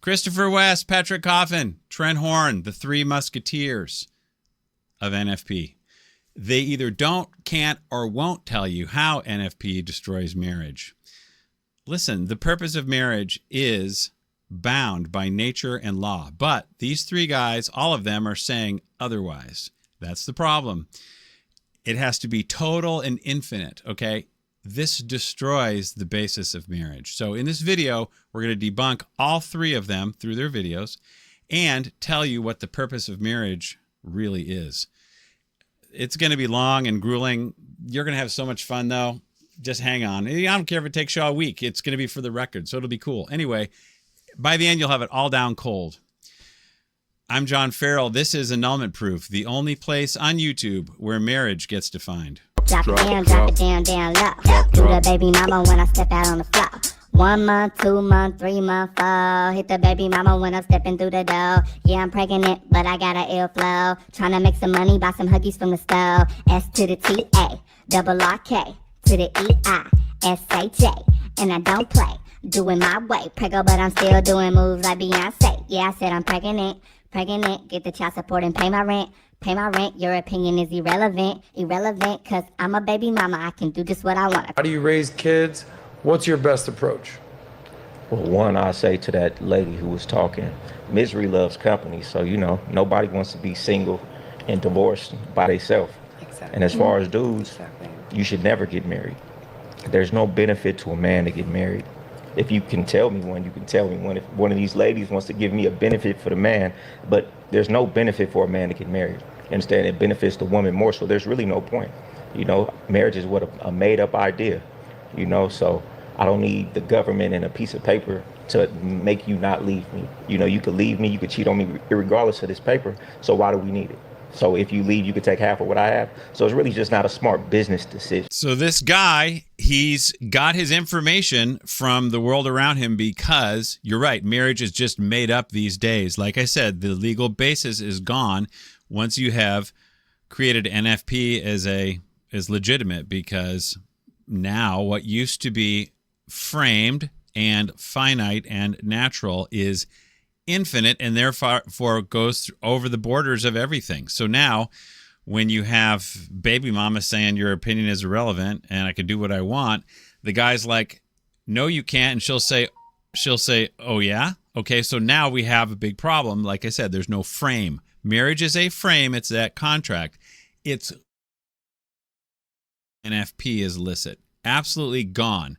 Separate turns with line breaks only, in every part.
Christopher West, Patrick Coffin, Trent Horn, the three musketeers of NFP. They either don't, can't, or won't tell you how NFP destroys marriage. Listen, the purpose of marriage is bound by nature and law. But these three guys, all of them are saying otherwise. That's the problem. It has to be total and infinite, okay? This destroys the basis of marriage. So in this video, we're going to debunk all three of them through their videos and tell you what the purpose of marriage really is. It's going to be long and grueling. You're going to have so much fun, though. Just hang on. I don't care if it takes you a week. It's going to be for the record, so it'll be cool. Anyway, by the end, you'll have it all down cold. I'm John Farrell. This is Annulment Proof, the only place on YouTube where marriage gets defined.
Drop it down, down low. Do the baby mama when I step out on the floor. 1 month, 2 month, 3 month, 4. Hit the baby mama when I'm stepping through the door. Yeah, I'm pregnant, but I got an ill flow. Trying to make some money, buy some Huggies from the store. S to the T-A, double R-K, to the E-I-S-H-A. And I don't play, do it my way. Preggo, but I'm still doing moves like Beyonce. Yeah, I said I'm pregnant, get the child support and pay my rent. Pay my rent, your opinion is irrelevant, cause I'm a baby mama, I can do just what I want.
How do you raise kids? What's your best approach?
Well, one, I say to that lady who was talking, misery loves company. So, nobody wants to be single and divorced by themselves. Exactly. And as far as dudes, you should never get married. There's no benefit to a man to get married. If you can tell me one, you can tell me one. If one of these ladies wants to give me a benefit for the man, but there's no benefit for a man to get married. You understand? It benefits the woman more, so there's really no point. Marriage is what a made-up idea, so I don't need the government and a piece of paper to make you not leave me. You could leave me, you could cheat on me regardless of this paper, so why do we need it? So if you leave, you could take half of what I have. So it's really just not a smart business decision.
So this guy, he's got his information from the world around him because, you're right, marriage is just made up these days. Like I said, the legal basis is gone once you have created NFP as legitimate, because now what used to be framed and finite and natural is infinite, and therefore goes over the borders of everything. So now when you have baby mama saying your opinion is irrelevant and I can do what I want, the guy's like, no, you can't. And she'll say, oh yeah? Okay, so now we have a big problem. Like I said, there's no frame. Marriage is a frame. It's that contract. It's NFP is illicit. Absolutely gone.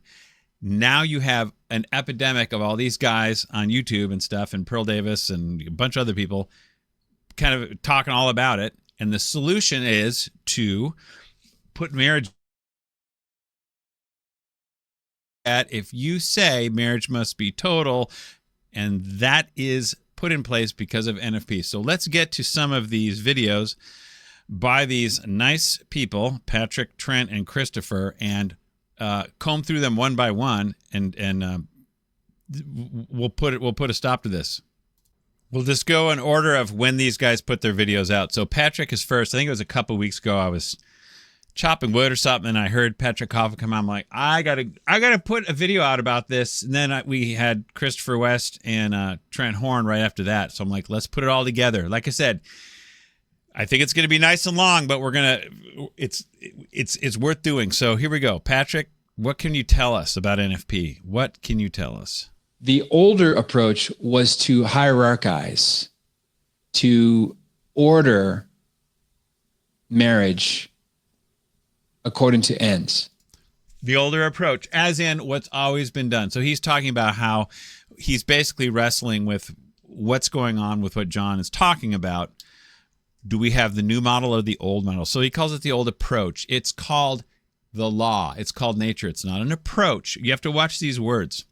Now you have an epidemic of all these guys on YouTube and stuff, and Pearl Davis and a bunch of other people kind of talking all about it. And the solution is to put marriage at, if you say marriage must be total, and that is put in place because of NFP. So let's get to some of these videos by these nice people, Patrick, Trent, and Christopher, and comb through them one by one, and we'll put a stop to this. We'll just go in order of when these guys put their videos out. So Patrick is first. I think it was a couple weeks ago. I was chopping wood or something, and I heard Patrick Coffin come out. I'm like, I gotta put a video out about this. And then we had Christopher West and Trent Horn right after that. So I'm like, let's put it all together. Like I said, I think it's going to be nice and long, but it's worth doing. So here we go. Patrick, what can you tell us about NFP? What can you tell us?
The older approach was to hierarchize, to order marriage according to ends.
The older approach, as in what's always been done. So he's talking about how he's basically wrestling with what's going on with what John is talking about. Do we have the new model or the old model? So he calls it the old approach. It's called the law. It's called nature. It's not an approach. You have to watch these words.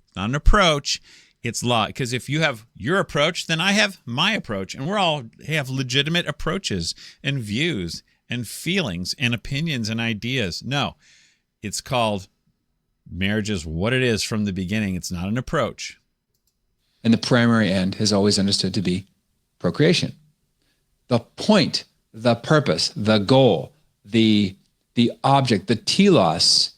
It's not an approach. It's law. Because if you have your approach, then I have my approach. And we all have legitimate approaches and views and feelings and opinions and ideas. No, it's called marriage is what it is from the beginning. It's not an approach.
And the primary end is always understood to be procreation. The point, the purpose, the goal, the object, the telos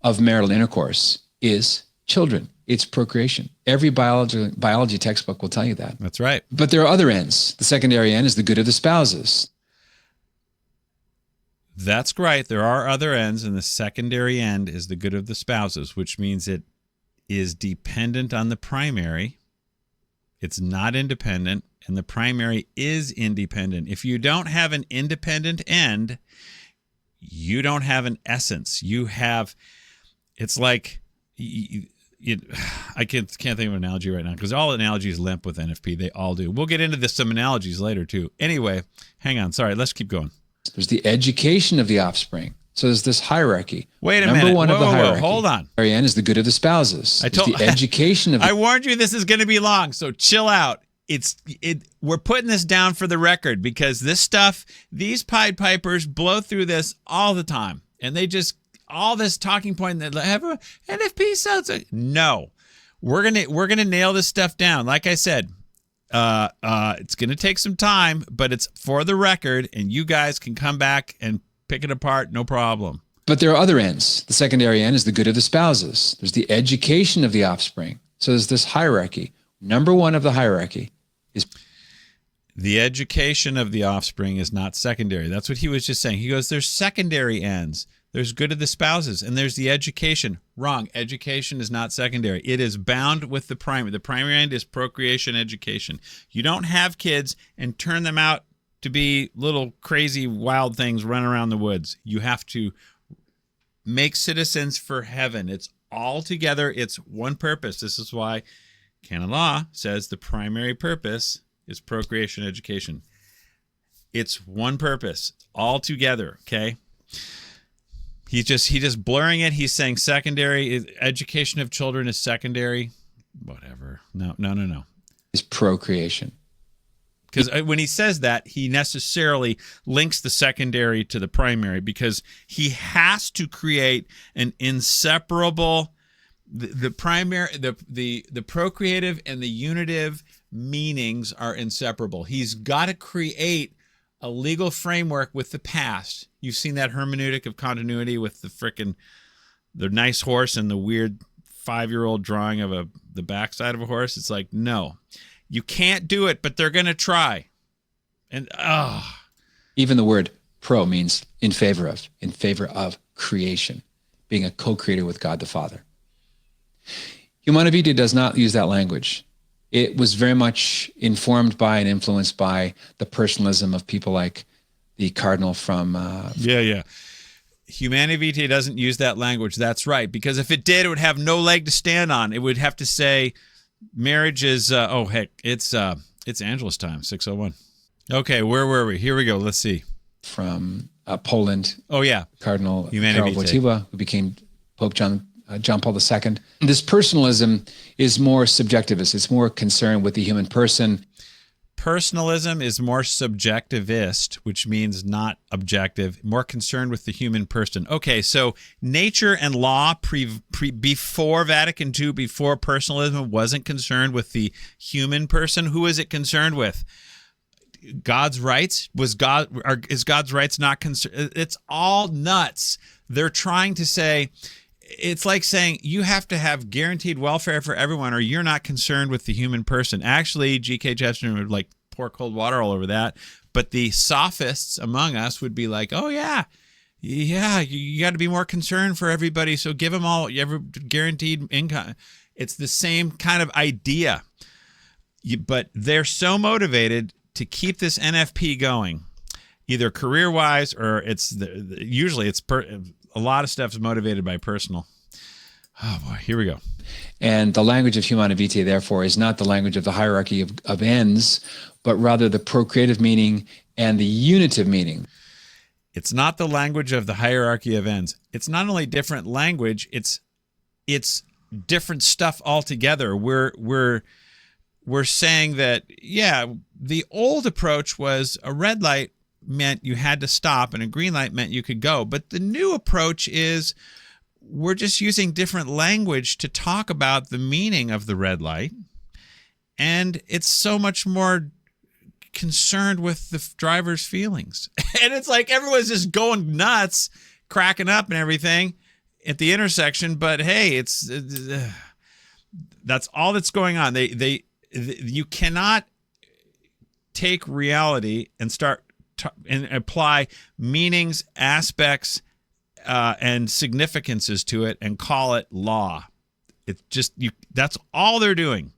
of marital intercourse is children. it's procreation. Every biology textbook will tell you that.
That's right.
But there are other ends. The secondary end is the good of the spouses.
That's right. There are other ends, and the secondary end is the good of the spouses, which means it is dependent on the primary. It's not independent, and the primary is independent. If you don't have an independent end, you don't have an essence. You have, it's like, I can't think of an analogy right now because all analogies limp with NFP. They all do. We'll get into some analogies later too. Anyway, hang on. Sorry, let's keep going.
There's the education of the offspring. So there's this hierarchy.
Wait a
minute.
minute.
Number one of the hierarchy.
Hold on.
Very end is the good of the spouses.
I told
the education of.
I warned you this is going to be long, so chill out. We're putting this down for the record because this stuff, these Pied Pipers blow through this all the time, and they just all this talking point that have a NFP sounds like no. We're gonna nail this stuff down. Like I said, it's gonna take some time, but it's for the record, and you guys can come back and pick it apart, no problem.
But there are other ends. The secondary end is the good of the spouses. There's the education of the offspring. So there's this hierarchy. Number one of the hierarchy is
the education of the offspring is not secondary. That's what he was just saying. He goes, there's secondary ends. There's good of the spouses, and there's the education. Wrong. Education is not secondary. It is bound with the primary. The primary end is procreation education. You don't have kids and turn them out to be little crazy wild things running around the woods. You have to make citizens for heaven. It's all together. It's one purpose. This is why canon law says the primary purpose is procreation education. It's one purpose all together, okay? He's just blurring it. He's saying secondary education of children is secondary. Whatever. No.
Is procreation.
Because when he says that, he necessarily links the secondary to the primary because he has to create an inseparable, the primary, the procreative and the unitive meanings are inseparable. He's got to create a legal framework with the past. You've seen that hermeneutic of continuity with the nice horse and the weird 5-year-old drawing of the backside of a horse. It's like, no. You can't do it, but they're going to try. And,
Even the word pro means in favor of creation, being a co-creator with God the Father. Humana Vitae does not use that language. It was very much informed by and influenced by the personalism of people like the cardinal from...
Yeah. Humana Vitae doesn't use that language. That's right. Because if it did, it would have no leg to stand on. It would have to say... Marriage is, it's Angela's time, 6:01. Okay, where were we? Here we go. Let's see.
From Poland.
Oh, yeah.
Cardinal
Humana
Karol
Vitae.
Wojtyła, who became Pope John Paul II. This personalism is more subjectivist. It's more concerned with the human person.
Personalism is more subjectivist, which means not objective, more concerned with the human person. Okay, so nature and law before Vatican II, before personalism, wasn't concerned with the human person. Who is it concerned with? God's rights? Is God's rights not concerned? It's all nuts. They're trying to say... It's like saying you have to have guaranteed welfare for everyone or you're not concerned with the human person. Actually, G.K. Chesterton would like pour cold water all over that. But the sophists among us would be like, oh, yeah, you got to be more concerned for everybody. So give them all guaranteed income. It's the same kind of idea. But they're so motivated to keep this NFP going, either career-wise or usually it's a lot of stuff is motivated by personal. Oh, boy. Here we go.
And the language of Humana Vitae, therefore, is not the language of the hierarchy of ends, but rather the procreative meaning and the unitive meaning.
It's not the language of the hierarchy of ends. It's not only different language, it's different stuff altogether. We're saying that, yeah, the old approach was a red light meant you had to stop and a green light meant you could go. But the new approach is we're just using different language to talk about the meaning of the red light. And it's so much more concerned with the driver's feelings. And it's like everyone's just going nuts, cracking up and everything at the intersection. But hey, That's all that's going on. You cannot take reality and start and apply meanings, aspects, and significances to it and call it law. It's just that's all they're doing.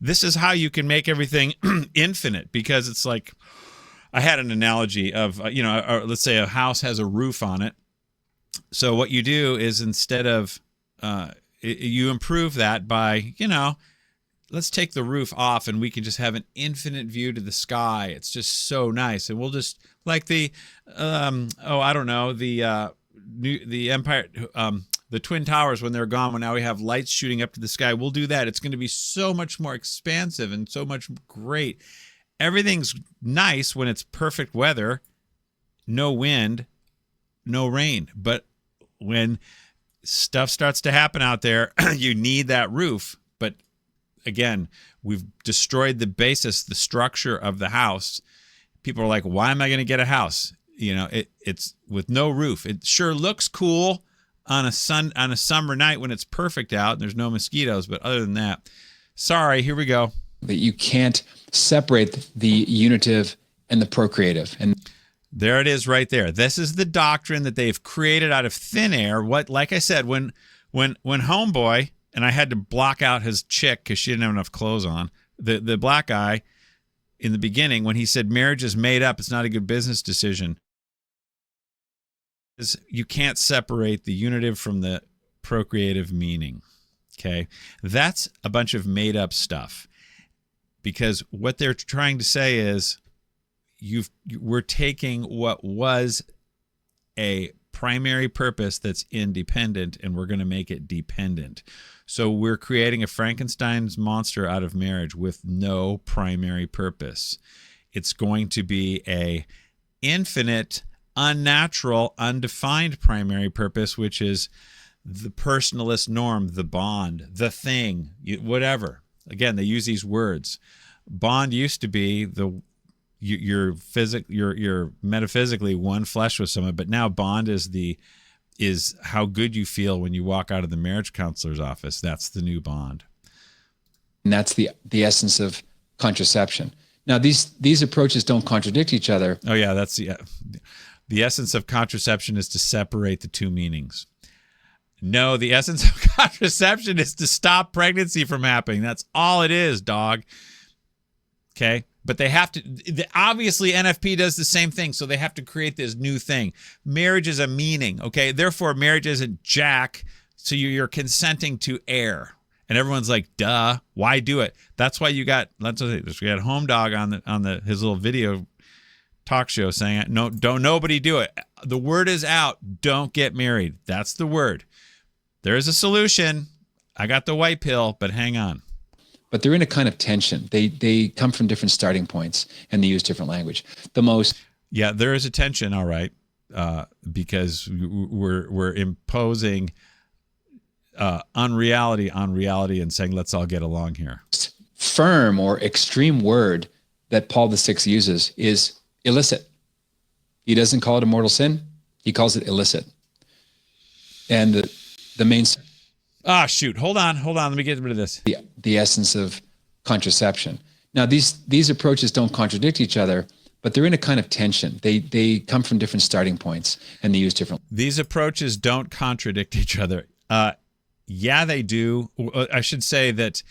This is how you can make everything infinite, because it's like, I had an analogy of, let's say a house has a roof on it. So what you do is, instead of, you improve that by, let's take the roof off and we can just have an infinite view to the sky. It's just so nice. And we'll just, like the Empire, the Twin Towers, when they're gone, when now we have lights shooting up to the sky, we'll do that. It's going to be so much more expansive and so much great. Everything's nice when it's perfect weather, no wind, no rain. But when stuff starts to happen out there, you need that roof. But again, we've destroyed the basis, the structure of the house. People are like, why am I going to get a house? It's with no roof. It sure looks cool on a summer night when it's perfect out and there's no mosquitoes, but other than that, sorry, here we go.
That you can't separate the unitive and the procreative. And
there it is right there. This is the doctrine that they've created out of thin air. Like I said, when homeboy, and I had to block out his chick because she didn't have enough clothes on, the black guy in the beginning, when he said marriage is made up, it's not a good business decision, is you can't separate the unitive from the procreative meaning. Okay, that's a bunch of made up stuff, because what they're trying to say is we're taking what was a primary purpose that's independent and we're going to make it dependent. So we're creating a Frankenstein's monster out of marriage with no primary purpose. It's going to be a infinite, unnatural, undefined primary purpose, which is the personalist norm, the bond, the thing, whatever. Again, they use these words. Bond used to be you're metaphysically one flesh with someone, but now bond is how good you feel when you walk out of the marriage counselor's office. That's the new bond.
And that's the essence of contraception. Now, these approaches don't contradict each other.
Oh yeah, that's the essence of contraception is to separate the two meanings. No, the essence of contraception is to stop pregnancy from happening. That's all it is, dog. Okay? But they have to, obviously NFP does the same thing, so they have to create this new thing. Marriage is a meaning, okay? Therefore, marriage isn't jack, so you're consenting to air. And everyone's like, duh, why do it? That's why we got Home Dog on his little video talk show saying, no, don't nobody do it. The word is out, don't get married. That's the word. There is a solution. I got the white pill, but hang on.
But they're in a kind of tension. They come from different starting points and they use different language.
Yeah, there is a tension, all right, because we're imposing unreality on reality and saying, let's all get along here.
Firm or extreme word that Paul VI uses is illicit. He doesn't call it a mortal sin. He calls it illicit. And the main...
Shoot. Hold on. Let me get rid of this.
The essence of contraception. Now, these approaches don't contradict each other, but they're in a kind of tension. They come from different starting points and they use different...
These approaches don't contradict each other. Yeah, they do. I should say that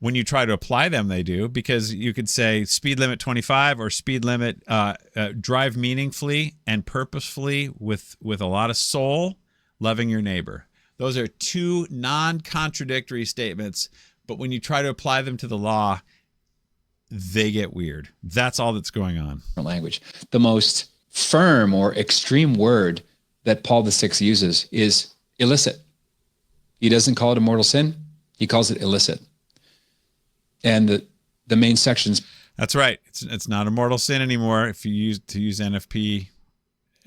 when you try to apply them, they do, because you could say speed limit 25 or speed limit drive meaningfully and purposefully with a lot of soul, loving your neighbor. Those are two non-contradictory statements, but when you try to apply them to the law, they get weird. That's all that's going on.
Language. The most firm or extreme word that Paul VI uses is illicit. He doesn't call it a mortal sin. He calls it illicit. And the main sections...
That's right. It's not a mortal sin anymore if you use NFP.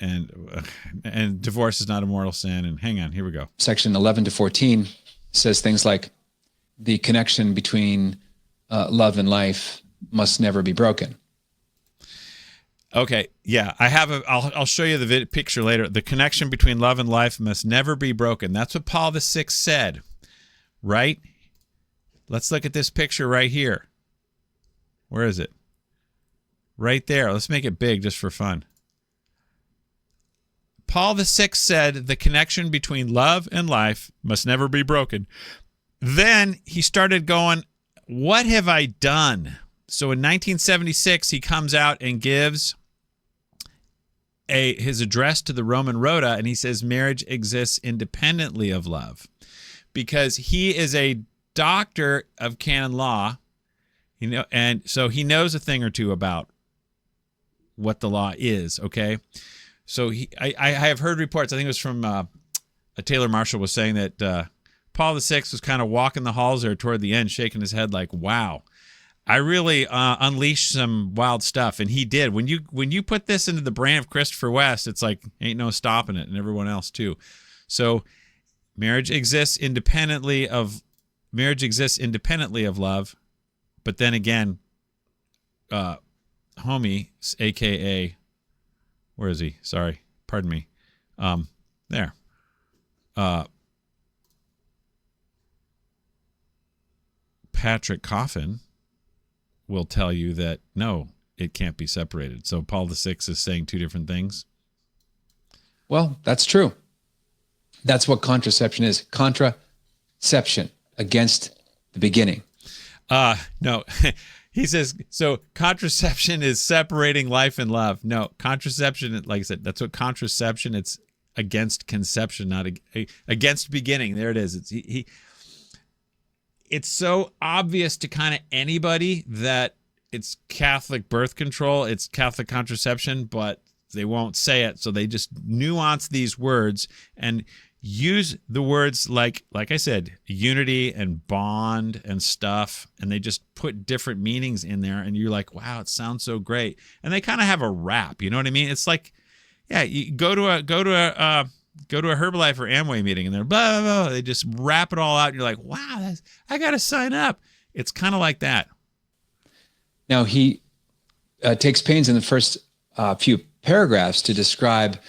And divorce is not a mortal sin. And hang on, here we go.
Section 11 to 14 says things like the connection between love and life must never be broken.
Okay, yeah, I'll show you the picture later. The connection between love and life must never be broken. That's what Paul VI said, right? Let's look at this picture right here. Where is it? Right there. Let's make it big just for fun. Paul VI said the connection between love and life must never be broken. Then he started going, what have I done? So in 1976, he comes out and gives his address to the Roman Rota, and he says marriage exists independently of love, because he is a doctor of canon law, and so he knows a thing or two about what the law is. Okay, so I have heard reports. I think it was from Taylor Marshall was saying that Paul VI was kind of walking the halls there toward the end, shaking his head like, "Wow, I really unleashed some wild stuff." And he did. When you put this into the brain of Christopher West, it's like ain't no stopping it, and everyone else too. So marriage exists independently of love. But then again, homie, aka, where is he? Sorry, pardon me. There. Patrick Coffin will tell you that no, it can't be separated. So Paul VI is saying two different things.
Well, that's true. That's what contraception is. Contraception, against the beginning.
No, he says, so contraception is separating life and love. No, contraception, like I said, that's what contraception, it's against conception, not against beginning. There it is. It's so obvious to kind of anybody that it's Catholic birth control, it's Catholic contraception, but they won't say it. So they just nuance these words and use the words like I said, unity and bond and stuff, and they just put different meanings in there, and you're like, wow, it sounds so great. And they kind of have a rap, you know what I mean? It's like, yeah, you go to a Herbalife or Amway meeting, and they're blah, blah, blah. They just wrap it all out, and you're like, wow, I got to sign up. It's kind of like that.
Now, he takes pains in the first few paragraphs to describe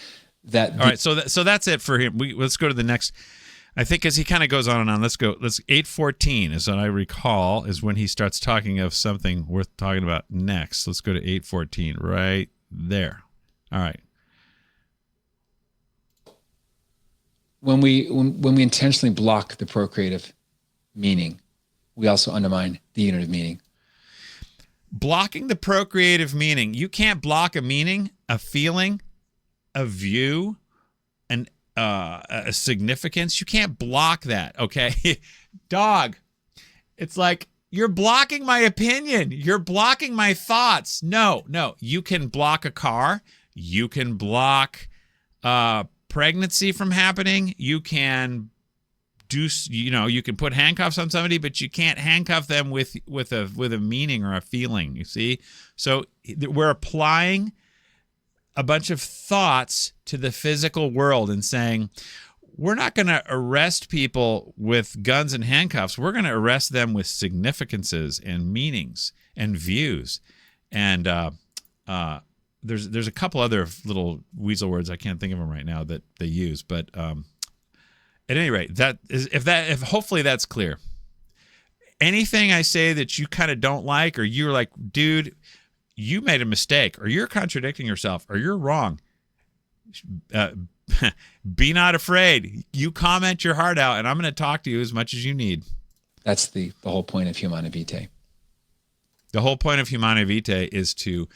that.
All right, so that's it for him. Let's go to the next. I think as he kind of goes on and on, let's 8:14 is what I recall is when he starts talking of something worth talking about next. Let's go to 8:14 right there. All right.
When we intentionally block the procreative meaning, we also undermine the unitive meaning.
Blocking the procreative meaning. You can't block a meaning, a feeling, a view, a significance. You can't block that, okay? Dog, it's like you're blocking my opinion. You're blocking my thoughts. No. You can block a car. You can block pregnancy from happening. You can you can put handcuffs on somebody, but you can't handcuff them with a meaning or a feeling, you see? So we're applying a bunch of thoughts to the physical world and saying, we're not going to arrest people with guns and handcuffs. We're going to arrest them with significances and meanings and views. And there's a couple other little weasel words, I can't think of them right now, that they use, but at any rate, if hopefully that's clear. Anything I say that you kind of don't like, or you're like, dude, you made a mistake, or you're contradicting yourself, or you're wrong, be not afraid. You comment your heart out, and I'm going to talk to you as much as you need.
That's the whole point of Humanae Vitae.
The whole point of Humanae Vitae is to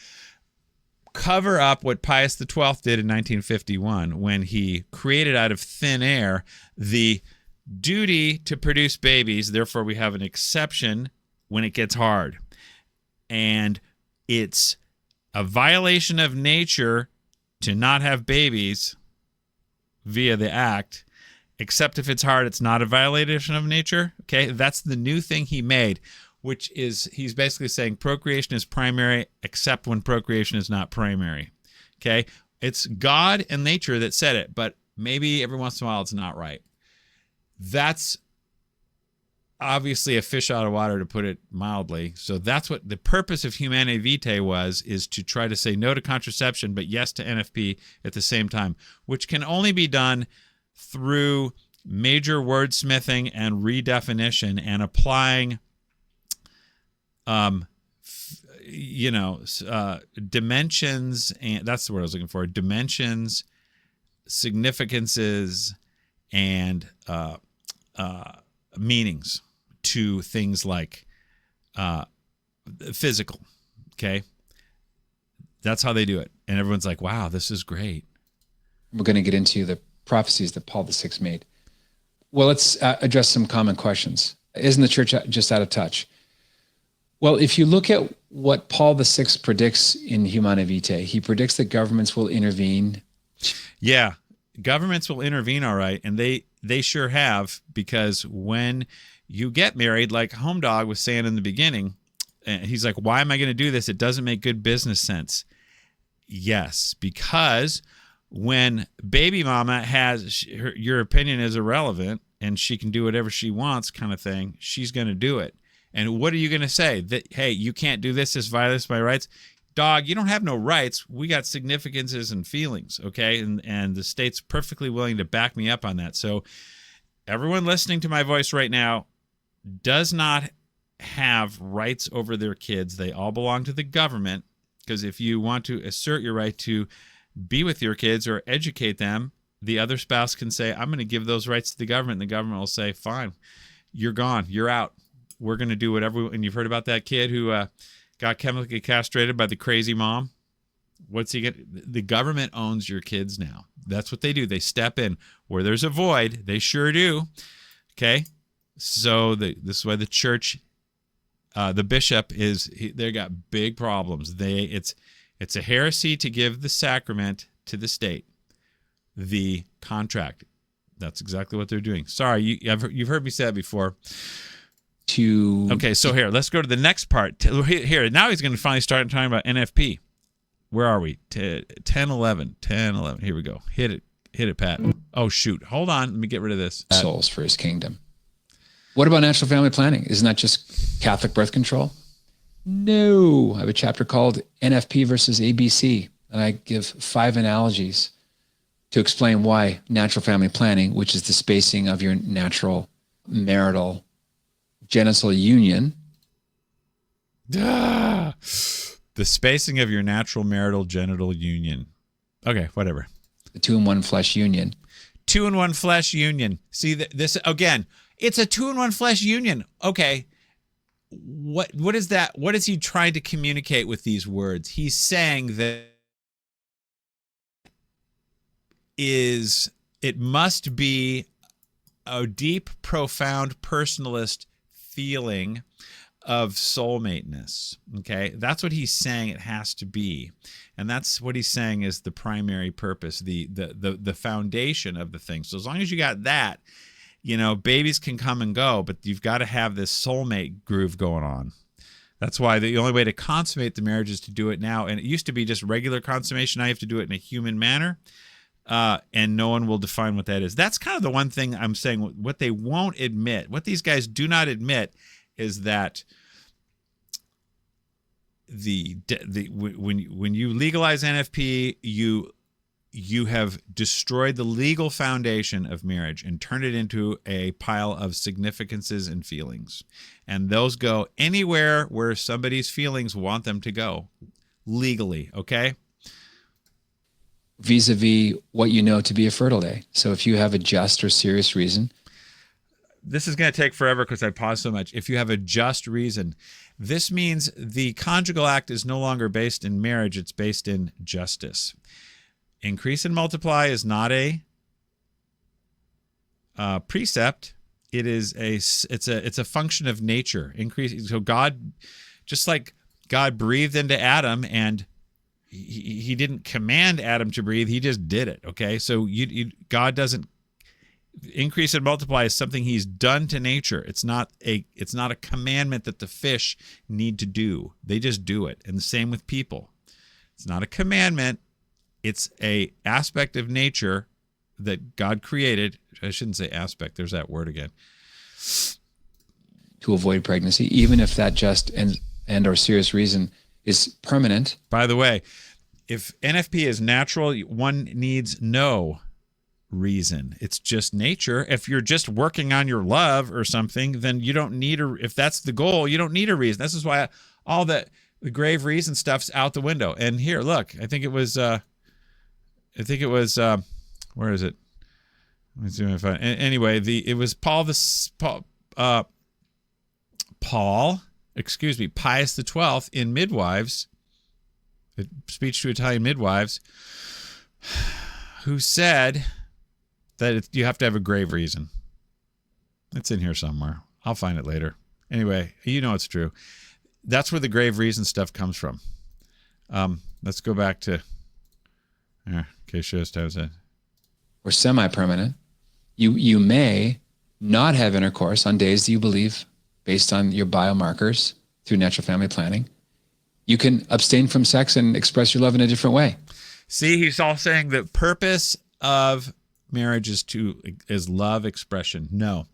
cover up what Pius XII did in 1951 when he created out of thin air the duty to produce babies. Therefore, we have an exception when it gets hard. And it's a violation of nature to not have babies via the act, except if it's hard, it's not a violation of nature. Okay, that's the new thing he made, which is he's basically saying procreation is primary except when procreation is not primary. Okay, it's God and nature that said it, but maybe every once in a while it's not right. That's obviously a fish out of water, to put it mildly. So that's what the purpose of Humanae Vitae is to try to say no to contraception, but yes to NFP at the same time, which can only be done through major wordsmithing and redefinition and applying dimensions, and that's the word I was looking for. Dimensions, significances, and meanings to things like physical. Okay, that's how they do it, and everyone's like, "Wow, this is great."
We're going to get into the prophecies that Paul VI made. Well, let's address some common questions. Isn't the church just out of touch? Well, if you look at what Paul VI predicts in Humanae Vitae, he predicts that governments will intervene.
Yeah, governments will intervene, all right, and they sure have, because when you get married, like Home Dog was saying in the beginning, and he's like, why am I going to do this? It doesn't make good business sense. Yes, because when baby mama has your opinion is irrelevant and she can do whatever she wants kind of thing, she's going to do it. And what are you going to say? That, hey, you can't do this, this violates my rights? Dog, you don't have no rights. We got significances and feelings, okay? And the state's perfectly willing to back me up on that. So everyone listening to my voice right now does not have rights over their kids. They all belong to the government, because if you want to assert your right to be with your kids or educate them, the other spouse can say, I'm going to give those rights to the government, and the government will say, fine, you're gone, you're out. We're going to do whatever. And you've heard about that kid who got chemically castrated by the crazy mom. What's he get? The government owns your kids now. That's what they do. They step in where there's a void. They sure do. Okay. So this is why the church, the bishop they got big problems. It's a heresy to give the sacrament to the state, the contract. That's exactly what they're doing. Sorry, you've heard me say that before. Okay, so here, let's go to the next part. Here, now he's going to finally start talking about NFP. Where are we? 10:11. Here we go. Hit it, Pat. Oh, shoot. Hold on. Let me get rid of this.
Souls for his kingdom. What about natural family planning? Isn't that just Catholic birth control? No. I have a chapter called NFP versus ABC, and I give 5 analogies to explain why natural family planning, which is the spacing of your natural marital genital union.
The spacing of your natural marital genital union. Okay, whatever.
The 2-in-1 flesh union.
2-in-1 flesh union. See, this again, it's a 2-in-1 flesh union. Okay. What is that? What is he trying to communicate with these words? He's saying that it must be a deep, profound, personalist feeling of soulmateness. Okay, that's what he's saying it has to be, and that's what he's saying is the primary purpose, the foundation of the thing. So as long as you got that, babies can come and go, but you've got to have this soulmate groove going on. That's why the only way to consummate the marriage is to do it now. And it used to be just regular consummation. Now you have to do it in a human manner. And no one will define what that is. That's kind of the one thing I'm saying. What they won't admit, what these guys do not admit, is that when you legalize NFP, you have destroyed the legal foundation of marriage and turned it into a pile of significances and feelings, and those go anywhere where somebody's feelings want them to go legally. Okay.
Vis-a-vis what you know to be a fertile day. So if you have a just or serious reason.
This is going to take forever because I paused so much. If you have a just reason, this means the conjugal act is no longer based in marriage. It's based in justice. Increase and multiply is not a precept. It's a function of nature. Increase. So God, just like God breathed into Adam, and he didn't command Adam to breathe. He just did it. Okay. So God doesn't increase and multiply is something he's done to nature. It's not a commandment that the fish need to do. They just do it. And the same with people. It's not a commandment. It's a aspect of nature that God created. I shouldn't say aspect. There's that word again.
To avoid pregnancy, even if that just and or serious reason is permanent.
By the way, if NFP is natural, one needs no reason. It's just nature. If you're just working on your love or something, then you don't need if that's the goal, you don't need a reason. This is why all the grave reason stuff's out the window. And here, look, I think it was, where is it? Let me see if I, anyway, it was Pius XII in Midwives, a speech to Italian midwives, who said that you have to have a grave reason. It's in here somewhere. I'll find it later. Anyway, you know it's true. That's where the grave reason stuff comes from. Let's go back to, okay, show us how that.
Or semi-permanent. You may not have intercourse on days that you believe, based on your biomarkers through natural family planning. You can abstain from sex and express your love in a different way.
See, he's all saying the purpose of marriage is love expression. No.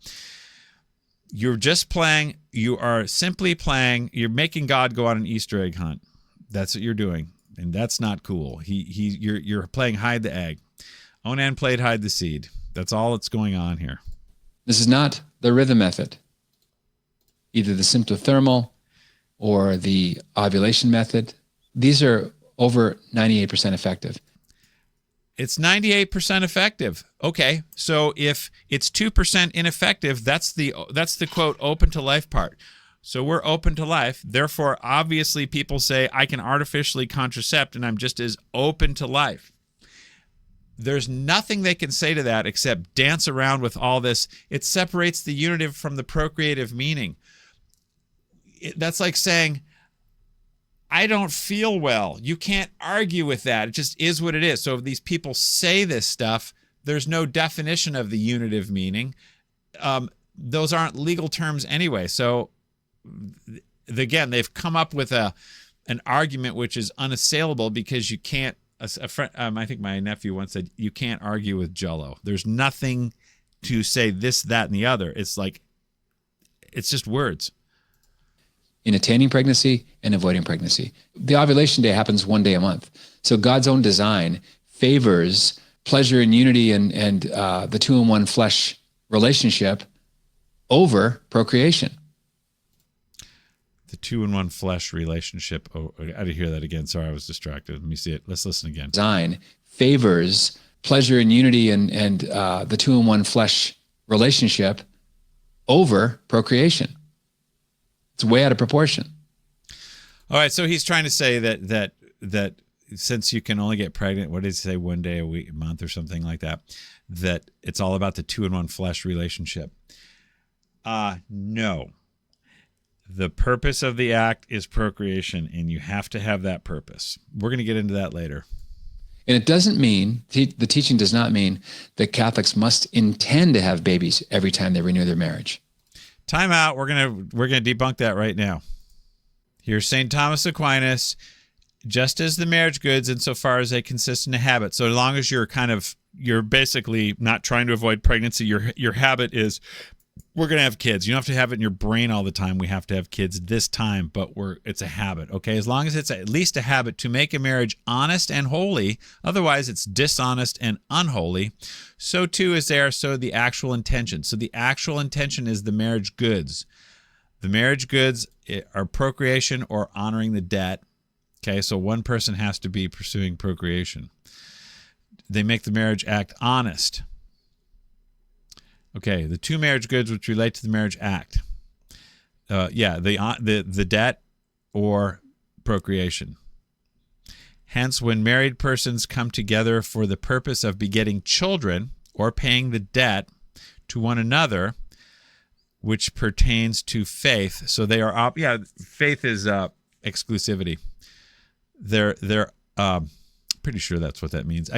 You're just playing, you are simply playing, you're making God go on an Easter egg hunt. That's what you're doing. And that's not cool. You're playing hide the egg. Onan played hide the seed. That's all that's going on here.
This is not the rhythm method, either the symptothermal or the ovulation method. These are over 98% effective.
It's 98% effective. Okay, so if it's 2% ineffective, that's the quote open to life part. So we're open to life. Therefore, obviously, people say I can artificially contracept and I'm just as open to life. There's nothing they can say to that except dance around with all this. It separates the unitive from the procreative meaning. That's like saying, I don't feel well. You can't argue with that. It just is what it is. So if these people say this stuff, there's no definition of the unitive meaning. Those aren't legal terms anyway. So again, they've come up with an argument which is unassailable because you can't. A friend, I think my nephew once said, you can't argue with Jell-O. There's nothing to say this, that, and the other. It's like, it's just words.
In attaining pregnancy and avoiding pregnancy. The ovulation day happens one day a month. So God's own design favors pleasure and unity and the two-in-one flesh relationship over procreation.
The two-in-one flesh relationship. Oh, I got to hear that again. Sorry, I was distracted. Let me see it. Let's listen again.
Design favors pleasure and unity and the two-in-one flesh relationship over procreation. It's way out of proportion.
All right, so he's trying to say that since you can only get pregnant, what did he say, one day a week, a month, or something like that, that it's all about the two-in-one flesh relationship. No. The purpose of the act is procreation, and you have to have that purpose. We're going to get into that later.
And it doesn't mean, the teaching does not mean that Catholics must intend to have babies every time they renew their marriage.
Time out. We're gonna debunk that right now. Here's St. Thomas Aquinas. Just as the marriage goods, insofar as they consist in a habit. So as long as you're basically not trying to avoid pregnancy, your habit is, we're going to have kids. You don't have to have it in your brain all the time. We have to have kids this time, but it's a habit, okay? As long as it's at least a habit to make a marriage honest and holy, otherwise it's dishonest and unholy, so too is there, so the actual intention. So the actual intention is the marriage goods. The marriage goods are procreation or honoring the debt, okay? So one person has to be pursuing procreation. They make the marriage act honest. Okay, the two marriage goods which relate to the marriage act. The debt or procreation. Hence, when married persons come together for the purpose of begetting children or paying the debt to one another, which pertains to faith. So they are, faith is exclusivity. They're pretty sure that's what that means.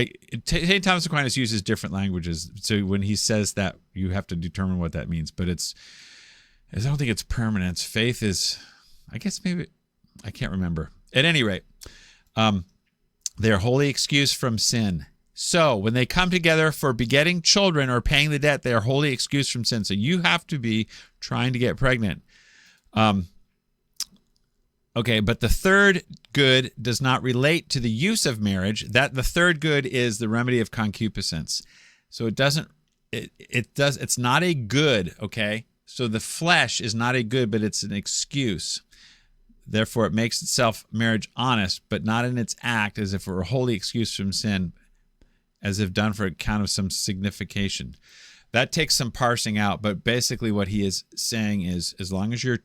St. Thomas Aquinas uses different languages, so when he says that, you have to determine what that means. But I don't think it's permanence. Faith is, I guess maybe, I can't remember. At any rate, they are wholly excused from sin. So when they come together for begetting children or paying the debt, they are wholly excused from sin. So you have to be trying to get pregnant. Okay, but the third good does not relate to the use of marriage. That the third good is the remedy of concupiscence. So it's not a good, okay? So the flesh is not a good, but it's an excuse. Therefore, it makes itself marriage honest, but not in its act, as if it were a holy excuse from sin, as if done for account of some signification. That takes some parsing out, but basically what he is saying is, as long as you're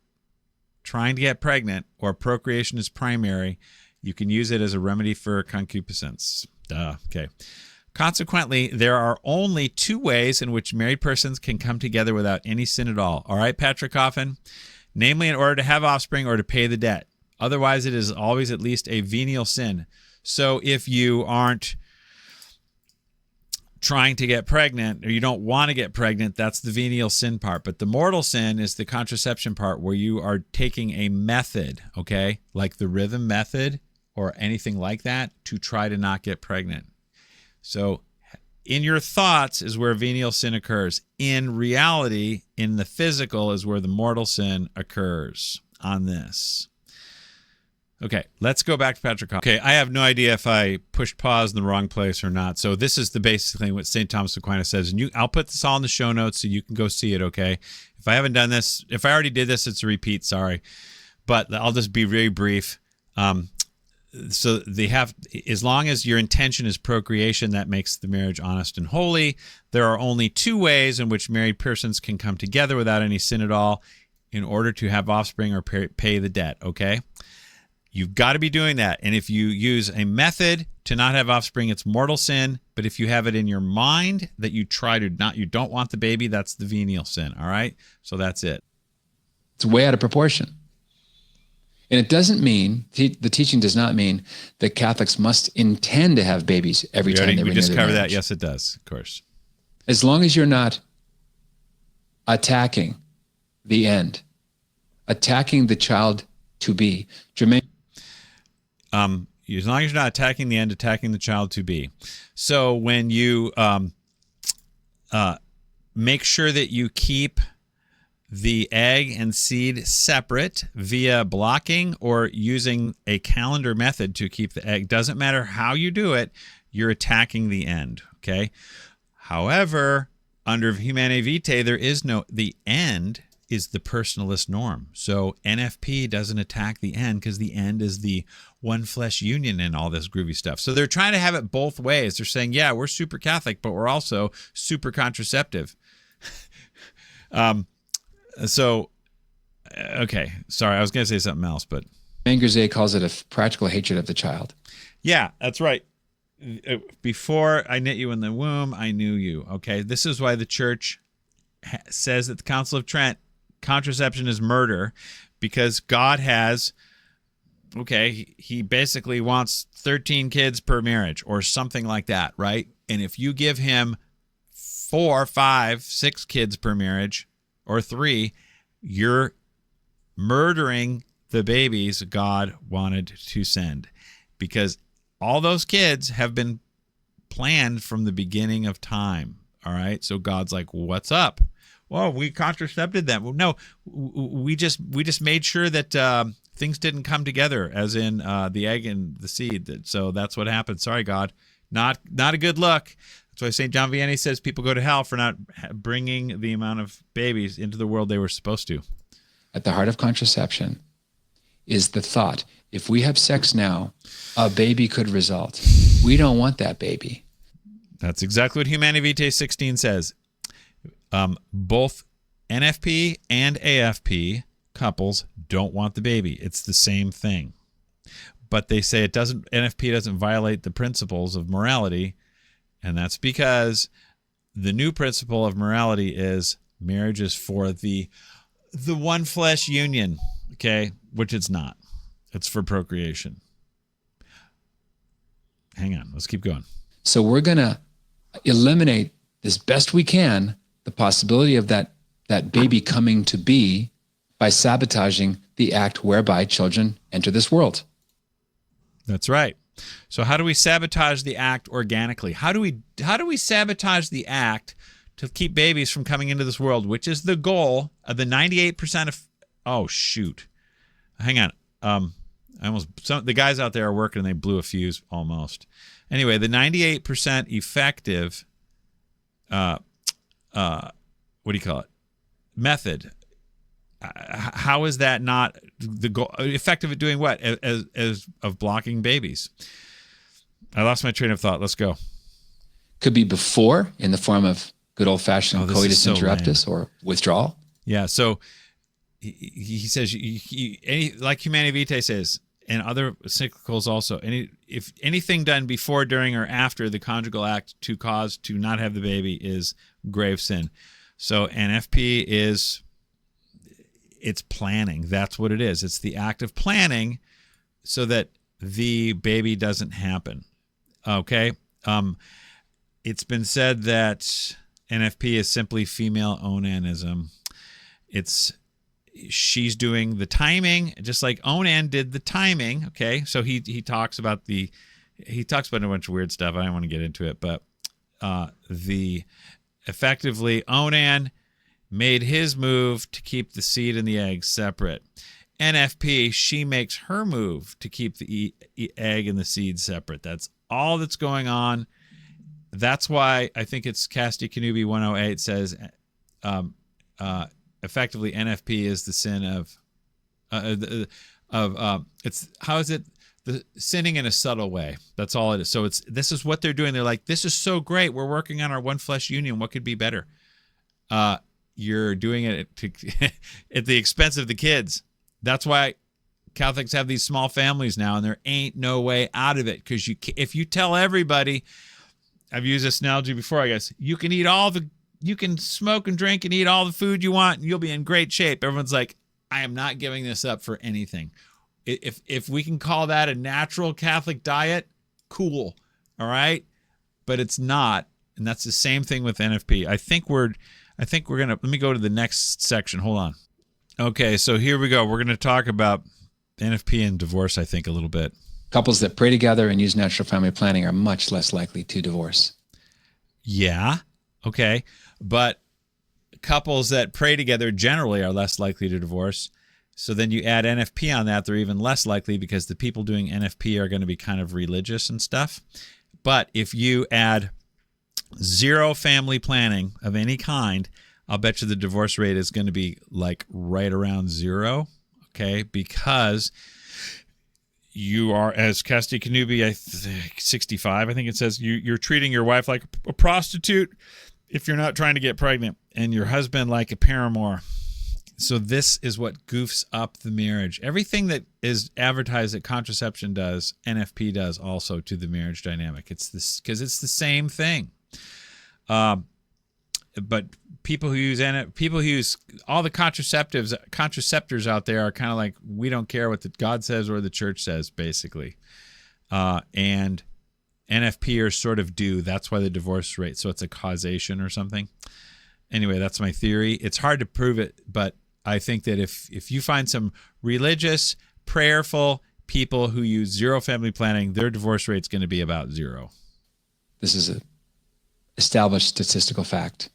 trying to get pregnant or procreation is primary, you can use it as a remedy for concupiscence. Okay. Consequently, there are only two ways in which married persons can come together without any sin at all. All right, Patrick Coffin? Namely, in order to have offspring or to pay the debt. Otherwise, it is always at least a venial sin. So if you aren't trying to get pregnant or you don't want to get pregnant, that's the venial sin part. But the mortal sin is the contraception part, where you are taking a method, okay, like the rhythm method or anything like that, to try to not get pregnant. So in your thoughts is where venial sin occurs. In reality, in the physical, is where the mortal sin occurs on this. Okay, let's go back to Patrick. Okay, I have no idea if I pushed pause in the wrong place or not. So this is the basic thing what St. Thomas Aquinas says. And I'll put this all in the show notes so you can go see it, okay? If I haven't done this, if I already did this, it's a repeat, sorry. But I'll just be very brief. So they have, as long as your intention is procreation, that makes the marriage honest and holy. There are only two ways in which married persons can come together without any sin at all in order to have offspring or pay the debt, okay? You've got to be doing that. And if you use a method to not have offspring, it's mortal sin. But if you have it in your mind that you don't want the baby, that's the venial sin, all right? So that's it.
It's way out of proportion. And it doesn't mean, the teaching does not mean that Catholics must intend to have babies every time they renew their marriage.
We just covered that. Yes, it does, of course.
As long as you're not attacking the end, attacking the child to be. Jermaine.
As long as you're not attacking the end, attacking the child to be. So when you make sure that you keep the egg and seed separate via blocking or using a calendar method to keep the egg. Doesn't matter how you do it, you're attacking the end, okay? However, under Humanae Vitae, the end is the personalist norm. So NFP doesn't attack the end because the end is the one flesh union and all this groovy stuff. So they're trying to have it both ways. They're saying, yeah, we're super Catholic, but we're also super contraceptive. Okay, sorry, I was going to say something else, but
Mangers calls it a practical hatred of the child.
Yeah, that's right. Before I knit you in the womb, I knew you. Okay, this is why the church says at the Council of Trent, contraception is murder, because God has, he basically wants 13 kids per marriage or something like that, right? And if you give him 4, 5, 6 kids per marriage, or 3, you're murdering the babies God wanted to send, because all those kids have been planned from the beginning of time. All right. So God's like, what's up? Well, we contracepted them. Well, no, we just made sure that things didn't come together, as in the egg and the seed. So that's what happened. Sorry, God. Not a good look. That's why St. John Vianney says people go to hell for not bringing the amount of babies into the world they were supposed to.
At the heart of contraception is the thought, if we have sex now, a baby could result. We don't want that baby.
That's exactly what Humanae Vitae 16 says. Both NFP and AFP couples don't want the baby. It's the same thing. But they say NFP doesn't violate the principles of morality. And that's because the new principle of morality is marriage is for the one flesh union, okay? Which it's not. It's for procreation. Hang on. Let's keep going.
So we're going to eliminate as best we can the possibility of that baby coming to be by sabotaging the act whereby children enter this world.
That's right. So how do we sabotage the act organically? How do we sabotage the act to keep babies from coming into this world, which is the goal of the 98% of... Oh, shoot. Hang on. The guys out there are working and they blew a fuse almost. Anyway, the 98% effective what do you call it? Method. How is that not the goal, effective at doing what? As of blocking babies. I lost my train of thought. Let's go.
Could be before in the form of good old-fashioned
this
coitus
is so
interruptus or withdrawal.
Yeah. So he says, like Humanae Vitae says, and other cyclicals also, if anything done before, during, or after the conjugal act to cause to not have the baby is grave sin. So NFP it's planning. That's what it is. It's the act of planning so that the baby doesn't happen. Okay. It's been said that NFP is simply female onanism. She's doing the timing, just like Onan did the timing. Okay. So he talks about a bunch of weird stuff. I don't want to get into it, but effectively Onan made his move to keep the seed and the egg separate. NFP, she makes her move to keep the egg and the seed separate. That's all that's going on. That's why I think it's Casti Canubi 108 says effectively NFP is the sin of it's, how is it? The sinning in a subtle way. That's all it is. So this is what they're doing. They're like, this is so great. We're working on our one flesh union. What could be better? You're doing it at the expense of the kids. That's why Catholics have these small families now, and there ain't no way out of it. Because if you tell everybody, I've used this analogy before, I guess, you can smoke and drink and eat all the food you want, and you'll be in great shape. Everyone's like, I am not giving this up for anything. If we can call that a natural Catholic diet, cool. All right, but it's not, and that's the same thing with NFP. I think we're gonna, let me go to the next section. Hold on. Okay, so here we go. We're gonna talk about NFP and divorce, I think, a little bit.
Couples that pray together and use natural family planning are much less likely to divorce.
Yeah, okay. But couples that pray together generally are less likely to divorce. So then you add NFP on that, they're even less likely because the people doing NFP are going to be kind of religious and stuff. But if you add zero family planning of any kind, I'll bet you the divorce rate is going to be like right around zero, okay? Because you are, as Casti Canubi 65, I think it says, you're treating your wife like a prostitute if you're not trying to get pregnant, and your husband like a paramour. So this is what goofs up the marriage. Everything that is advertised that contraception does, NFP does also to the marriage dynamic. It's this, because it's the same thing. But people who use all the contraceptors out there are kind of like, we don't care what God says or the church says, basically. And NFPers sort of do. That's why the divorce rate. So it's a causation or something. Anyway, that's my theory. It's hard to prove it, but I think that if you find some religious, prayerful people who use zero family planning, their divorce rate's going to be about zero.
This is an established statistical fact.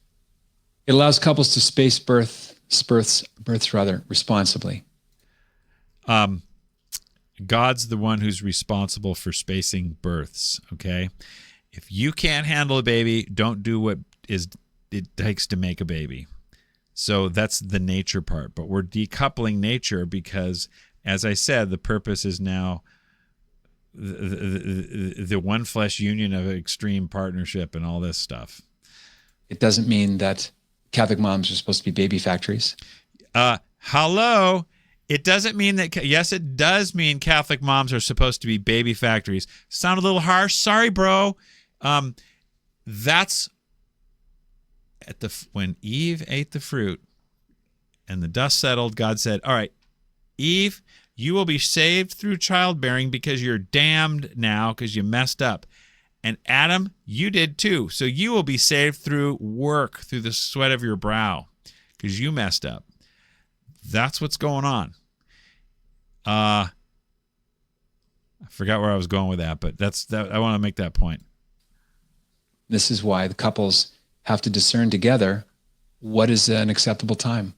It allows couples to space births responsibly.
God's the one who's responsible for spacing births, okay? If you can't handle a baby, don't do what it takes to make a baby. So that's the nature part. But we're decoupling nature because, as I said, the purpose is now the one flesh union of extreme partnership and all this stuff.
It doesn't mean that Catholic moms are supposed to be baby factories.
Hello. It doesn't mean that. Yes, it does mean Catholic moms are supposed to be baby factories. Sound a little harsh. Sorry, bro. That's when Eve ate the fruit and the dust settled, God said, all right, Eve, you will be saved through childbearing because you're damned now because you messed up. And Adam, you did too. So you will be saved through work, through the sweat of your brow because you messed up. That's what's going on. I forgot where I was going with that, but I want to make that point.
This is why the couples have to discern together what is an acceptable time.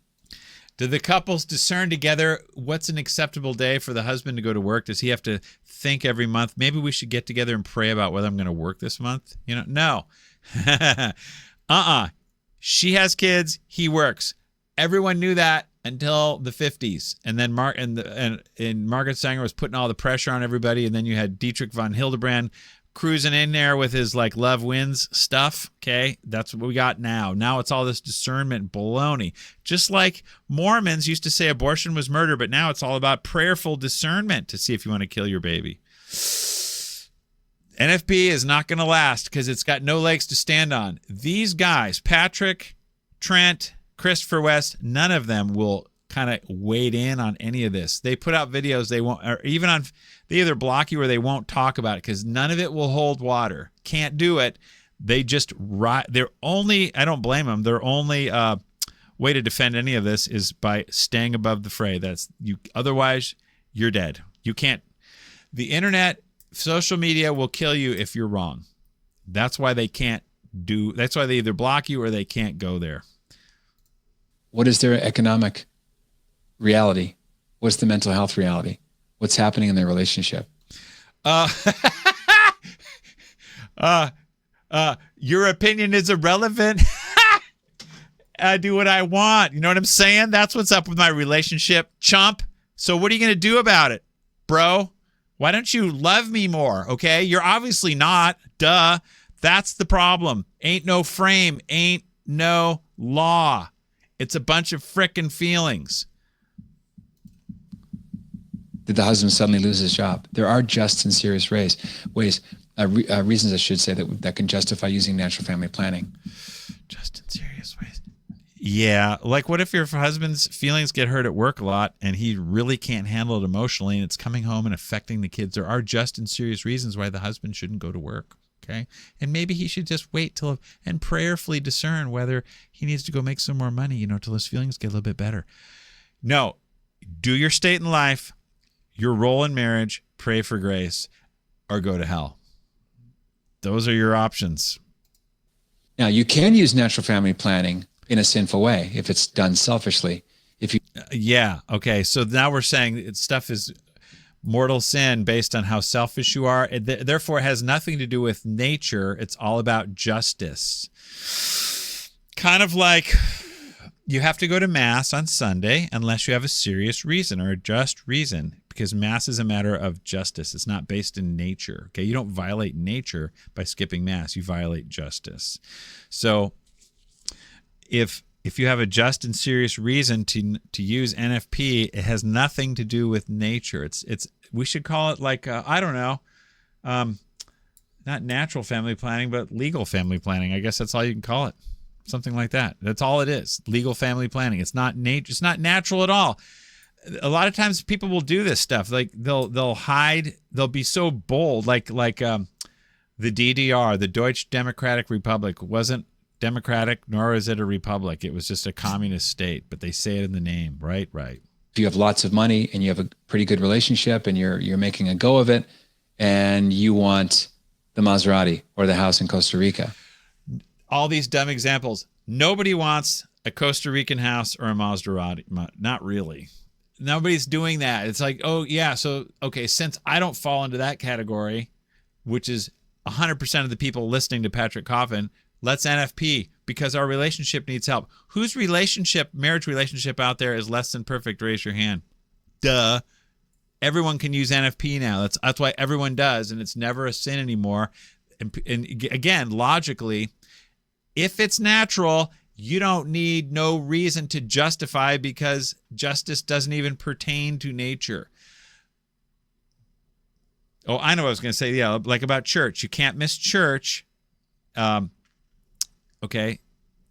Do the couples discern together what's an acceptable day for the husband to go to work? Does he have to think every month, maybe we should get together and pray about whether I'm going to work this month? No. She has kids. He works. Everyone knew that until the 50s. And then Margaret Sanger was putting all the pressure on everybody. And then you had Dietrich von Hildebrand cruising in there with his like love wins stuff. Okay. That's what we got now. Now it's all this discernment baloney. Just like Mormons used to say abortion was murder, but now it's all about prayerful discernment to see if you want to kill your baby. NFP is not going to last because it's got no legs to stand on. These guys, Patrick, Trent, Christopher West, none of them will kind of wade in on any of this. They put out videos they won't, or even on, they either block you or they won't talk about it because none of it will hold water. Can't do it. They just, they're only, I don't blame them. Their only way to defend any of this is by staying above the fray. That's you. Otherwise, you're dead. You can't, the internet, social media will kill you if you're wrong. That's why they can't do, that's why they either block you or they can't go there.
What is their economic reality? What's the mental health reality? What's happening in their relationship?
Your opinion is irrelevant. I do what I want. You know what I'm saying? That's what's up with my relationship, chump. So what are you going to do about it, bro? Why don't you love me more? Okay. You're obviously not. Duh. That's the problem. Ain't no frame. Ain't no law. It's a bunch of frickin' feelings.
Did the husband suddenly lose his job? There are just and serious reasons, I should say, that can justify using natural family planning.
Just in serious ways. Yeah. Like, what if your husband's feelings get hurt at work a lot and he really can't handle it emotionally and it's coming home and affecting the kids? There are just and serious reasons why the husband shouldn't go to work. Okay. And maybe he should just wait till and prayerfully discern whether he needs to go make some more money, till his feelings get a little bit better. No, do your state in life, your role in marriage, pray for grace, or go to hell. Those are your options.
Now, you can use natural family planning in a sinful way if it's done selfishly.
Yeah. Okay. So now we're saying stuff is mortal sin based on how selfish you are. Therefore, it has nothing to do with nature. It's all about justice. Kind of like you have to go to Mass on Sunday unless you have a serious reason or a just reason, because Mass is a matter of justice. It's not based in nature. Okay. You don't violate nature by skipping Mass. You violate justice. So if you have a just and serious reason to use NFP, it has nothing to do with nature. We should call it like I don't know, not natural family planning, but legal family planning. I guess that's all you can call it. Something like that. That's all it is. Legal family planning. It's not nature. It's not natural at all. A lot of times people will do this stuff. Like they'll hide. They'll be so bold. Like the DDR, the Deutsche Democratic Republic, wasn't democratic, nor is it a republic. It was just a communist state, but they say it in the name. Right.
If you have lots of money and you have a pretty good relationship and you're making a go of it and you want the Maserati or the house in Costa Rica.
All these dumb examples. Nobody wants a Costa Rican house or a Maserati. Not really. Nobody's doing that. It's like, oh yeah. So, okay. Since I don't fall into that category, which is 100% of the people listening to Patrick Coffin, let's NFP because our relationship needs help. Whose marriage relationship out there is less than perfect? Raise your hand. Duh. Everyone can use NFP now. That's why everyone does, and it's never a sin anymore. And again, logically, if it's natural, you don't need no reason to justify because justice doesn't even pertain to nature. Oh, I know what I was going to say. Yeah, like about church. You can't miss church. Okay,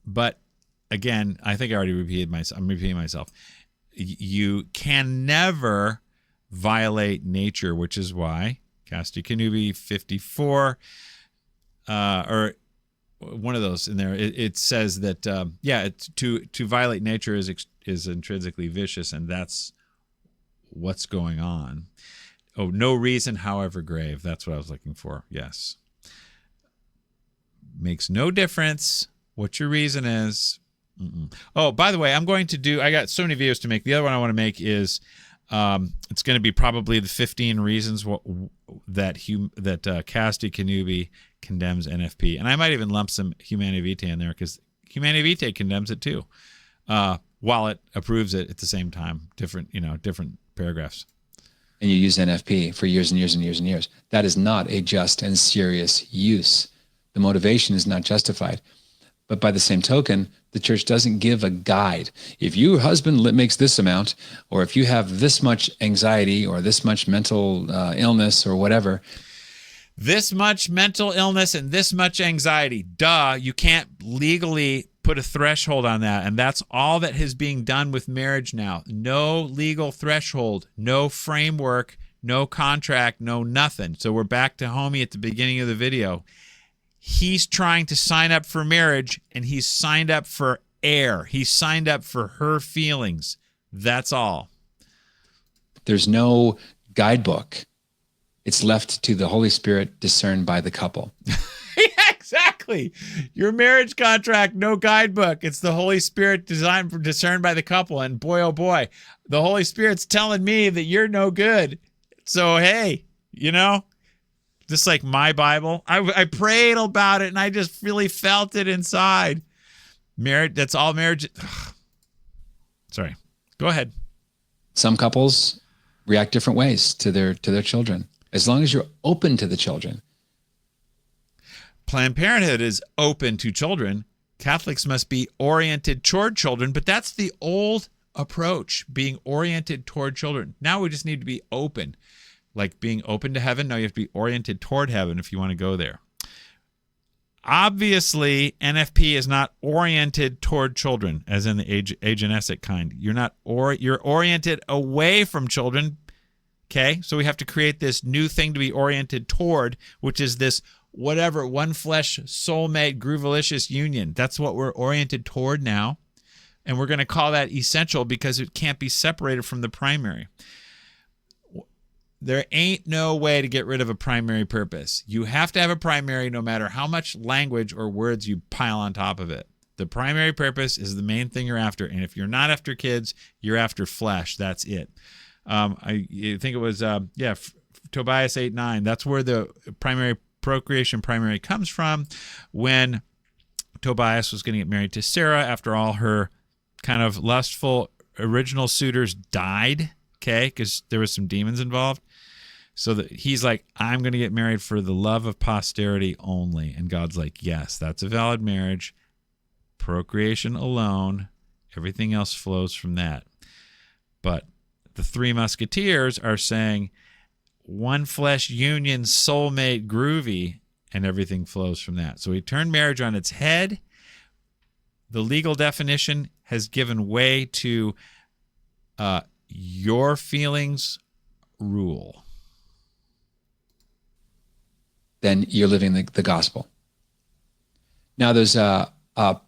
but again, I think I already repeated myself. I'm repeating myself. You can never violate nature, which is why Casti Kanubi 54 or one of those in there. It says that to violate nature is intrinsically vicious, and that's what's going on. Oh, no reason, however grave. That's what I was looking for. Yes. Makes no difference what your reason is. Oh, by the way, I got so many videos to make. The other one I want to make is it's going to be probably the 15 reasons that Casti Kanubi condemns NFP. And I might even lump some Humanae Vitae in there because Humanae Vitae condemns it too, while it approves it at the same time. Different paragraphs.
And you use NFP for years and years and years and years. That is not a just and serious use. The motivation is not justified. But by the same token, the church doesn't give a guide. If your husband makes this amount, or if you have this much anxiety or this much mental illness or whatever.
This much mental illness and this much anxiety. Duh, you can't legally put a threshold on that. And that's all that is being done with marriage now. No legal threshold, no framework, no contract, no nothing. So we're back to homie at the beginning of the video. He's trying to sign up for marriage, and he's signed up for air. He's signed up for her feelings. That's all.
There's no guidebook. It's left to the Holy Spirit, discerned by the couple.
Yeah, exactly. Your marriage contract, no guidebook. It's the Holy Spirit discerned by the couple. And boy, oh boy, the Holy Spirit's telling me that you're no good. So, hey, just like my Bible, I prayed about it and I just really felt it inside. Marriage, that's all marriage. Sorry. Go ahead.
Some couples react different ways to their children. As long as you're open to the children.
Planned Parenthood is open to children. Catholics must be oriented toward children, but that's the old approach, being oriented toward children. Now we just need to be open. Like being open to heaven. No, you have to be oriented toward heaven if you want to go there. Obviously, NFP is not oriented toward children, as in the agenesic kind. You're oriented away from children. Okay, so we have to create this new thing to be oriented toward, which is this whatever one flesh soulmate groovalicious union. That's what we're oriented toward now, and we're going to call that essential because it can't be separated from the primary. There ain't no way to get rid of a primary purpose. You have to have a primary no matter how much language or words you pile on top of it. The primary purpose is the main thing you're after. And if you're not after kids, you're after flesh. That's it. I think it was, Tobias 8:9. That's where the primary procreation primary comes from. When Tobias was going to get married to Sarah after all her kind of lustful original suitors died, okay, because there was some demons involved. So that he's like, I'm going to get married for the love of posterity only. And God's like, yes, that's a valid marriage. Procreation alone. Everything else flows from that. But the Three Musketeers are saying one flesh union, soulmate, groovy, and everything flows from that. So he turned marriage on its head. The legal definition has given way to your feelings rule.
Then you're living the gospel. Now, there's a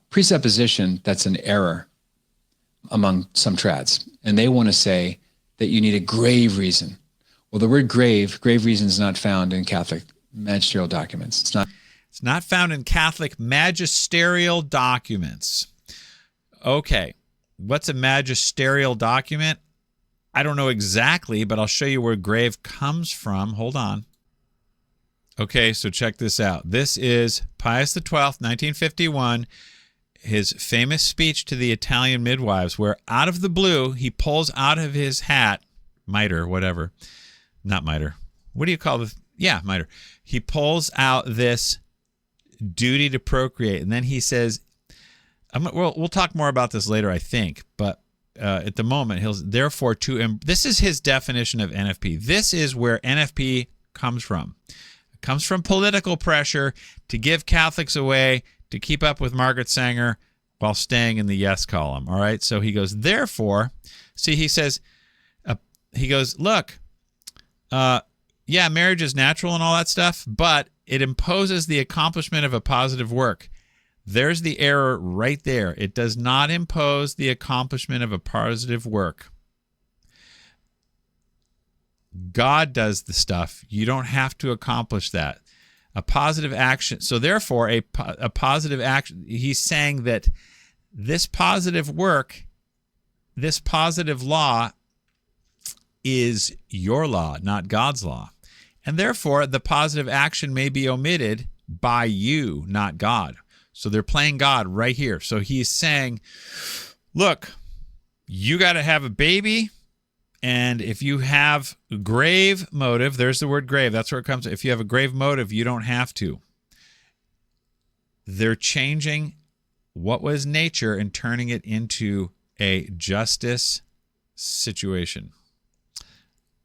presupposition that's an error among some trads, and they want to say that you need a grave reason. Well, the word grave reason is not found in Catholic magisterial documents. It's
not found in Catholic magisterial documents. Okay, what's a magisterial document? I don't know exactly, but I'll show you where grave comes from. Hold on. Okay, so check this out. This is Pius XII, 1951, his famous speech to the Italian midwives, where out of the blue, he pulls out of his hat, mitre, whatever. Not mitre. What do you call this? Yeah, mitre. He pulls out this duty to procreate, and then he says, we'll talk more about this later, I think, but at the moment, this is his definition of NFP. This is where NFP comes from. It comes from political pressure to give Catholics away to keep up with Margaret Sanger while staying in the yes column. All right. So he goes, therefore, see, he says, look, marriage is natural and all that stuff, but it imposes the accomplishment of a positive work. There's the error right there. It does not impose the accomplishment of a positive work. God does the stuff. You don't have to accomplish that. A positive action. So therefore, a positive action, he's saying that this positive work, this positive law is your law, not God's law. And therefore, the positive action may be omitted by you, not God. So they're playing God right here. So he's saying, look, you got to have a baby. And if you have grave motive, there's the word grave. That's where it comes. If you have a grave motive, you don't have to. They're changing what was nature and turning it into a justice situation,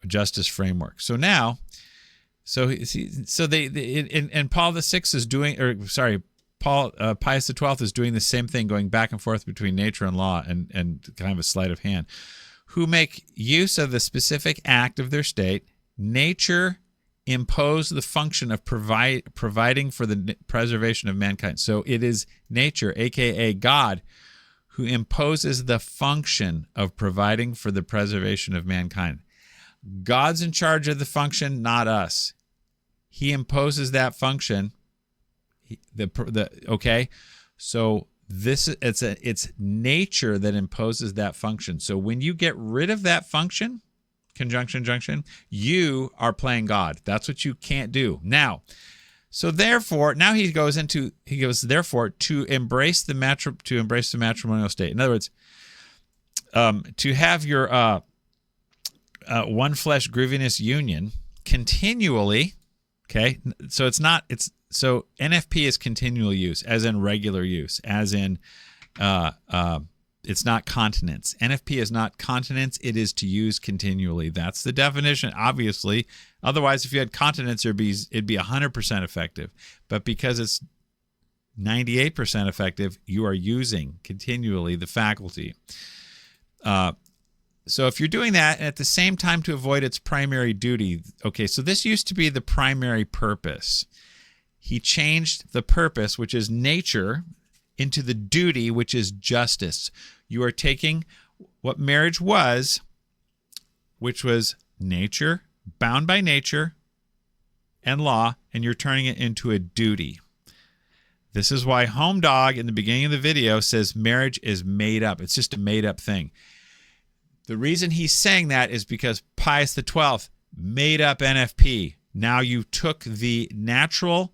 a justice framework. So now, Pius XII is doing the same thing, going back and forth between nature and law, and kind of a sleight of hand, who make use of the specific act of their state. Nature impose the function of providing for the preservation of mankind. So it is nature, aka God, who imposes the function of providing for the preservation of mankind. God's in charge of the function, not us. He imposes that function. Okay, so it's nature that imposes that function. So when you get rid of that function, conjunction, junction, you are playing God. That's what you can't do. Now, so therefore, now he goes therefore to embrace the matrimonial state. In other words, to have your one flesh grievousness union continually. Okay, so so NFP is continual use, as in regular use, as in it's not continence. NFP is not continence. It is to use continually. That's the definition, obviously. Otherwise, if you had continence, it'd be 100% effective. But because it's 98% effective, you are using continually the faculty. So if you're doing that, and at the same time to avoid its primary duty, okay, so this used to be the primary purpose. He changed the purpose, which is nature, into the duty, which is justice. You are taking what marriage was, which was nature, bound by nature and law, and you're turning it into a duty. This is why Home Dog in the beginning of the video says marriage is made up. It's just a made up thing. The reason he's saying that is because Pius XII made up NFP. Now you took the natural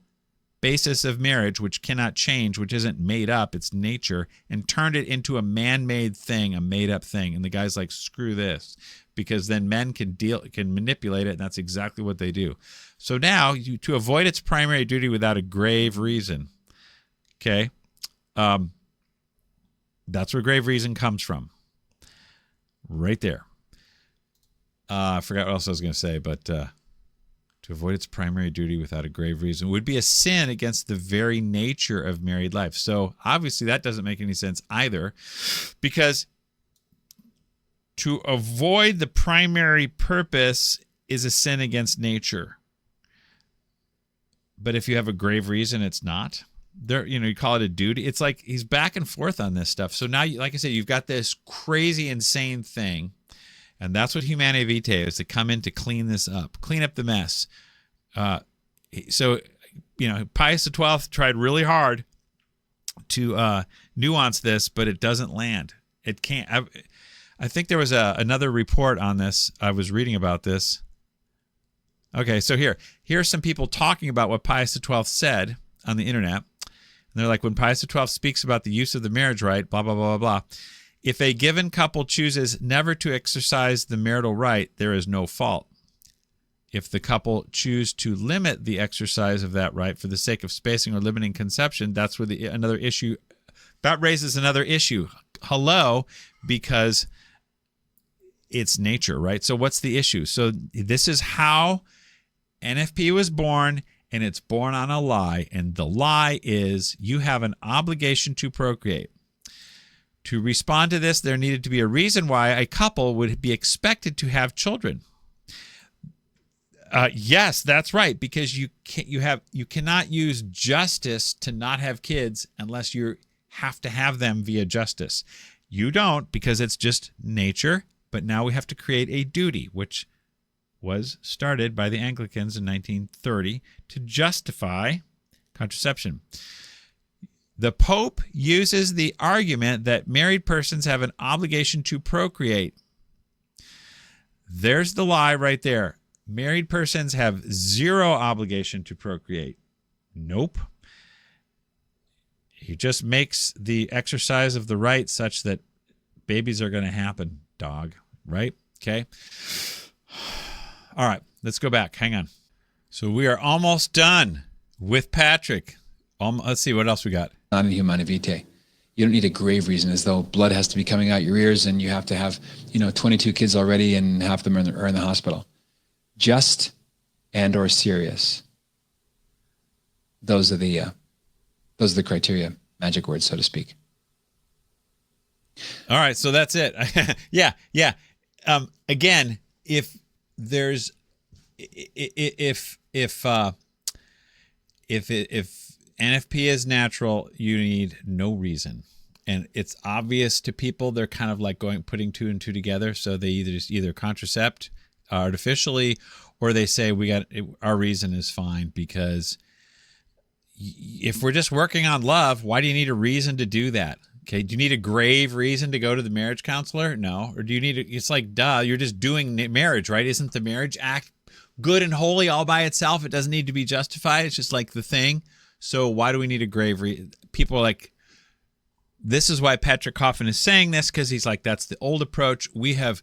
basis of marriage, which cannot change, which isn't made up, it's nature, and turned it into a man-made thing, a made-up thing. And the guy's like, screw this, because then men can manipulate it, and that's exactly what they do. So now, to avoid its primary duty without a grave reason, okay, that's where grave reason comes from. Right there. I forgot what else I was going to say, but to avoid its primary duty without a grave reason would be a sin against the very nature of married life. So obviously that doesn't make any sense either, because to avoid the primary purpose is a sin against nature. But if you have a grave reason, it's not. There, you call it a duty. It's like he's back and forth on this stuff. So now, like I said, you've got this crazy, insane thing. And that's what Humanae Vitae is, to come in to clean this up, clean up the mess. So, Pius XII tried really hard to nuance this, but it doesn't land. It can't. I think there was another report on this. I was reading about this. Okay, so here are some people talking about what Pius XII said on the internet. And they're like, when Pius XII speaks about the use of the marriage right, blah, blah, blah, blah, blah. If a given couple chooses never to exercise the marital right, there is no fault. If the couple choose to limit the exercise of that right for the sake of spacing or limiting conception, that's where another issue, that raises another issue. Hello, because it's nature, right? So what's the issue? So this is how NFP was born, and it's born on a lie. And the lie is you have an obligation to procreate. To respond to this, there needed to be a reason why a couple would be expected to have children. Yes, that's right, because you cannot use justice to not have kids unless you have to have them via justice. You don't, because it's just nature, but now we have to create a duty, which was started by the Anglicans in 1930 to justify contraception. The Pope uses the argument that married persons have an obligation to procreate. There's the lie right there. Married persons have zero obligation to procreate. Nope. He just makes the exercise of the right such that babies are going to happen, dog. Right? Okay. All right. Let's go back. Hang on. So we are almost done with Patrick. Let's see what else we got.
Non-humane vitae. You don't need a grave reason, as though blood has to be coming out your ears and you have to have, 22 kids already and half of them are in the hospital. Just and or serious. Those are the criteria, magic words, so to speak.
All right, so that's it. Yeah. Again, if NFP is natural, you need no reason. And it's obvious to people. They're kind of like putting two and two together. So they either contracept artificially, or they say our reason is fine. Because if we're just working on love, why do you need a reason to do that? Okay, do you need a grave reason to go to the marriage counselor? No. Or do you need it's like, duh, you're just doing marriage, right? Isn't the marriage act good and holy all by itself? It doesn't need to be justified. It's just like the thing. So why do we need a grave reason? People are like, this is why Patrick Coffin is saying this, because he's like, that's the old approach. We have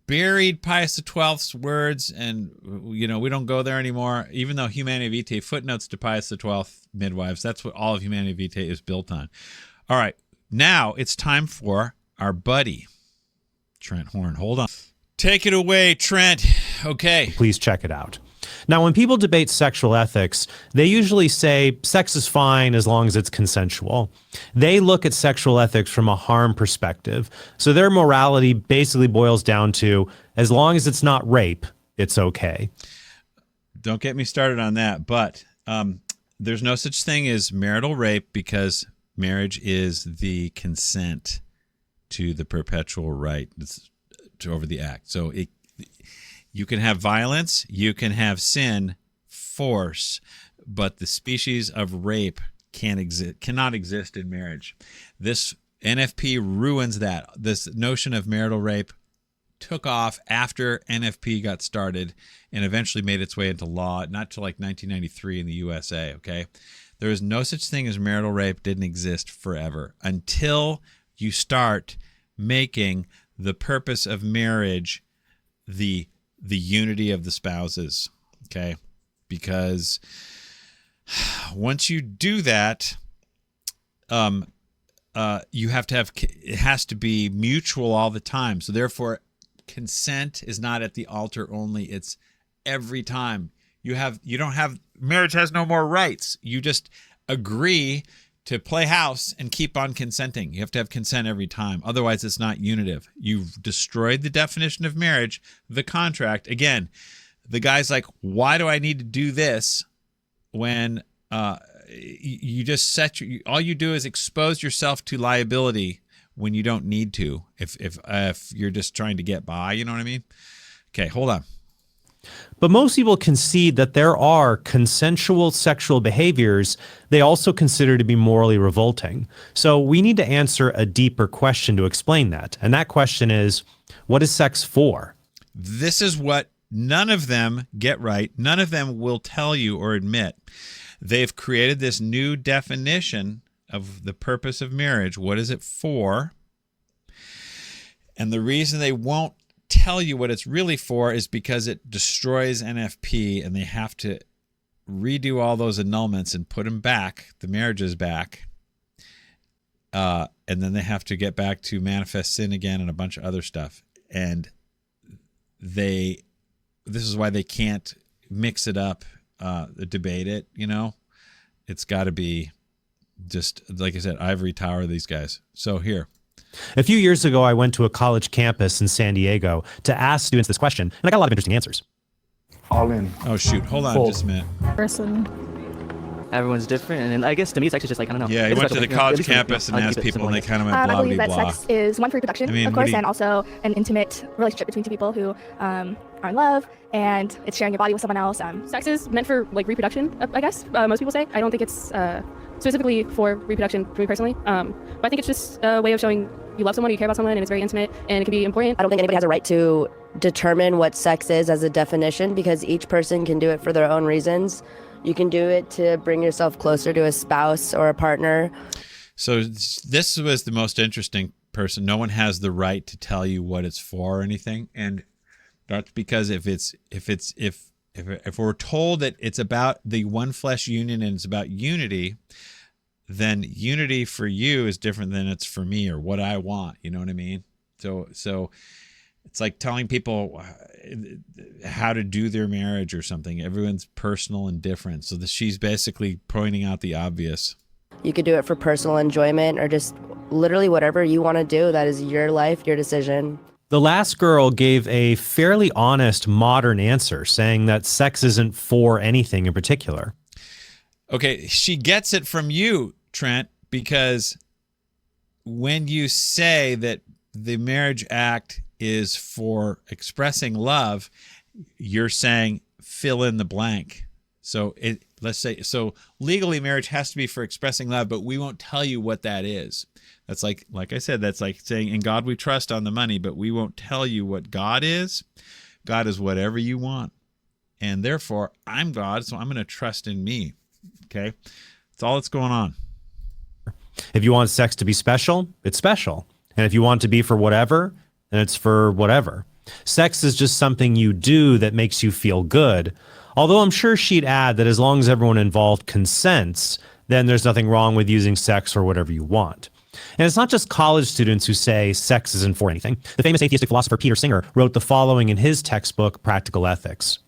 buried Pius XII's words, and we don't go there anymore. Even though Humanae Vitae, footnotes to Pius XII midwives, that's what all of Humanae Vitae is built on. All right, now it's time for our buddy, Trent Horn. Hold on. Take it away, Trent. Okay.
Please check it out. Now, when people debate sexual ethics, they usually say sex is fine as long as it's consensual. They look at sexual ethics from a harm perspective. So their morality basically boils down to, as long as it's not rape, it's okay.
Don't get me started on that, but there's no such thing as marital rape, because marriage is the consent to the perpetual right over the act. So you can have violence, you can have sin, force, but the species of rape cannot exist in marriage. This NFP ruins that. This notion of marital rape took off after NFP got started and eventually made its way into law, not till like 1993 in the USA, okay? There is no such thing as marital rape, didn't exist forever until you start making the purpose of marriage the unity of the spouses, okay? Because once you do that, you have to have, it has to be mutual all the time. So therefore, consent is not at the altar only, it's every time. Marriage has no more rights. You just agree to play house and keep on consenting. You have to have consent every time. Otherwise, it's not unitive. You've destroyed the definition of marriage, the contract. Again, the guy's like, why do I need to do this when you just all you do is expose yourself to liability when you don't need to, if you're just trying to get by, you know what I mean? Okay, hold on.
But most people concede that there are consensual sexual behaviors they also consider to be morally revolting. So we need to answer a deeper question to explain that. And that question is, what is sex for?
This is what none of them get right. None of them will tell you or admit. They've created this new definition of the purpose of marriage. What is it for? And the reason they won't tell you what it's really for is because it destroys NFP, and they have to redo all those annulments and put them back, the marriages back, and then they have to get back to manifest sin again and a bunch of other stuff. And this is why they can't mix it up, debate it, It's got to be just, like I said, ivory tower, these guys. So here.
A few years ago, I went to a college campus in San Diego to ask students this question, and I got a lot of interesting answers.
All in.
Oh, shoot. Hold on
Full.
just a minute.
Person. Everyone's different, and then I guess to me, sex is just like, I don't know.
Yeah, he went to the college campus and asked people, and they kind of went
I
blah,
believe
blah,
that
blah.
sex is one for reproduction, of course, and also an intimate relationship between two people who are in love, and it's sharing your body with someone else.
Sex is meant for like reproduction, I guess. Most people say. I don't think it's specifically for reproduction for me personally. But I think it's just a way of showing you love someone, you care about someone, and it's very intimate, and it can be important.
I don't think anybody has a right to determine what sex is as a definition, because each person can do it for their own reasons. You can do it to bring yourself closer to a spouse or a partner.
So this was the most interesting person. No one has the right to tell you what it's for or anything, and that's because if we're told that it's about the one flesh union and it's about unity, then unity for you is different than it's for me or what I want. You know what I mean? So it's like telling people how to do their marriage or something. Everyone's personal and different. So she's basically pointing out the obvious.
You could do it for personal enjoyment or just literally whatever you want to do. That is your life, your decision.
The last girl gave a fairly honest modern answer, saying that sex isn't for anything in particular.
Okay, she gets it from you, Trent, because when you say that the marriage act is for expressing love, you're saying fill in the blank. So let's say, legally marriage has to be for expressing love, but we won't tell you what that is. That's like I said, that's like saying, in God we trust on the money, but we won't tell you what God is. God is whatever you want. And therefore, I'm God, so I'm going to trust in me. Okay? That's all that's going on.
If you want sex to be special, it's special. And if you want it to be for whatever, then it's for whatever. Sex is just something you do that makes you feel good. Although I'm sure she'd add that as long as everyone involved consents, then there's nothing wrong with using sex for whatever you want. And it's not just college students who say sex isn't for anything. The famous atheistic philosopher Peter Singer wrote the following in his textbook, Practical Ethics.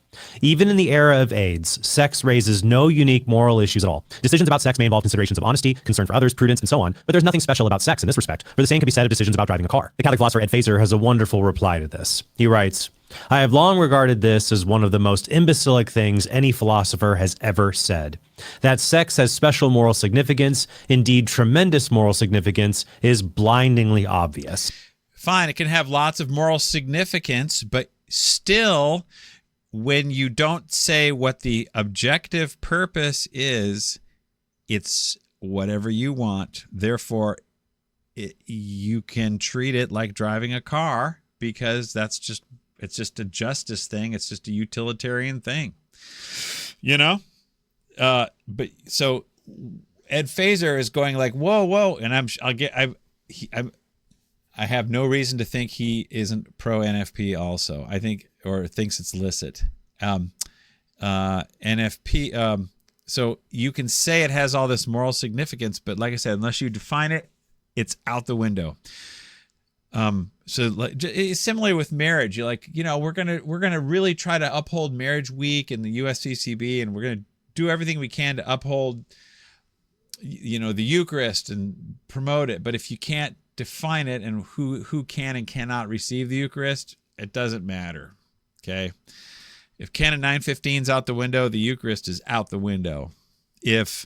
Even in the era of AIDS, sex raises no unique moral issues at all. Decisions about sex may involve considerations of honesty, concern for others, prudence, and so on, but there's nothing special about sex in this respect, for the same can be said of decisions about driving a car. The Catholic philosopher Ed Feser has a wonderful reply to this. He writes, I have long regarded this as one of the most imbecilic things any philosopher has ever said. That sex has special moral significance, indeed tremendous moral significance, is blindingly obvious.
Fine, it can have lots of moral significance, but still, when you don't say what the objective purpose is, it's whatever you want. Therefore, you can treat it like driving a car because it's just a justice thing. It's just a utilitarian thing, you know? But so Ed Feser is going like, whoa. And I have no reason to think he isn't pro NFP also. I think, or thinks it's licit. NFP. So you can say it has all this moral significance, but like I said, unless you define it, it's out the window. So like, similarly with marriage, you're like, we're gonna really try to uphold Marriage Week and the USCCB, and we're gonna do everything we can to uphold, the Eucharist and promote it. But if you can't define it and who can and cannot receive the Eucharist, it doesn't matter. Okay. If Canon 915 is out the window, the Eucharist is out the window. If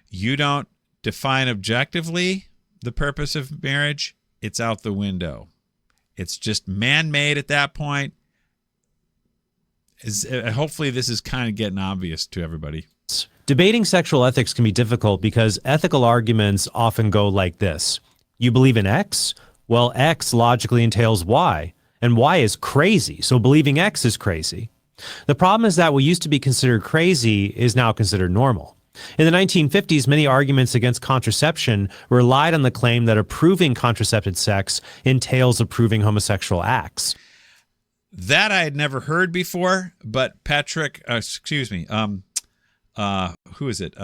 you don't define objectively the purpose of marriage, it's out the window. It's just man-made at that point. Hopefully this is kind of getting obvious to everybody.
Debating sexual ethics can be difficult because ethical arguments often go like this. You believe in X? Well, X logically entails Y, and Y is crazy, so believing X is crazy. The problem is that what used to be considered crazy is now considered normal. In the 1950s, many arguments against contraception relied on the claim that approving contracepted sex entails approving homosexual acts.
That I had never heard before, but Patrick, who is it?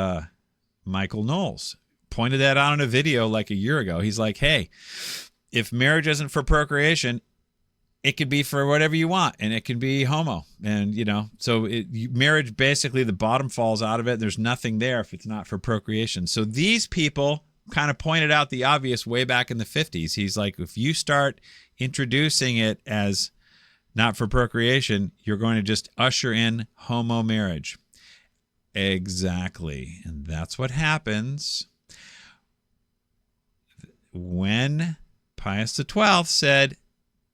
Michael Knowles pointed that out in a video like a year ago. He's like, hey, if marriage isn't for procreation, it could be for whatever you want, and it can be homo. And, so marriage, basically the bottom falls out of it. There's nothing there if it's not for procreation. So these people kind of pointed out the obvious way back in the 50s. He's like, if you start introducing it as not for procreation, you're going to just usher in homo marriage. Exactly. And that's what happens when Pius XII said,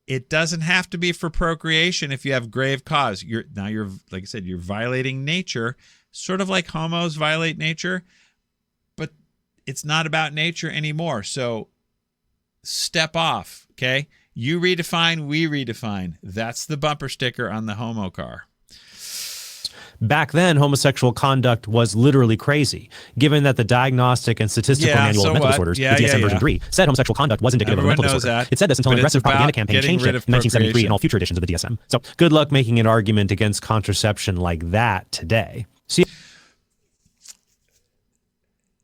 it doesn't have to be for procreation if you have grave cause. You're like I said, you're violating nature, sort of like homos violate nature, but it's not about nature anymore. So step off, okay? You redefine, we redefine. That's the bumper sticker on the homo car.
Back then, homosexual conduct was literally crazy, given that the Diagnostic and Statistical Manual of Mental Disorders, the DSM version 3, said homosexual conduct was indicative of a mental disorder. It said this until an aggressive propaganda campaign changed it in 1973 and all future editions of the DSM. So good luck making an argument against contraception like that today. See,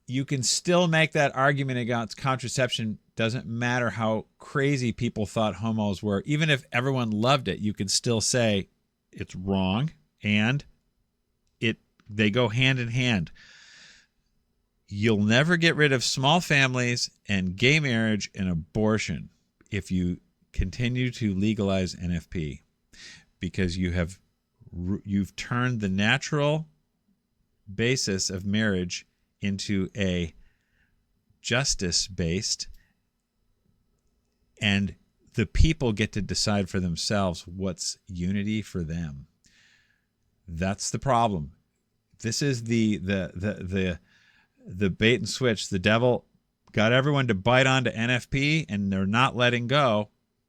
you can still make that argument against contraception. Doesn't matter how crazy people thought homos were. Even if everyone loved it, you can still say it's wrong, and they go hand in hand. You'll never get rid of small families and gay marriage and abortion if you continue to legalize NFP, because you've turned the natural basis of marriage into a justice-based, and the people get to decide for themselves what's unity for them. That's the problem. This is the bait and switch. The devil got everyone to bite onto NFP, and they're not letting go.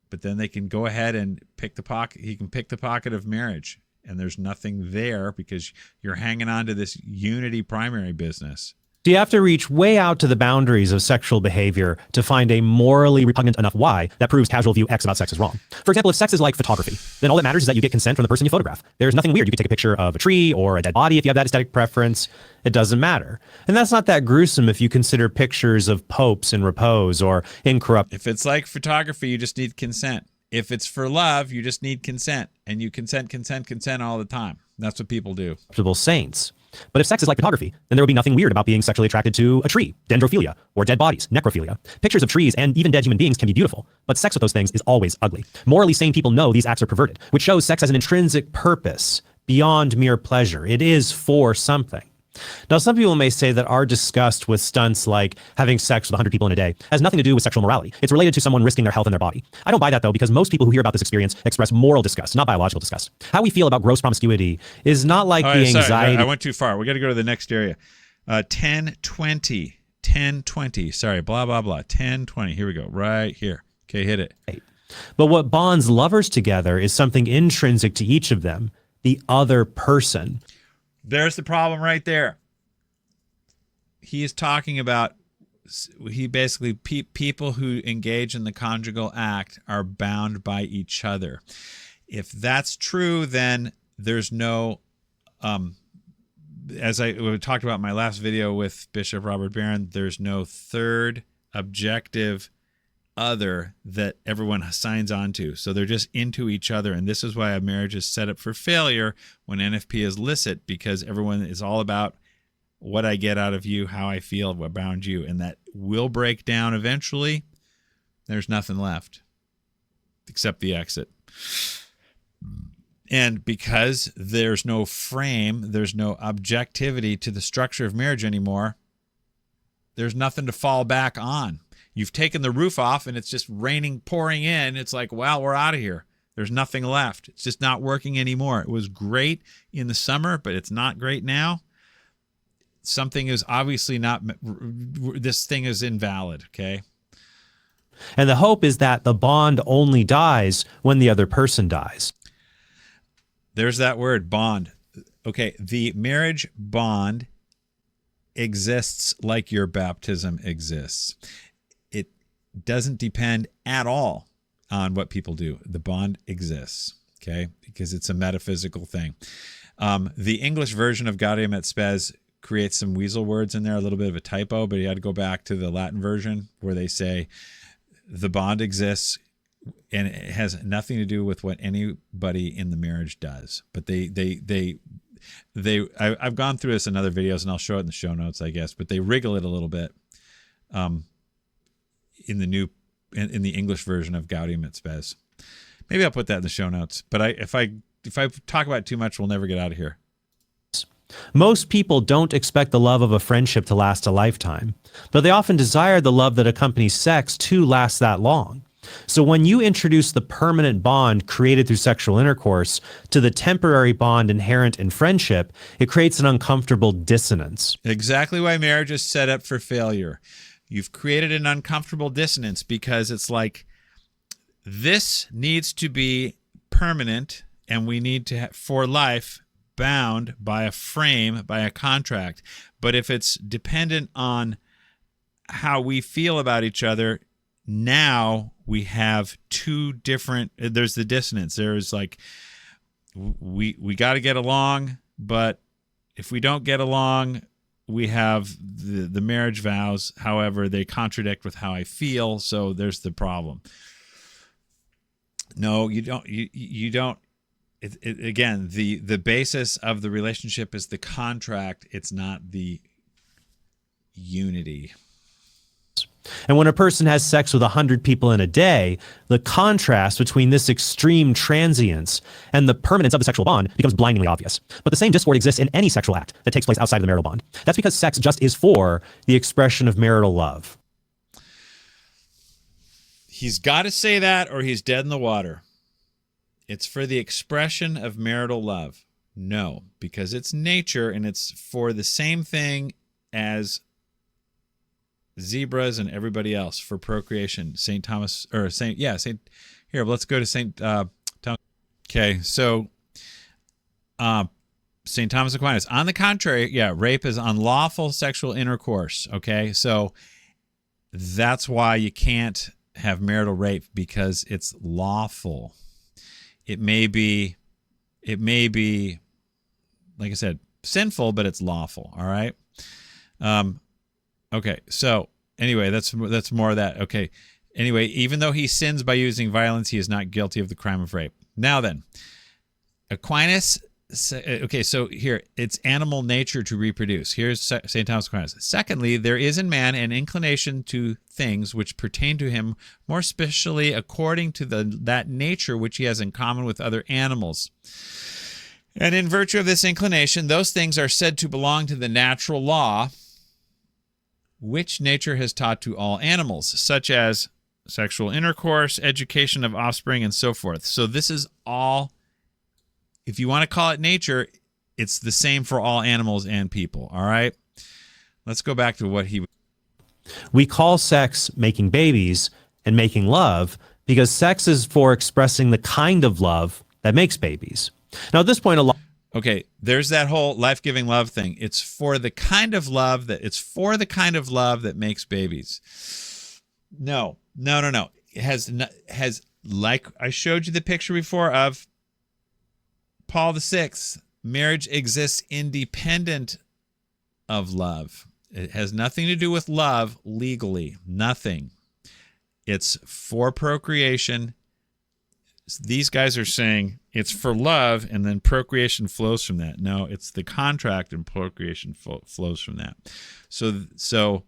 But then they can go ahead and pick the pocket. He can pick the pocket of marriage, and there's nothing there because you're hanging on to this unity primary business.
So you have to reach way out to the boundaries of sexual behavior to find a morally repugnant enough why that proves casual view X about sex is wrong. For example, if sex is like photography, then all that matters is that you get consent from the person you photograph. There's nothing weird. You can take a picture of a tree or a dead body if you have that aesthetic preference. It doesn't matter. And that's not that gruesome if you consider pictures of popes in repose or incorrupt.
If it's like photography, you just need consent. If it's for love, you just need consent. And you consent all the time. That's what people do.
Saints. But if sex is like photography, then there would be nothing weird about being sexually attracted to a tree, dendrophilia, or dead bodies, necrophilia. Pictures of trees and even dead human beings can be beautiful, but sex with those things is always ugly. Morally sane people know these acts are perverted, which shows sex has an intrinsic purpose beyond mere pleasure. It is for something. Now, some people may say that our disgust with stunts like having sex with 100 people in a day has nothing to do with sexual morality. It's related to someone risking their health and their body. I don't buy that, though, because most people who hear about this experience express moral disgust, not biological disgust. How we feel about gross promiscuity is not like the anxiety.
Sorry, I went too far. We got to go to the next area. 1020. Sorry, blah, blah, blah. 1020. Here we go. Right here. Okay, hit it.
But what bonds lovers together is something intrinsic to each of them, the other person.
There's the problem right there. He is talking about, people who engage in the conjugal act are bound by each other. If that's true, then there's no, as I talked about in my last video with Bishop Robert Barron, there's no third objective other that everyone signs on to. So they're just into each other. And this is why a marriage is set up for failure when NFP is licit, because everyone is all about what I get out of you, how I feel about you. And that will break down eventually. There's nothing left except the exit. And because there's no frame, there's no objectivity to the structure of marriage anymore, there's nothing to fall back on. You've taken the roof off and it's just raining, pouring in. It's like, wow, we're out of here. There's nothing left. It's just not working anymore. It was great in the summer, but it's not great now. Something is obviously not, this thing is invalid, okay?
And the hope is that the bond only dies when the other person dies.
There's that word, bond. Okay, the marriage bond exists like your baptism exists. It doesn't depend at all on what people do. The bond exists, okay, because it's a metaphysical thing. The English version of Gaudium et Spes creates some weasel words in there, a little bit of a typo, but you had to go back to the Latin version where they say the bond exists and it has nothing to do with what anybody in the marriage does. But I've gone through this in other videos and I'll show it in the show notes, I guess, but they wriggle it a little bit in the English version of Gaudium et Spes. Maybe I'll put that in the show notes, but if I talk about it too much, we'll never get out of here.
Most people don't expect the love of a friendship to last a lifetime, but they often desire the love that accompanies sex to last that long. So when you introduce the permanent bond created through sexual intercourse to the temporary bond inherent in friendship, it creates an uncomfortable dissonance.
Exactly why marriage is set up for failure. You've created an uncomfortable dissonance because it's like, this needs to be permanent and we need to for life, bound by a frame, by a contract. But if it's dependent on how we feel about each other, now we have two different, there's the dissonance. There's like, we got to get along, but if we don't get along, we have the marriage vows. However, they contradict with how I feel, so there's the problem. No, you don't. You don't. Again, the basis of the relationship is the contract. It's not the unity.
And when a person has sex with 100 people in a day, the contrast between this extreme transience and the permanence of the sexual bond becomes blindingly obvious. But the same discord exists in any sexual act that takes place outside of the marital bond. That's because sex just is for the expression of marital love.
He's got to say that or he's dead in the water. It's for the expression of marital love. No, because it's nature and it's for the same thing as zebras and everybody else, for procreation. St. Thomas, or St. Here, let's go to St. Thomas. Okay, so St. Thomas Aquinas. On the contrary, rape is unlawful sexual intercourse. Okay, so that's why you can't have marital rape, because it's lawful. It may be, like I said, sinful, but it's lawful. All right. Okay. So anyway, that's more of that. Okay. Anyway, even though he sins by using violence, he is not guilty of the crime of rape. Now then, Aquinas. Okay, so here, it's animal nature to reproduce. Here's St. Thomas Aquinas. Secondly, there is in man an inclination to things which pertain to him, more especially according to that nature which he has in common with other animals. And in virtue of this inclination, those things are said to belong to the natural law, which nature has taught to all animals, such as sexual intercourse, education of offspring, and so forth. So this is all, if you want to call it nature, it's the same for all animals and people. All right. Let's go back to what he.
We call sex making babies and making love because sex is for expressing the kind of love that makes babies. Now, at this point,
okay, there's that whole life-giving love thing. It's for the kind of love that makes babies. No. It has like I showed you the picture before of Paul VI, marriage exists independent of love. It has nothing to do with love legally. Nothing. It's for procreation. These guys are saying it's for love and then procreation flows from that. No, it's the contract and procreation flows from that. So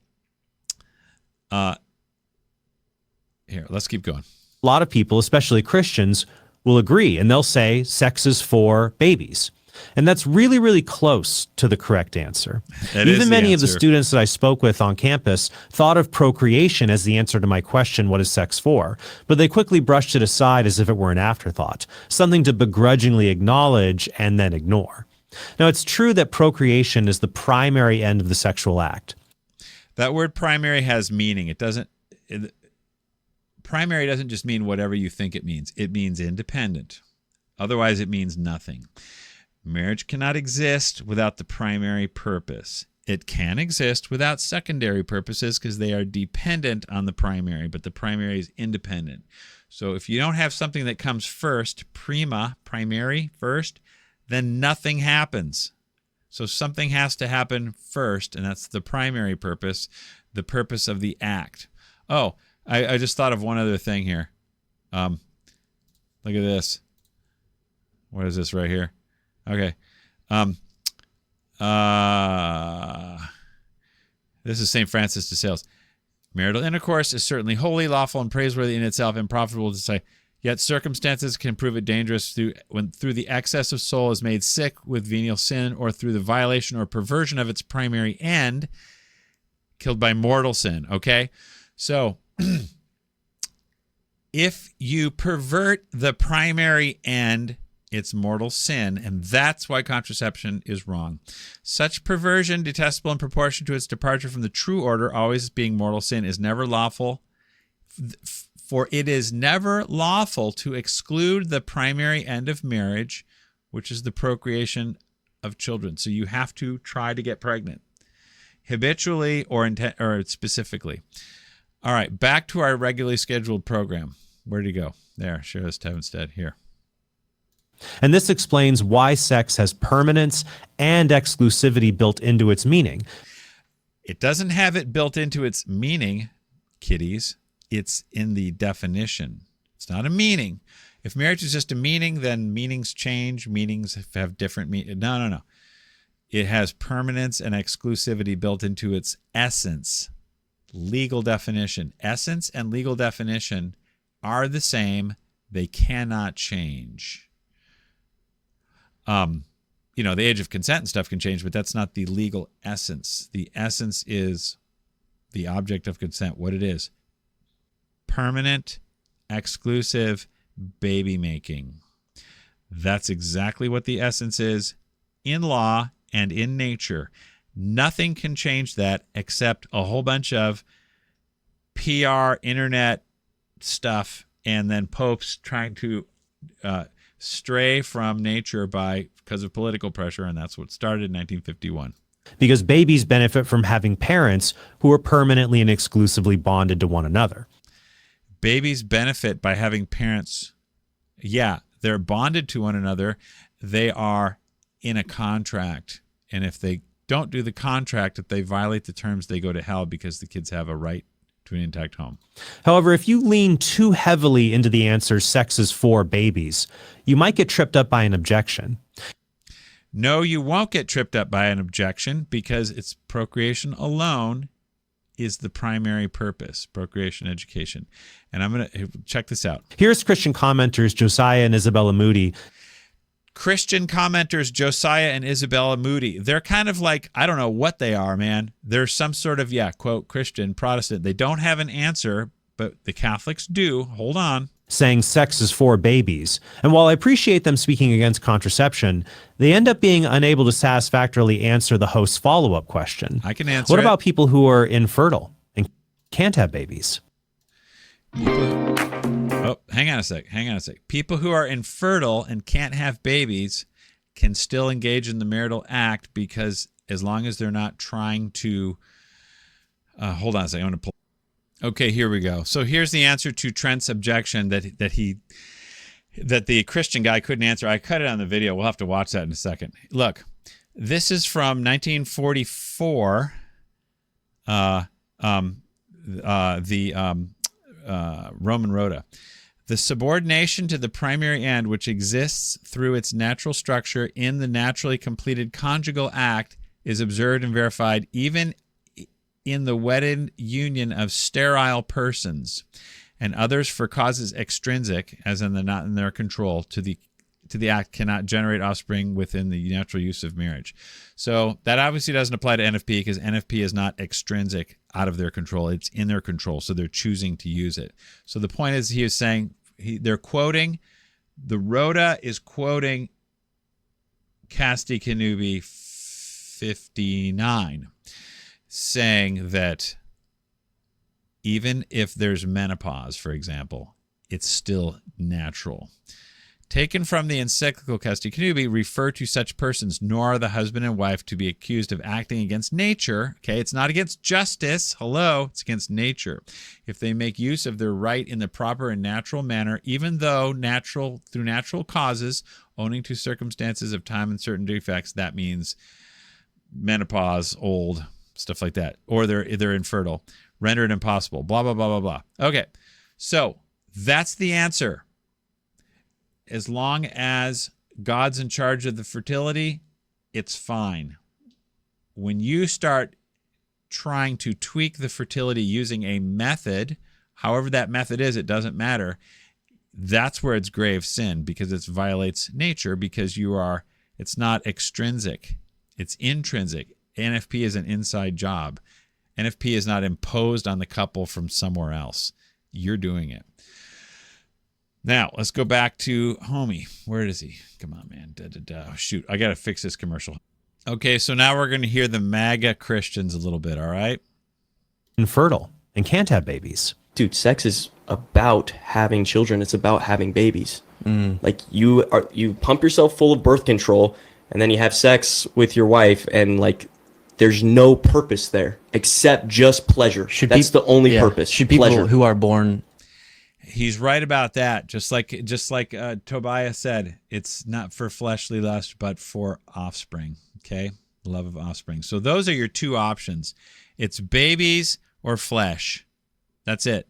here, let's keep going.
A lot of people, especially Christians, will agree, and they'll say sex is for babies. And that's really, really close to the correct answer. Even many of the students that I spoke with on campus thought of procreation as the answer to my question, what is sex for? But they quickly brushed it aside as if it were an afterthought, something to begrudgingly acknowledge and then ignore. Now, it's true that procreation is the primary end of the sexual act.
That word primary has meaning. Primary doesn't just mean whatever you think it means. It means independent. Otherwise, it means nothing. Marriage cannot exist without the primary purpose. It can exist without secondary purposes because they are dependent on the primary, but the primary is independent. So if you don't have something that comes first, primary first, then nothing happens. So something has to happen first, and that's the primary purpose, the purpose of the act. Oh, I just thought of one other thing here. Look at this. What is this right here? Okay. This is St. Francis de Sales. Marital intercourse is certainly holy, lawful, and praiseworthy in itself, and profitable to say. Yet circumstances can prove it dangerous through the excess of soul is made sick with venial sin, or through the violation or perversion of its primary end, killed by mortal sin. Okay? So if you pervert the primary end, it's mortal sin, and that's why contraception is wrong. Such perversion, detestable in proportion to its departure from the true order, always being mortal sin, is never lawful. For it is never lawful to exclude the primary end of marriage, which is the procreation of children. So you have to try to get pregnant, habitually or specifically. All right, back to our regularly scheduled program. Where'd he go? There, share us instead here.
And this explains why sex has permanence and exclusivity built into its meaning.
It doesn't have it built into its meaning, kiddies. It's in the definition. It's not a meaning. If marriage is just a meaning, then meanings change. Meanings have different meanings. No. It has permanence and exclusivity built into its essence. Legal definition. Essence and legal definition are the same. They cannot change. The age of consent and stuff can change, but that's not the legal essence. The essence is the object of consent, what it is. Permanent, exclusive baby making. That's exactly what the essence is in law and in nature. Nothing can change that except a whole bunch of PR, internet stuff, and then popes trying to stray from nature because of political pressure, and that's what started in 1951.
Because babies benefit from having parents who are permanently and exclusively bonded to one another.
Babies benefit by having parents, they're bonded to one another. They are in a contract, and if they don't do the contract, if they violate the terms, they go to hell because the kids have a right to an intact home.
However, if you lean too heavily into the answer sex is for babies, you might get tripped up by an objection.
No, you won't get tripped up by an objection because it's procreation alone is the primary purpose, procreation education. And I'm going to check this out.
Here's Christian commenters Josiah and Isabella Moody.
Christian commenters Josiah and Isabella Moody. They're kind of like, I don't know what they are, man. They're some sort of, quote, Christian, Protestant. They don't have an answer, but the Catholics do. Hold on.
Saying sex is for babies. And while I appreciate them speaking against contraception, they end up being unable to satisfactorily answer the host's follow-up question.
I can answer
What about people who are infertile and can't have babies?
Hang on a sec. People who are infertile and can't have babies can still engage in the marital act because as long as they're not trying to... hold on a second. I'm going to pull... Okay, here we go. So here's the answer to Trent's objection that the Christian guy couldn't answer. I cut it on the video. We'll have to watch that in a second. Look, this is from 1944. Roman Rota. The subordination to the primary end, which exists through its natural structure in the naturally completed conjugal act, is observed and verified even in the wedded union of sterile persons, and others for causes extrinsic, as in the not in their control, to the act cannot generate offspring within the natural use of marriage. So that obviously doesn't apply to NFP because NFP is not extrinsic, out of their control. It's in their control, so they're choosing to use it. So the point is, he is saying, they're quoting, the Rhoda is quoting Casti Connubii 59, saying that even if there's menopause, for example, it's still natural. Taken from the encyclical Casti Connubii, refer to such persons, nor are the husband and wife to be accused of acting against nature. Okay, it's not against justice. Hello, it's against nature. If they make use of their right in the proper and natural manner, even though through natural causes, owing to circumstances of time and certain defects, that means menopause, old, stuff like that, or they're infertile, rendered impossible, blah, blah, blah, blah, blah. Okay, so that's the answer. As long as God's in charge of the fertility, it's fine. When you start trying to tweak the fertility using a method, however that method is, it doesn't matter. That's where it's grave sin, because it violates nature, because it's not extrinsic, it's intrinsic. NFP is an inside job. NFP is not imposed on the couple from somewhere else. You're doing it. Now, let's go back to homie. Where is he? Come on, man. Shoot, I got to fix this commercial. Okay, so now we're going to hear the MAGA Christians a little bit, all right?
Infertile and can't have babies.
Dude, sex is about having children. It's about having babies. Like you pump yourself full of birth control and then you have sex with your wife, and like there's no purpose there except just pleasure. That's the only purpose.
Should people
pleasure.
who are born...
He's right about that. Just like Tobiah said, it's not for fleshly lust, but for offspring. Okay, love of offspring. So those are your two options. It's babies or flesh. That's it.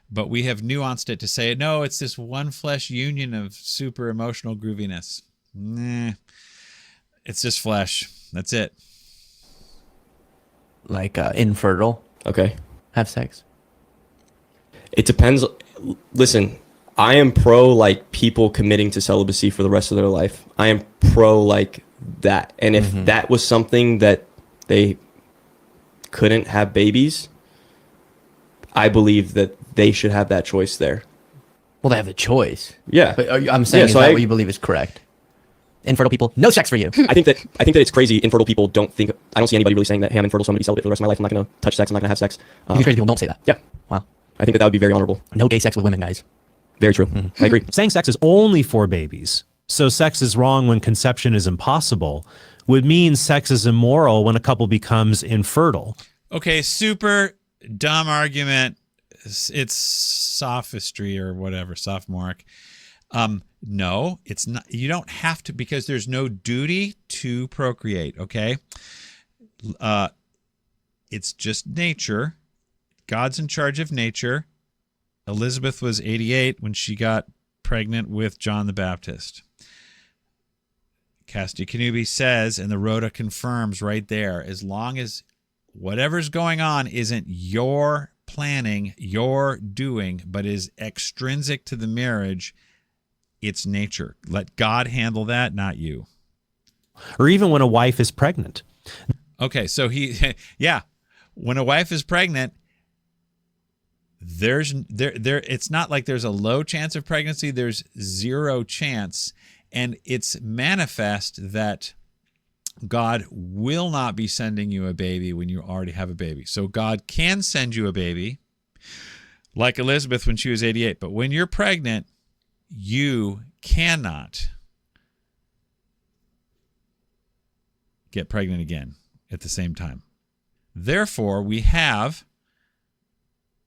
But we have nuanced it to say, no, it's this one flesh union of super emotional grooviness. Nah, it's just flesh. That's it.
Like infertile.
Okay.
Have sex.
It depends. Listen, I am pro like people committing to celibacy for the rest of their life. I am pro like that. And if that was something that they couldn't have babies, I believe that they should have that choice there.
Well, they have the choice.
Yeah.
But I'm saying, is that what you believe is correct? Infertile people, no sex for you.
I think that it's crazy. Infertile people don't think. I don't see anybody really saying that, hey, I'm infertile, so I'm going to be celibate for the rest of my life. I'm not going to touch sex. I'm not going to have sex.
You think crazy people don't say that?
Yeah.
Wow.
I think that would be very honorable.
No gay sex with women, guys.
Very true. I agree.
Saying sex is only for babies, so sex is wrong when conception is impossible, would mean sex is immoral when a couple becomes infertile.
Okay, super dumb argument. It's sophistry or whatever, sophomoric. No, it's not. You don't have to, because there's no duty to procreate. Okay. It's just nature. God's in charge of nature. Elizabeth was 88 when she got pregnant with John the Baptist. Casti Kanubi says, and the Rhoda confirms right there, as long as whatever's going on isn't your planning, your doing, but is extrinsic to the marriage, it's nature. Let God handle that, not you.
Or even when a wife is pregnant.
Okay, so when a wife is pregnant, it's not like there's a low chance of pregnancy, there's zero chance, and it's manifest that God will not be sending you a baby when you already have a baby. So God can send you a baby, like Elizabeth when she was 88, but when you're pregnant, you cannot get pregnant again at the same time. Therefore, we have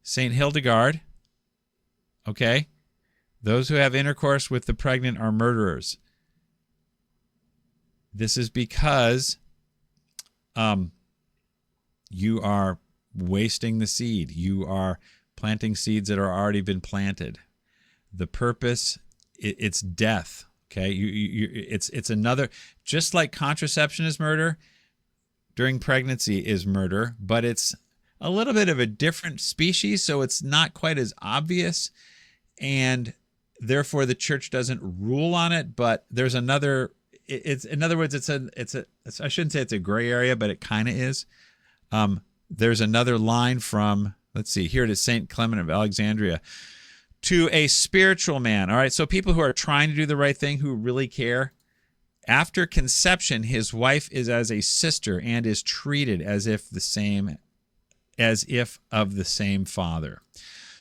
Saint Hildegard, okay? Those who have intercourse with the pregnant are murderers. This is because you are wasting the seed. You are planting seeds that are already been planted. The purpose, it's death, okay? It's another, just like contraception is murder, during pregnancy is murder, but it's a little bit of a different species, so it's not quite as obvious, and therefore the church doesn't rule on it, but there's another, it's, in other words, it's I shouldn't say it's a gray area, but it kind of is. There's another line from, let's see, here it is, Saint Clement of Alexandria. To a spiritual man. All right, so people who are trying to do the right thing, who really care. After conception, his wife is as a sister and is treated as if of the same father.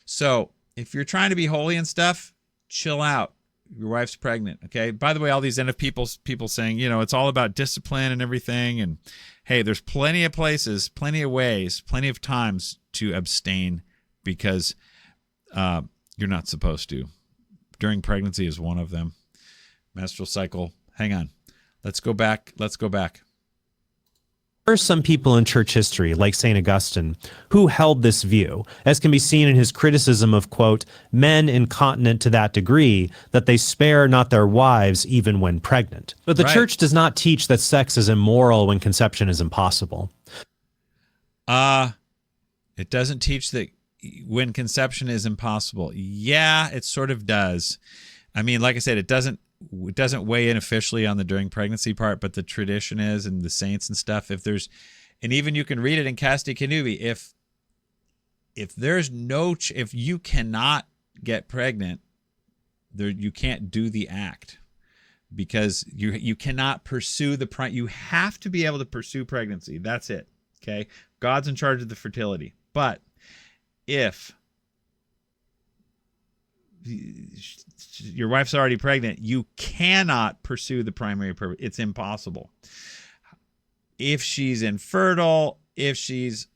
So if you're trying to be holy and stuff, chill out. Your wife's pregnant, okay? By the way, all these NF people saying, it's all about discipline and everything. And hey, there's plenty of places, plenty of ways, plenty of times to abstain because you're not supposed to. During pregnancy is one of them. Menstrual cycle. Hang on. Let's go back.
There are some people in church history, like St. Augustine, who held this view, as can be seen in his criticism of, quote, men incontinent to that degree that they spare not their wives even when pregnant. But the church does not teach that sex is immoral when conception is impossible.
It doesn't teach that when conception is impossible. Yeah, it sort of does. I mean, like I said, it doesn't weigh in officially on the during pregnancy part, but the tradition is, and the saints and stuff. And even you can read it in Casti Kanubi. If you cannot get pregnant, you can't do the act, because you cannot pursue you have to be able to pursue pregnancy. That's it. Okay. God's in charge of the fertility. But if your wife's already pregnant, you cannot pursue the primary purpose. It's impossible. If she's infertile, if she's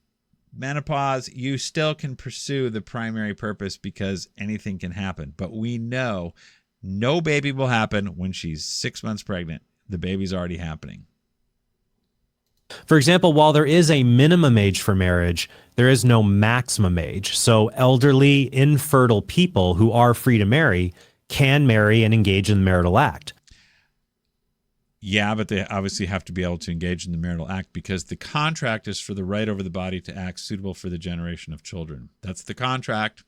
menopause, you still can pursue the primary purpose because anything can happen. But we know no baby will happen when she's 6 months pregnant. The baby's already happening.
For example, while there is a minimum age for marriage, there is no maximum age. So elderly, infertile people who are free to marry can marry and engage in the marital act.
Yeah, but they obviously have to be able to engage in the marital act because the contract is for the right over the body to act suitable for the generation of children. That's the contract.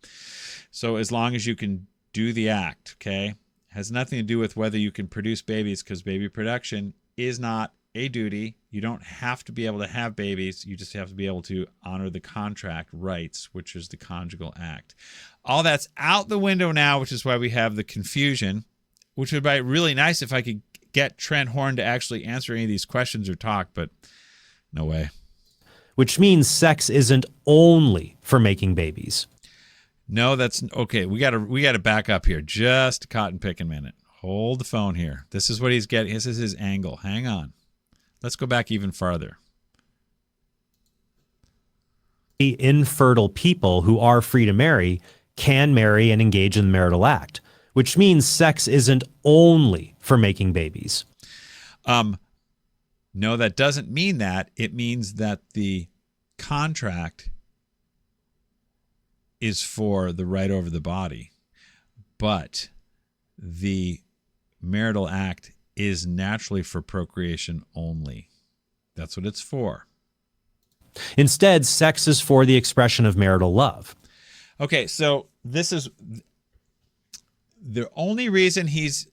So as long as you can do the act, okay, has nothing to do with whether you can produce babies, because baby production is not a duty. You don't have to be able to have babies. You just have to be able to honor the contract rights, which is the conjugal act. All that's out the window now, which is why we have the confusion, which would be really nice if I could get Trent Horn to actually answer any of these questions or talk, but no way.
Which means sex isn't only for making babies.
No, that's okay. We gotta back up here. Just a cotton picking minute. Hold the phone here. This is what he's getting. This is his angle. Hang on. Let's go back even farther.
Infertile people who are free to marry can marry and engage in the marital act, which means sex isn't only for making babies.
No, that doesn't mean that. It means that the contract is for the right over the body, but the marital act is naturally for procreation only. That's what it's for.
Instead, sex is for the expression of marital love.
Okay, so this is the only reason he's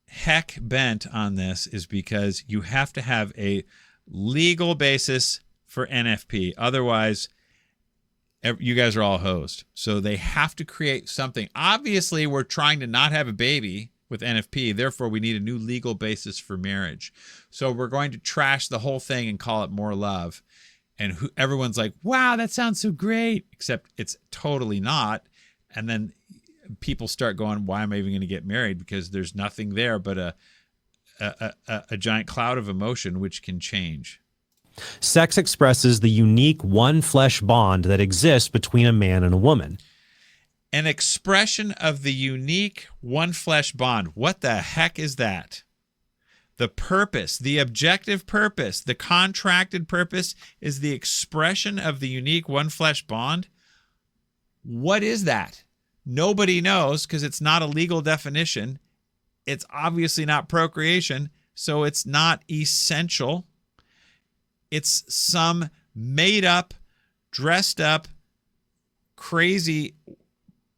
heck bent on this is because you have to have a legal basis for NFP. Otherwise, you guys are all hosed. So they have to create something. Obviously, we're trying to not have a baby with NFP. Therefore, we need a new legal basis for marriage. So we're going to trash the whole thing and call it more love. And everyone's like, wow, that sounds so great. Except it's totally not. And then people start going, why am I even going to get married? Because there's nothing there but a giant cloud of emotion which can change.
Sex expresses the unique one flesh bond that exists between a man and a woman.
An expression of the unique one flesh bond. What the heck is that? The purpose, the objective purpose, the contracted purpose is the expression of the unique one flesh bond. What is that? Nobody knows because it's not a legal definition. It's obviously not procreation, so it's not essential. It's some made up, dressed up, crazy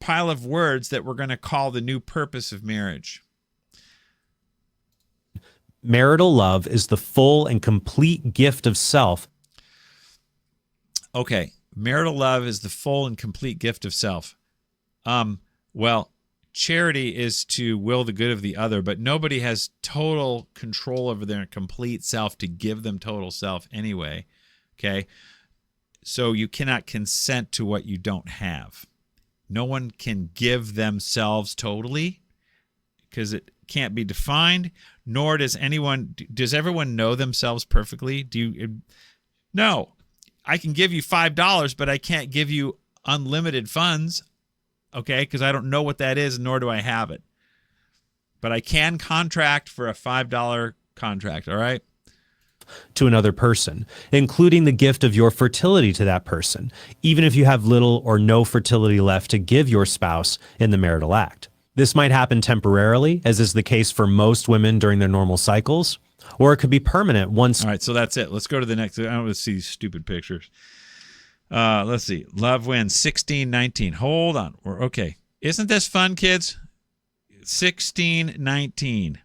pile of words that we're going to call the new purpose of marriage.
Marital love is the full and complete gift of self.
Okay, marital love is the full and complete gift of self. Well, charity is to will the good of the other, but nobody has total control over their complete self to give them total self anyway. Okay, so you cannot consent to what you don't have. No one can give themselves totally because it can't be defined, nor does everyone know themselves perfectly? No, I can give you $5, but I can't give you unlimited funds, okay, because I don't know what that is, nor do I have it. But I can contract for a $5 contract, all right?
To another person, including the gift of your fertility to that person, even if you have little or no fertility left to give your spouse in the marital act. This might happen temporarily, as is the case for most women during their normal cycles, or it could be permanent once.
All right, so that's it. Let's go to the next. I don't want to see these stupid pictures. Let's see. Love wins 16-19. Hold on. We're okay. Isn't this fun, kids? 16-19.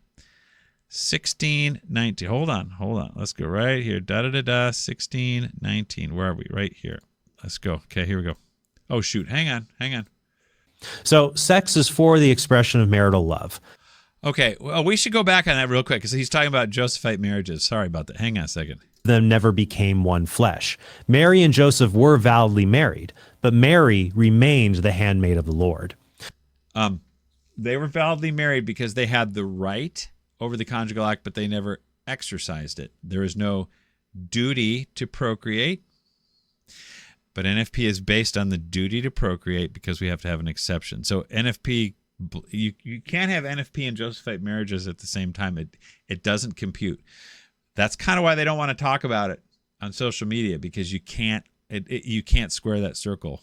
16-19. Hold on. Let's go right here. 16-19. Where are we? Right here. Let's go. Okay, here we go. Oh, shoot. Hang on.
So sex is for the expression of marital love.
Okay, well, we should go back on that real quick because he's talking about Josephite marriages. Sorry about that. Hang on a second.
Them never became one flesh. Mary and Joseph were validly married, but Mary remained the handmaid of the Lord.
They were validly married because they had the right over the conjugal act, but they never exercised it. There is no duty to procreate, but NFP is based on the duty to procreate because we have to have an exception. So NFP, you can't have NFP and Josephite marriages at the same time. It doesn't compute. That's kind of why they don't want to talk about it on social media, because you can't square that circle.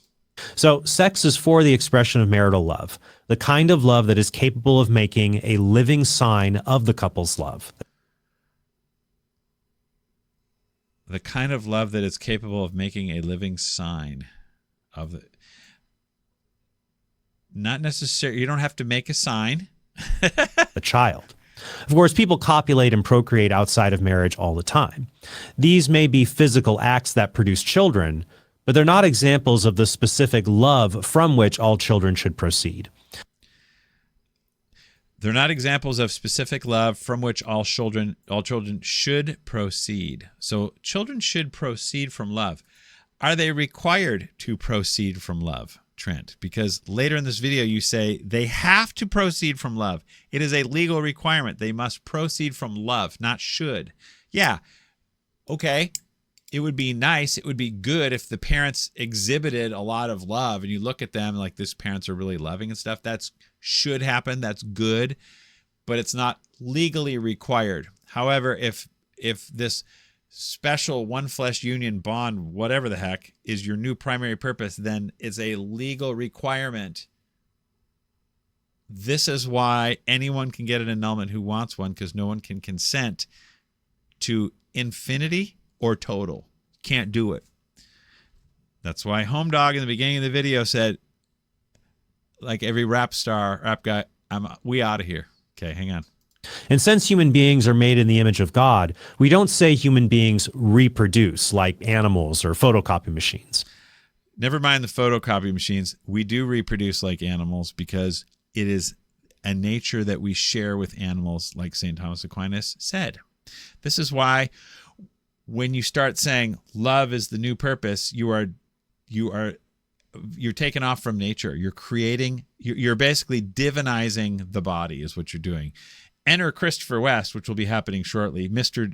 So sex is for the expression of marital love, the kind of love that is capable of making a living sign of the couple's love.
The kind of love that is capable of making a living sign of it. Not necessarily, you don't have to make a sign.
A child. Of course, people copulate and procreate outside of marriage all the time. These may be physical acts that produce children, but they're not examples of the specific love from which all children should proceed.
They're not examples of specific love from which all children should proceed. So children should proceed from love. Are they required to proceed from love, Trent? Because later in this video you say they have to proceed from love. It is a legal requirement. They must proceed from love, not should. Yeah, okay. It would be nice, it would be good if the parents exhibited a lot of love and you look at them like these parents are really loving and stuff. That should happen. That's good, but it's not legally required. However, if this special one flesh union bond, whatever the heck, is your new primary purpose, then it's a legal requirement. This is why anyone can get an annulment who wants one, because no one can consent to infinity or total. Can't do it. That's why Home Dog in the beginning of the video said, like every rap guy, we out of here. Okay, hang on.
And since human beings are made in the image of God, we don't say human beings reproduce like animals or photocopy machines.
Never mind the photocopy machines. We do reproduce like animals because it is a nature that we share with animals, like St. Thomas Aquinas said. This is why when you start saying love is the new purpose, you're taken off from nature. You're basically divinizing the body is what you're doing. Enter Christopher West, which will be happening shortly, Mr.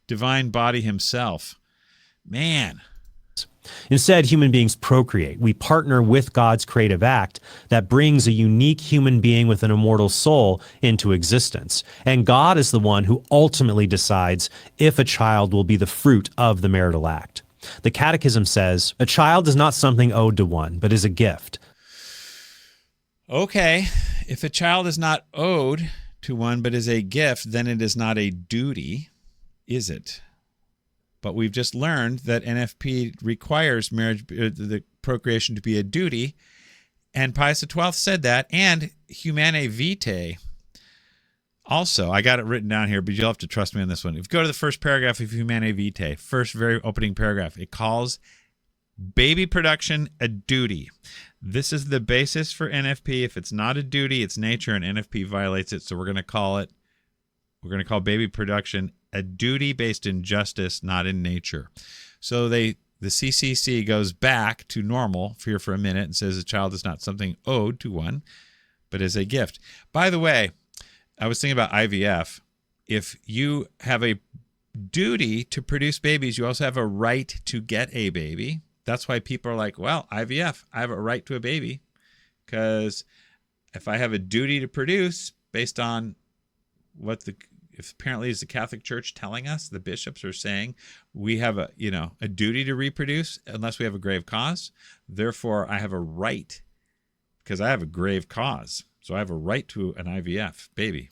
Divine Body himself. Man.
Instead, human beings procreate. We partner with God's creative act that brings a unique human being with an immortal soul into existence. And God is the one who ultimately decides if a child will be the fruit of the marital act. The Catechism says, a child is not something owed to one, but is a gift.
Okay, if a child is not owed to one, but is a gift, then it is not a duty, is it? But we've just learned that NFP requires marriage, the procreation to be a duty, and Pius XII said that, and Humanae Vitae also. I got it written down here, but you'll have to trust me on this one. If you go to the first paragraph of Humanae Vitae, first very opening paragraph, it calls baby production a duty. This is the basis for NFP. If it's not a duty, it's nature, and NFP violates it. So we're going to call baby production a duty based in justice, not in nature. So the CCC goes back to normal here for a minute and says a child is not something owed to one, but is a gift. By the way, I was thinking about IVF. If you have a duty to produce babies, you also have a right to get a baby. That's why people are like, well, IVF, I have a right to a baby, because if I have a duty to produce based on if apparently is the Catholic Church telling us, the bishops are saying we have a duty to reproduce unless we have a grave cause. Therefore, I have a right because I have a grave cause. So I have a right to an IVF baby.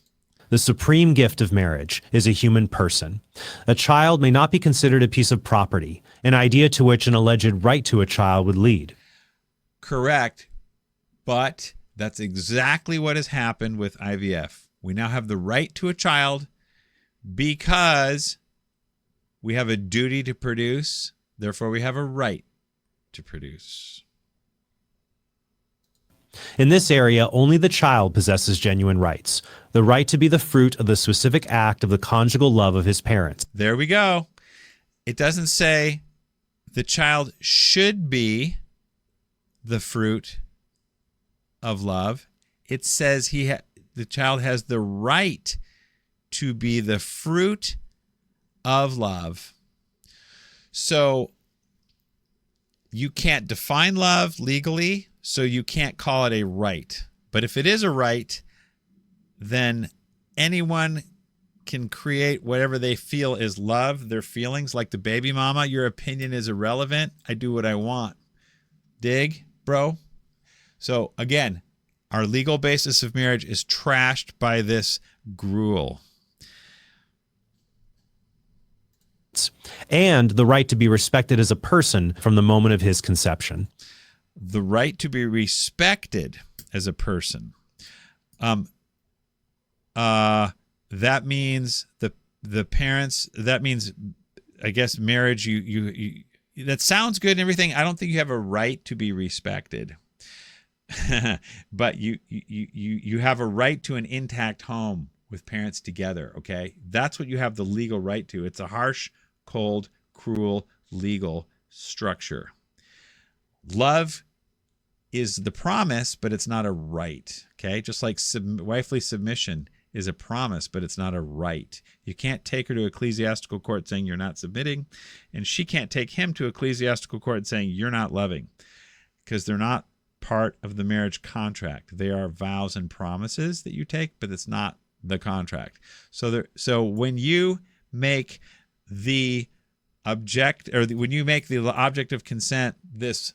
The supreme gift of marriage is a human person. A child may not be considered a piece of property, an idea to which an alleged right to a child would lead.
Correct. But that's exactly what has happened with IVF. We now have the right to a child because we have a duty to produce. Therefore, we have a right to produce.
In this area, only the child possesses genuine rights, the right to be the fruit of the specific act of the conjugal love of his parents.
There we go. It doesn't say the child should be the fruit of love. it says the child has the right to be the fruit of love. So you can't define love legally, so you can't call it a right. But if it is a right, then anyone can create whatever they feel is love, their feelings, like the baby mama. Your opinion is irrelevant. I do what I want. Dig, bro? So again, our legal basis of marriage is trashed by this gruel.
And the right to be respected as a person from the moment of his conception.
The right to be respected as a person. That means the parents, that means, I guess, marriage, you that sounds good and everything. I don't think you have a right to be respected. But you have a right to an intact home with parents together, okay? That's what you have the legal right to. It's a harsh, cold, cruel, legal structure. Love is the promise, but it's not a right, okay? Just like wifely submission is a promise, but it's not a right. You can't take her to ecclesiastical court saying you're not submitting, and she can't take him to ecclesiastical court saying you're not loving, because they're not part of the marriage contract. They are vows and promises that you take, but it's not the contract. So when you make the object, or when you make the object of consent this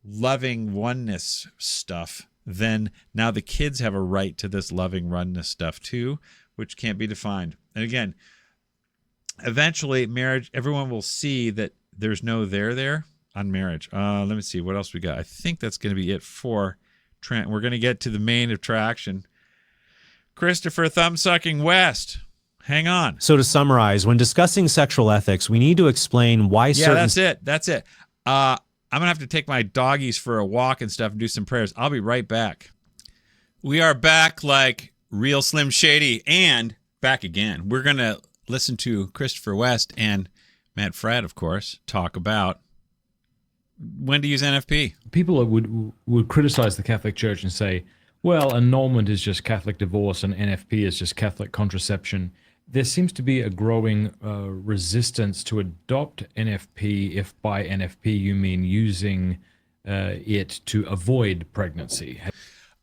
loving oneness stuff, then now the kids have a right to this loving oneness stuff too, which can't be defined. And again, eventually marriage, everyone will see that there's no there on marriage. Let me see what else we got. I think that's going to be it for Trent. We're going to get to the main attraction. Christopher Thumbsucking West. Hang on.
So to summarize, when discussing sexual ethics, we need to explain why certain...
Yeah, that's it. I'm going to have to take my doggies for a walk and stuff and do some prayers. I'll be right back. We are back like real Slim Shady and back again. We're going to listen to Christopher West and Matt Fradd, of course, talk about when to use NFP.
People would criticize the Catholic Church and say, well, annulment is just Catholic divorce and NFP is just Catholic contraception. There seems to be a growing resistance to adopt NFP if by NFP you mean using it to avoid pregnancy.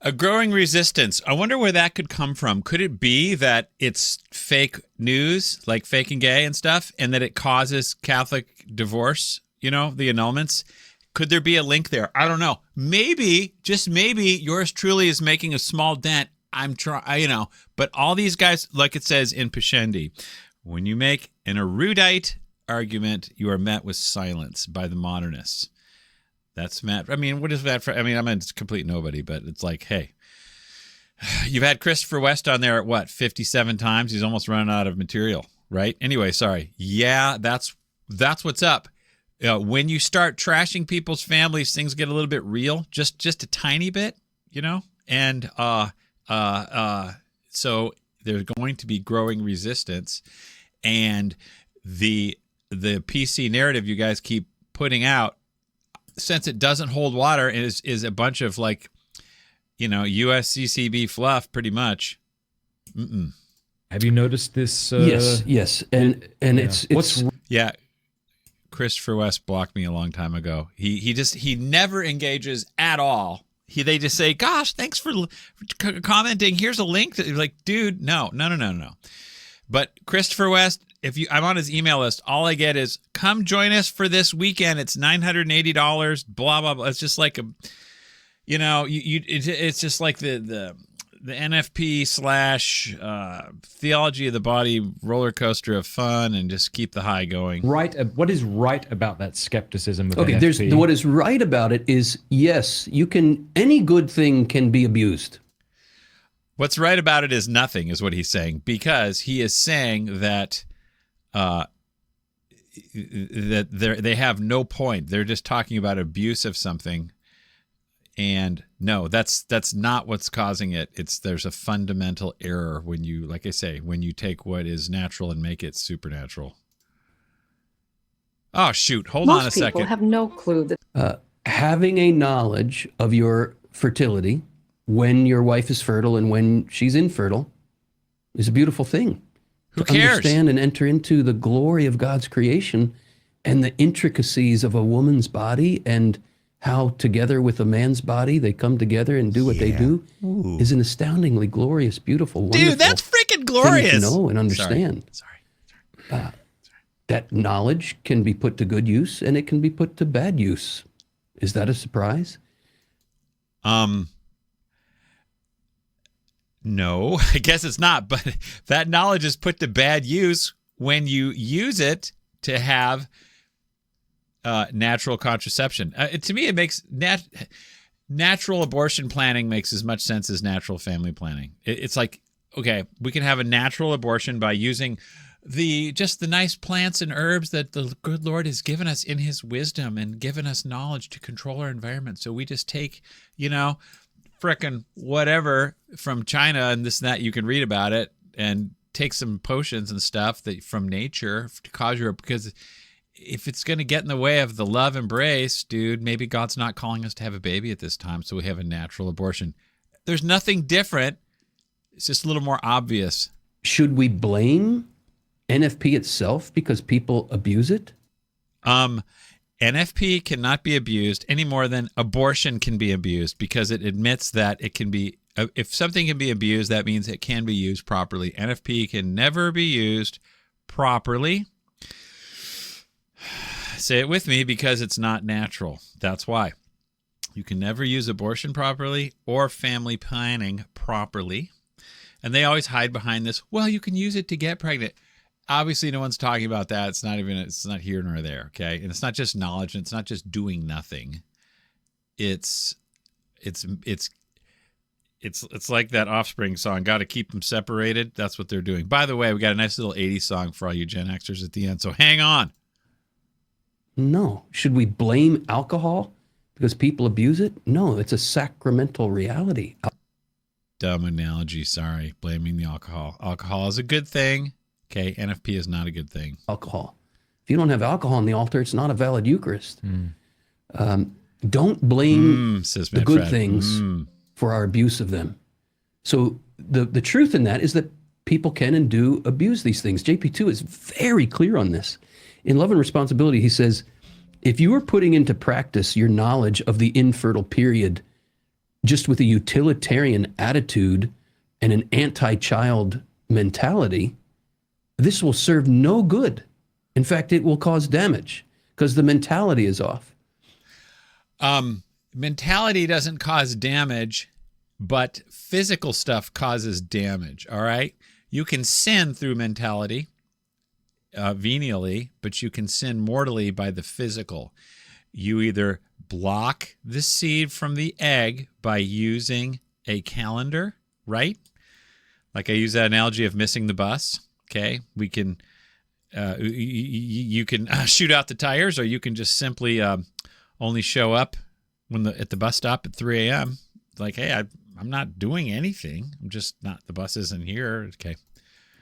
A growing resistance. I wonder where that could come from. Could it be that it's fake news, like fake and gay and stuff, and that it causes Catholic divorce, the annulments? Could there be a link there? I don't know. Maybe, just maybe, yours truly is making a small dent. I'm trying, but all these guys, like it says in Pascendi, when you make an erudite argument, you are met with silence by the modernists. That's Matt. I mean, what is that for? I mean, I'm a complete nobody, but it's like, hey, you've had Christopher West on there at 57 times. He's almost running out of material, right? Anyway, sorry. Yeah, that's what's up. When you start trashing people's families, things get a little bit real, just a tiny bit, and so there's going to be growing resistance, and the PC narrative you guys keep putting out, since it doesn't hold water and is a bunch of USCCB fluff, pretty much. Mm-mm.
Have you noticed this?
Yes, and it's
yeah. Christopher West blocked me a long time ago. He never engages at all. They just say, "Gosh, thanks for commenting. Here's a link." Like, dude, no. But Christopher West, I'm on his email list. All I get is, "Come join us for this weekend. It's $980." Blah blah blah. It's just like it's just like the NFP / theology of the body roller coaster of fun, and just keep the high going.
Right. What is right about that skepticism of
okay,
NFP?
What is right about it is, yes, any good thing can be abused.
What's right about it is nothing, is what he's saying, because he is saying that they have no point. They're just talking about abuse of something. And no, that's not what's causing it. There's a fundamental error when you, like I say, when you take what is natural and make it supernatural. Oh, shoot. Hold on a second.
Most people have no clue that
having a knowledge of your fertility when your wife is fertile and when she's infertile is a beautiful thing.
Who
to
cares?
understand and enter into the glory of God's creation and the intricacies of a woman's body and how together with a man's body they come together and do what they do is an astoundingly glorious, beautiful, wonderful
Dude, that's freaking glorious.
thing to know and understand.
Sorry.
That knowledge can be put to good use and it can be put to bad use. Is that a surprise?
No, I guess it's not, but that knowledge is put to bad use when you use it to have natural contraception. To me, it makes natural abortion planning makes as much sense as natural family planning. It's like, okay, we can have a natural abortion by using the nice plants and herbs that the good Lord has given us in his wisdom and given us knowledge to control our environment. So we just take, frickin' whatever from China and this and that, you can read about it, and take some potions and stuff that from nature to cause your, because if it's going to get in the way of the love embrace, dude, maybe God's not calling us to have a baby at this time, so we have a natural abortion. There's nothing different. It's just a little more obvious.
Should we blame NFP itself because people abuse it?
NFP cannot be abused any more than abortion can be abused, because it admits that it can be, if something can be abused, that means it can be used properly. NFP can never be used properly. Say it with me, because it's not natural. That's why. You can never use abortion properly or family planning properly. And they always hide behind this, well, you can use it to get pregnant. Obviously, no one's talking about that. It's not here nor there, okay? And it's not just knowledge, and it's not just doing nothing. It's like that Offspring song, got to keep them separated. That's what they're doing. By the way, we got a nice little 80s song for all you Gen Xers at the end, so hang on.
No. Should we blame alcohol because people abuse it? No, it's a sacramental reality.
Dumb analogy, sorry. Blaming the alcohol. Alcohol is a good thing. Okay, NFP is not a good thing.
Alcohol. If you don't have alcohol on the altar, it's not a valid Eucharist. Don't blame the good things for our abuse of them. So the truth in that is that people can and do abuse these things. JP2 is very clear on this. In Love and Responsibility, he says, if you are putting into practice your knowledge of the infertile period just with a utilitarian attitude and an anti-child mentality, this will serve no good. In fact, it will cause damage because the mentality is off.
Mentality doesn't cause damage, but physical stuff causes damage, all right? You can sin through mentality venially, but you can sin mortally by the physical. You either block the seed from the egg by using a calendar, right? Like I use that analogy of missing the bus. Okay, we can, you can shoot out the tires, or you can just simply only show up at the bus stop at 3 a.m. Like, hey, I'm not doing anything. I'm just not, the bus isn't here. Okay.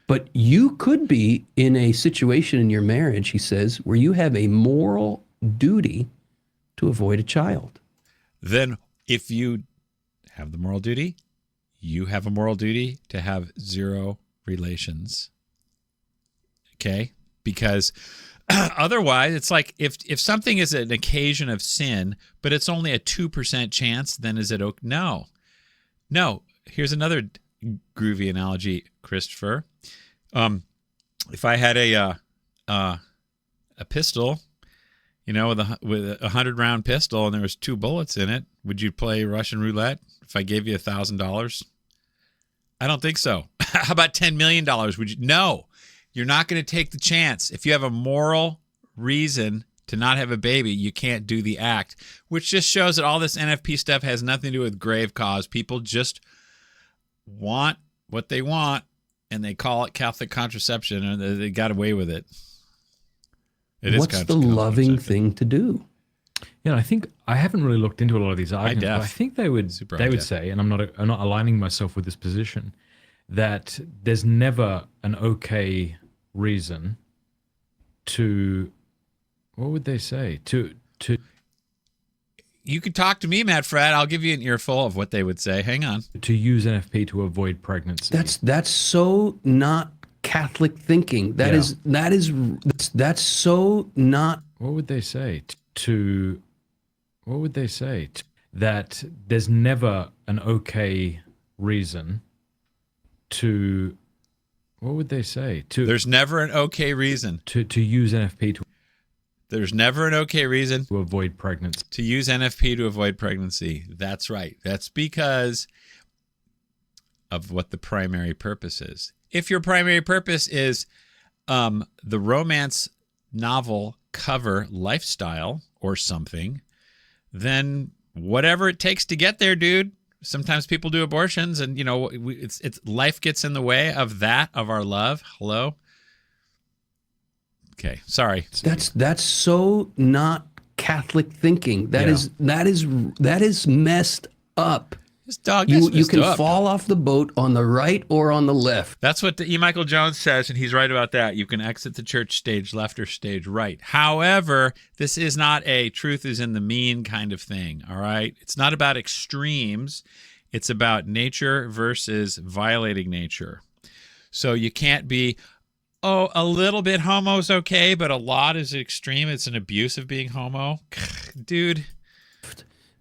But you could be in a situation in your marriage, he says, where you have a moral duty to avoid a child.
Then if you have the moral duty, you have a moral duty to have zero relations. Okay, because otherwise it's like if something is an occasion of sin, but it's only a 2% chance, then is it okay? No. Here's another groovy analogy, Christopher. If I had a pistol, with a 100-round pistol, and there was 2 bullets in it, would you play Russian roulette if I gave you $1,000? I don't think so. How about $10 million? Would you? No. You're not going to take the chance. If you have a moral reason to not have a baby, you can't do the act, which just shows that all this NFP stuff has nothing to do with grave cause. People just want what they want, and they call it Catholic contraception, and they got away with it.
What's the loving thing to do?
Yeah, I think I haven't really looked into a lot of these arguments, but I think they would say, and I'm not aligning myself with this position, that there's never an okay reason to, what would they say? To
you could talk to me, Matt Fred. I'll give you an earful of what they would say. Hang on.
To use NFP to avoid pregnancy.
That's so not Catholic thinking. That's so not.
What would they say? What would they say? That there's never an okay reason to. What would they say?
There's never an okay reason
to use NFP to.
There's never an okay reason
to avoid pregnancy.
To use NFP to avoid pregnancy. That's right. That's because of what the primary purpose is. If your primary purpose is the romance novel cover lifestyle or something, then whatever it takes to get there, dude. Sometimes people do abortions, and it's life gets in the way of that, of our love. Hello. Okay, sorry.
That's so not Catholic thinking. That is messed up. You can fall off the boat on the right or on the left.
That's what E. Michael Jones says, and he's right about that. You can exit the church stage left or stage right. However, this is not a truth is in the mean kind of thing, all right? It's not about extremes. It's about nature versus violating nature. So you can't be, a little bit homo is okay, but a lot is extreme. It's an abuse of being homo. Dude.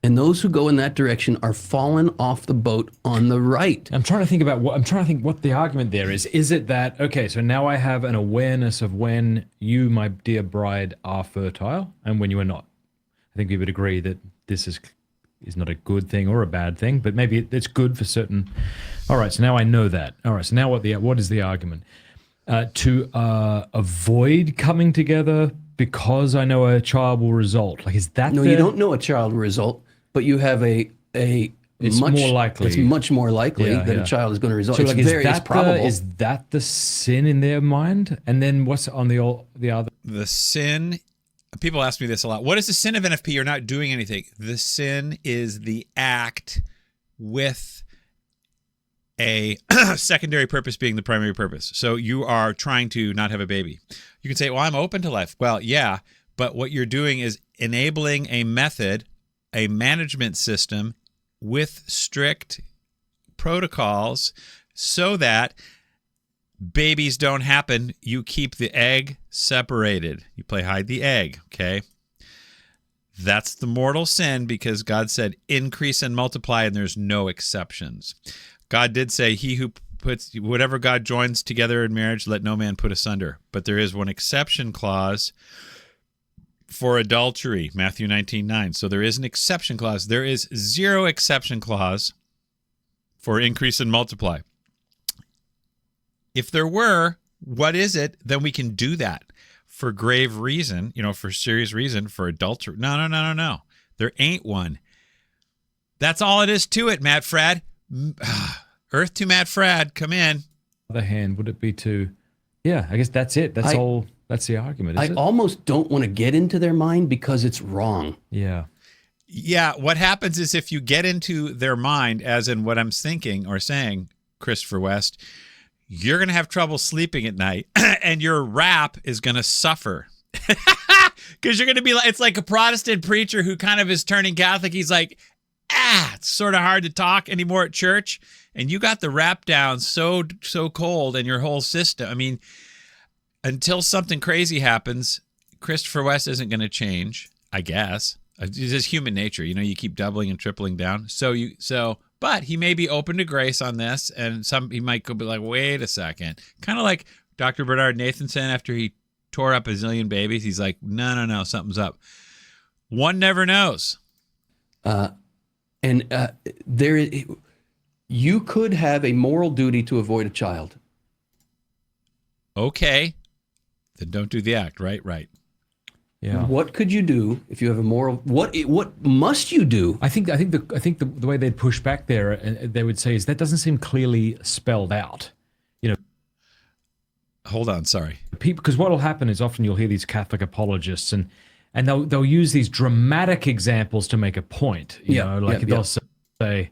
And those who go in that direction are falling off the boat on the right.
I'm trying to think what the argument there is. Is it that, okay, so now I have an awareness of when you, my dear bride, are fertile and when you are not. I think we would agree that this is not a good thing or a bad thing, but maybe it's good for certain. All right, so now I know that. All right, so now what is the argument? To avoid coming together because I know a child will result. Like, is that
you don't know a child will result, but you have it's
more likely.
It's much more likely that a child is going to result.
So,
it's it's probable.
Is that the sin in their mind? And then what's on the other?
The sin. People ask me this a lot. What is the sin of NFP? You're not doing anything. The sin is the act with a secondary purpose being the primary purpose. So you are trying to not have a baby. You can say, well, I'm open to life. Well, yeah, but what you're doing is enabling a method, a management system with strict protocols so that babies don't happen. You keep the egg separated. You play hide the egg, okay? That's the mortal sin because God said increase and multiply, and there's no exceptions. God did say, he who puts whatever God joins together in marriage, let no man put asunder. But there is one exception clause for adultery, Matthew 19:9. So there is an exception clause. There is zero exception clause for increase and multiply. If there were, what is it? Then we can do that for grave reason, for serious reason, for adultery. No. There ain't one. That's all it is to it, Matt Frad. Earth to Matt Frad, come in.
On the other hand, would it be to, I guess that's it. That's the argument.
I almost don't want to get into their mind because it's wrong.
Yeah.
Yeah, what happens is if you get into their mind, as in what I'm thinking or saying, Christopher West, you're going to have trouble sleeping at night and your rap is going to suffer. Because you're going to be like, it's like a Protestant preacher who kind of is turning Catholic. He's like, it's sort of hard to talk anymore at church. And you got the rap down so cold and your whole system. I mean, until something crazy happens, Christopher West isn't going to change, I guess. It's just human nature. You keep doubling and tripling down. But he may be open to grace on this. And he might go be like, wait a second. Kind of like Dr. Bernard Nathanson after he tore up a zillion babies. He's like, no, something's up. One never knows.
You could have a moral duty to avoid a child.
Okay. Then don't do the act, right?
Yeah.
What could you do if you have a moral? What must you do?
I think the way they'd push back there, they would say, is that doesn't seem clearly spelled out.
Hold on, sorry.
Because what will happen is often you'll hear these Catholic apologists and they'll use these dramatic examples to make a point. They'll say,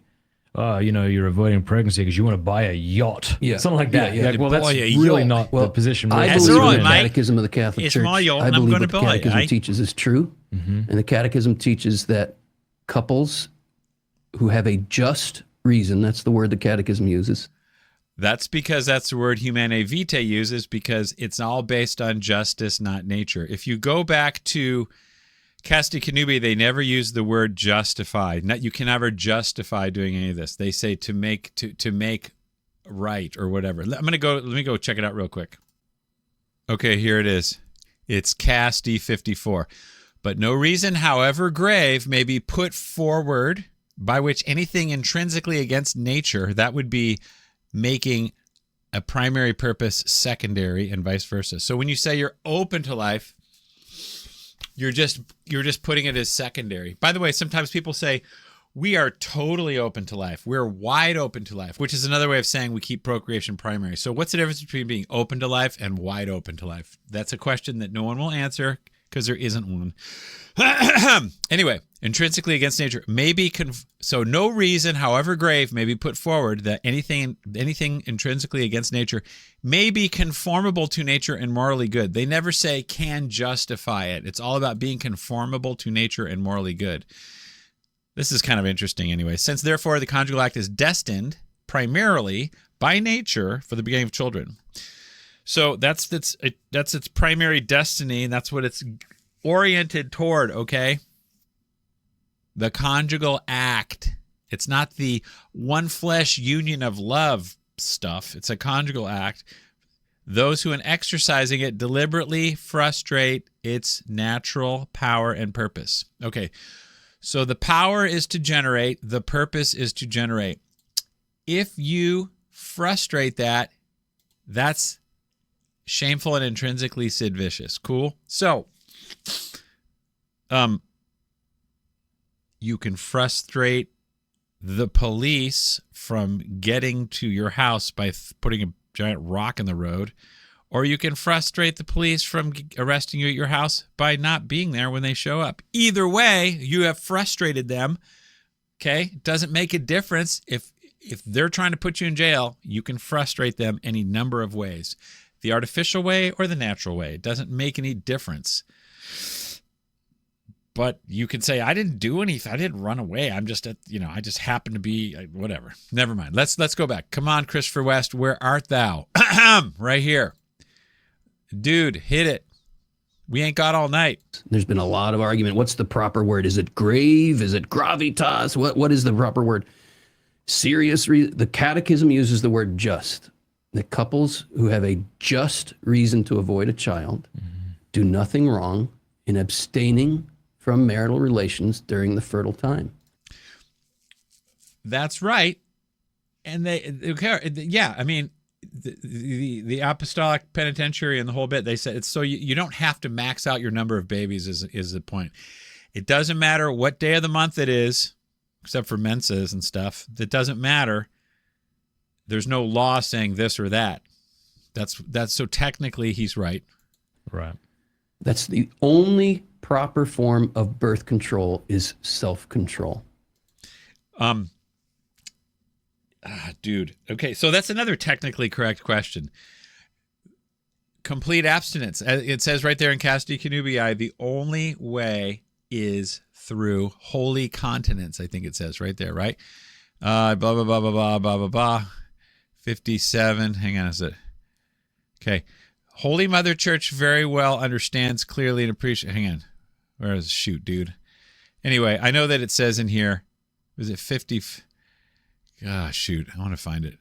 you're avoiding pregnancy because you want to buy a yacht.
Yeah.
Something like that.
Yeah.
Well, that's really not the position.
I believe in the Catechism of the Catholic Church.
My yacht,
I believe what the
buy
Catechism teaches is true.
Mm-hmm.
And the Catechism teaches that couples who have a just reason, that's the word the Catechism uses.
That's because that's the word Humanae Vitae uses, because it's all based on justice, not nature. If you go back to Casti Connubii, they never use the word justify. You can never justify doing any of this. They say to make right or whatever. Let me go check it out real quick. Okay, here it is. It's Casti 54. But no reason, however grave, may be put forward by which anything intrinsically against nature, that would be making a primary purpose secondary, and vice versa. So when you say you're open to life, you're just putting it as secondary. By the way, sometimes people say we are totally open to life. We're wide open to life, which is another way of saying we keep procreation primary. So what's the difference between being open to life and wide open to life? That's a question that no one will answer because there isn't one. Anyway, intrinsically against nature may be so no reason, however grave, may be put forward that anything intrinsically against nature may be conformable to nature and morally good. They never say can justify it. It's all about being conformable to nature and morally good. This is kind of interesting anyway. Since therefore the conjugal act is destined primarily by nature for the begetting of children. So that's its primary destiny, and that's what it's oriented toward, okay? The conjugal act. It's not the one flesh union of love stuff. It's a conjugal act. Those who in exercising it deliberately frustrate its natural power and purpose. Okay, so the power is to generate, the purpose is to generate. If you frustrate that, that's shameful and intrinsically sid vicious. Cool? So, you can frustrate the police from getting to your house by putting a giant rock in the road, or you can frustrate the police from arresting you at your house by not being there when they show up. Either way, you have frustrated them. Okay? It doesn't make a difference. If they're trying to put you in jail, you can frustrate them any number of ways. The artificial way or the natural way. It doesn't make any difference. But you can say, I didn't do anything. I didn't run away. I'm just, I just happened to be, whatever. Never mind. Let's go back. Come on, Christopher West. Where art thou? Right here. Dude, hit it. We ain't got all night.
There's been a lot of argument. What's the proper word? Is it grave? Is it gravitas? What is the proper word? Serious. The Catechism uses the word just. The couples who have a just reason to avoid a child do nothing wrong in abstaining from marital relations during the fertile time.
That's right. And I mean, the apostolic penitentiary and the whole bit, they said it's so you don't have to max out your number of babies is the point. It doesn't matter what day of the month it is, except for menses and stuff. That doesn't matter. There's no law saying this or that. That's so technically he's right.
Right.
That's the only proper form of birth control is self-control.
Dude. Okay, so that's another technically correct question. Complete abstinence. It says right there in Casti Connubii, the only way is through holy continence. I think it says right there, right? Blah, blah, blah, blah, blah, blah, blah, blah. 57. Hang on, is it? Okay. Holy Mother Church very well understands clearly and appreciates. Hang on. Where is it? Shoot, dude. Anyway, I know that it says in here, was it 50? Shoot. I want to find it.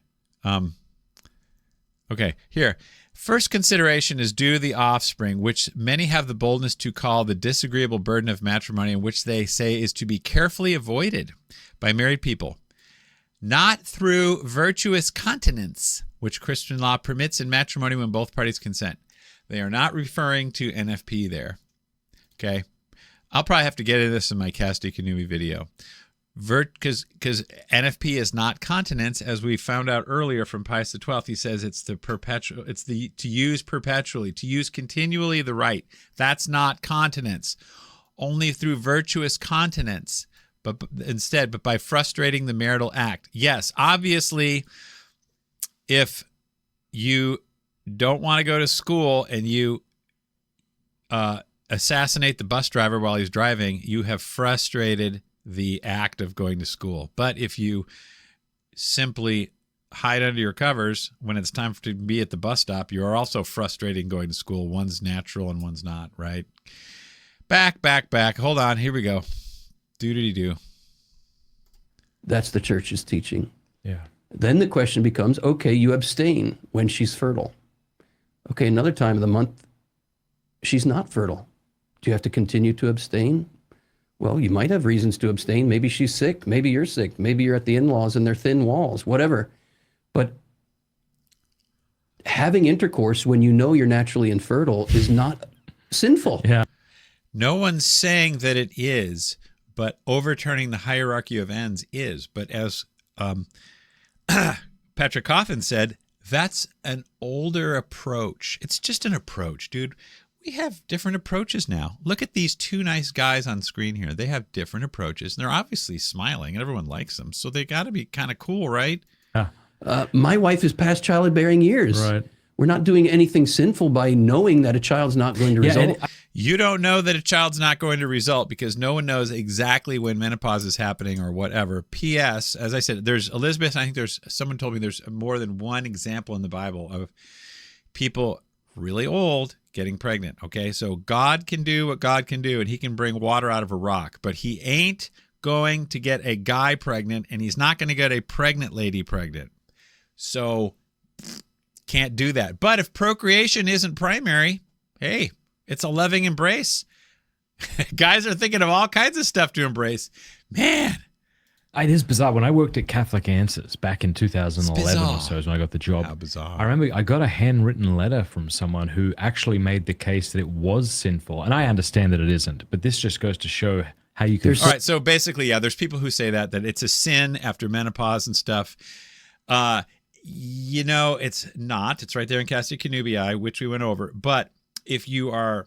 Okay, here. First consideration is due to the offspring, which many have the boldness to call the disagreeable burden of matrimony, and which they say is to be carefully avoided by married people. Not through virtuous continence, which Christian law permits in matrimony when both parties consent. They are not referring to NFP there. Okay? I'll probably have to get into this in my Casti Connubii video. Because NFP is not continence, as we found out earlier from Pius XII. He says it's the to use perpetually, to use continually the right. That's not continence. Only through virtuous continence, but by frustrating the marital act. Yes, obviously, if you don't want to go to school and you assassinate the bus driver while he's driving, you have frustrated the act of going to school. But if you simply hide under your covers when it's time to be at the bus stop, you are also frustrating going to school. One's natural and one's not, right? Back. Hold on. Here we go. Do.
That's the church's teaching.
Yeah.
Then the question becomes, okay, you abstain when she's fertile. Okay, another time of the month, she's not fertile. Do you have to continue to abstain? Well, you might have reasons to abstain. Maybe she's sick. Maybe you're sick. Maybe you're at the in-laws and they're thin walls, whatever. But having intercourse when you know you're naturally infertile is not sinful.
Yeah.
No one's saying that it is, but overturning the hierarchy of ends is. But as Patrick Coffin said, that's an older approach. It's just an approach, dude. We have different approaches now. Look at these two nice guys on screen here. They have different approaches, and they're obviously smiling, and everyone likes them. So they got to be kind of cool, right?
My wife is past childbearing years.
Right.
We're not doing anything sinful by knowing that a child's not going to result.
You don't know that a child's not going to result because no one knows exactly when menopause is happening or whatever. P.S., as I said, there's Elizabeth, I think someone told me there's more than one example in the Bible of people really old getting pregnant, okay? So God can do what God can do, and he can bring water out of a rock, but he ain't going to get a guy pregnant, and he's not going to get a pregnant lady pregnant. So can't do that. But if procreation isn't primary, hey, it's a loving embrace. Guys are thinking of all kinds of stuff to embrace. Man.
It is bizarre. When I worked at Catholic Answers back in 2011 or so is when I got the job.
How bizarre.
I remember I got a handwritten letter from someone who actually made the case that it was sinful. And I understand that it isn't, but this just goes to show how you can...
All right, so basically, yeah, there's people who say that it's a sin after menopause and stuff. It's not. It's right there in Cassia Connubii, which we went over. But if you are,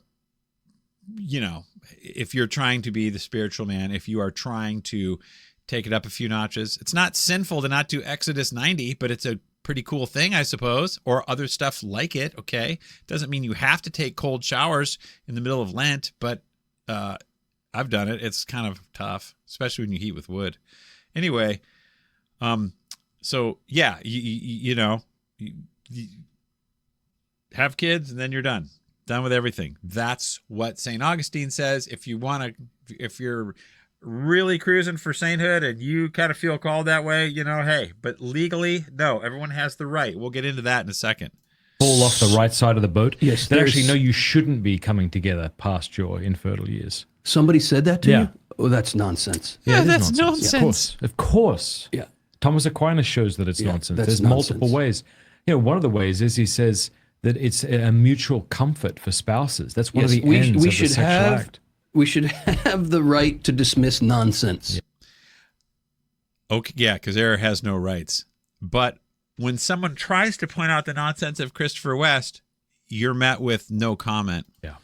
if you're trying to be the spiritual man, if you are trying to take it up a few notches, it's not sinful to not do Exodus 90, but it's a pretty cool thing, I suppose, or other stuff like it, okay? Doesn't mean you have to take cold showers in the middle of Lent, but I've done it. It's kind of tough, especially when you heat with wood. Anyway, so yeah, you have kids and then you're done with everything. That's what St. Augustine says. If you're really cruising for sainthood and you kind of feel called that way, hey, but legally, no, everyone has the right. We'll get into that in a second.
Fall off the right side of the boat.
Yes.
That actually, no, you shouldn't be coming together past your infertile years.
Somebody said that to
Yeah.
you? Oh, that's nonsense.
Yeah,
it is
that's nonsense.
Of course.
Yeah.
Thomas Aquinas shows that it's
Yeah,
nonsense.
that's
There's multiple ways. One of the ways is he says that it's a mutual comfort for spouses. That's one of the ends of the sexual act.
We should have the right to dismiss nonsense.
Yeah.
Okay, yeah, because error has no rights. But when someone tries to point out the nonsense of Christopher West, you're met with no comment.
Yeah.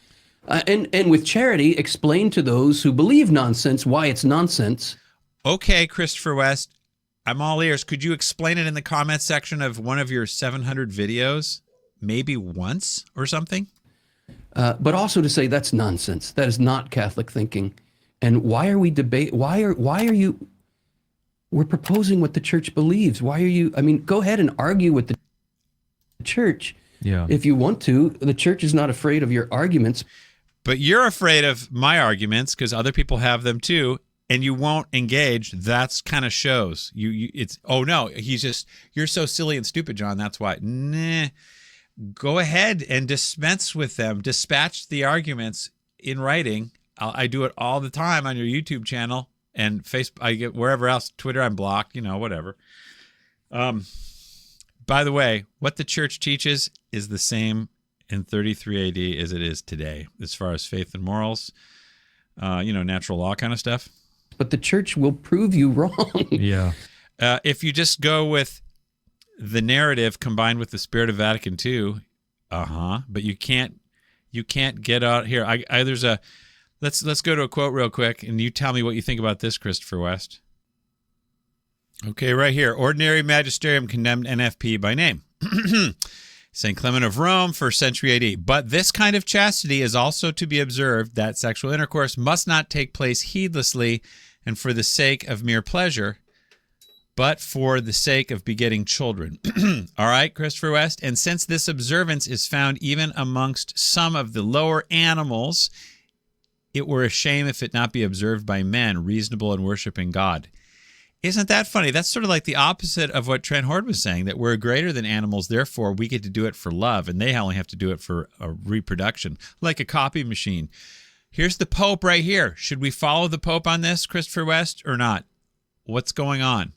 And with charity, explain to those who believe nonsense why it's nonsense.
Okay, Christopher West, I'm all ears. Could you explain it in the comments section of one of your 700 videos? Maybe once or something?
But also to say that's nonsense. That is not Catholic thinking. And why are we why are you, we're proposing what the church believes. Why are you, go ahead and argue with the church.
Yeah.
If you want to. The church is not afraid of your arguments.
But you're afraid of my arguments because other people have them too, and you won't engage. That's kind of shows. It's, oh no, you're so silly and stupid, John. That's why. Nah. Go ahead and dispense with them. Dispatch the arguments in writing. I do it all the time on your YouTube channel and Facebook. I get wherever else, Twitter, I'm blocked, whatever. By the way, what the church teaches is the same in 33 AD as it is today, as far as faith and morals, natural law kind of stuff.
But the church will prove you wrong.
Yeah.
If you just go with the narrative combined with the spirit of Vatican II, but you can't get out here. Let's go to a quote real quick, and you tell me what you think about this, Christopher West. Okay, right here. Ordinary magisterium condemned NFP by name. St. Clement of Rome, 1st century AD. But this kind of chastity is also to be observed that sexual intercourse must not take place heedlessly and for the sake of mere pleasure, but for the sake of begetting children. All right, Christopher West. And since this observance is found even amongst some of the lower animals, it were a shame if it not be observed by men, reasonable and worshiping God. Isn't that funny? That's sort of like the opposite of what Trent Horde was saying, that we're greater than animals, therefore we get to do it for love, and they only have to do it for reproduction, like a copy machine. Here's the Pope right here. Should we follow the Pope on this, Christopher West, or not? What's going on?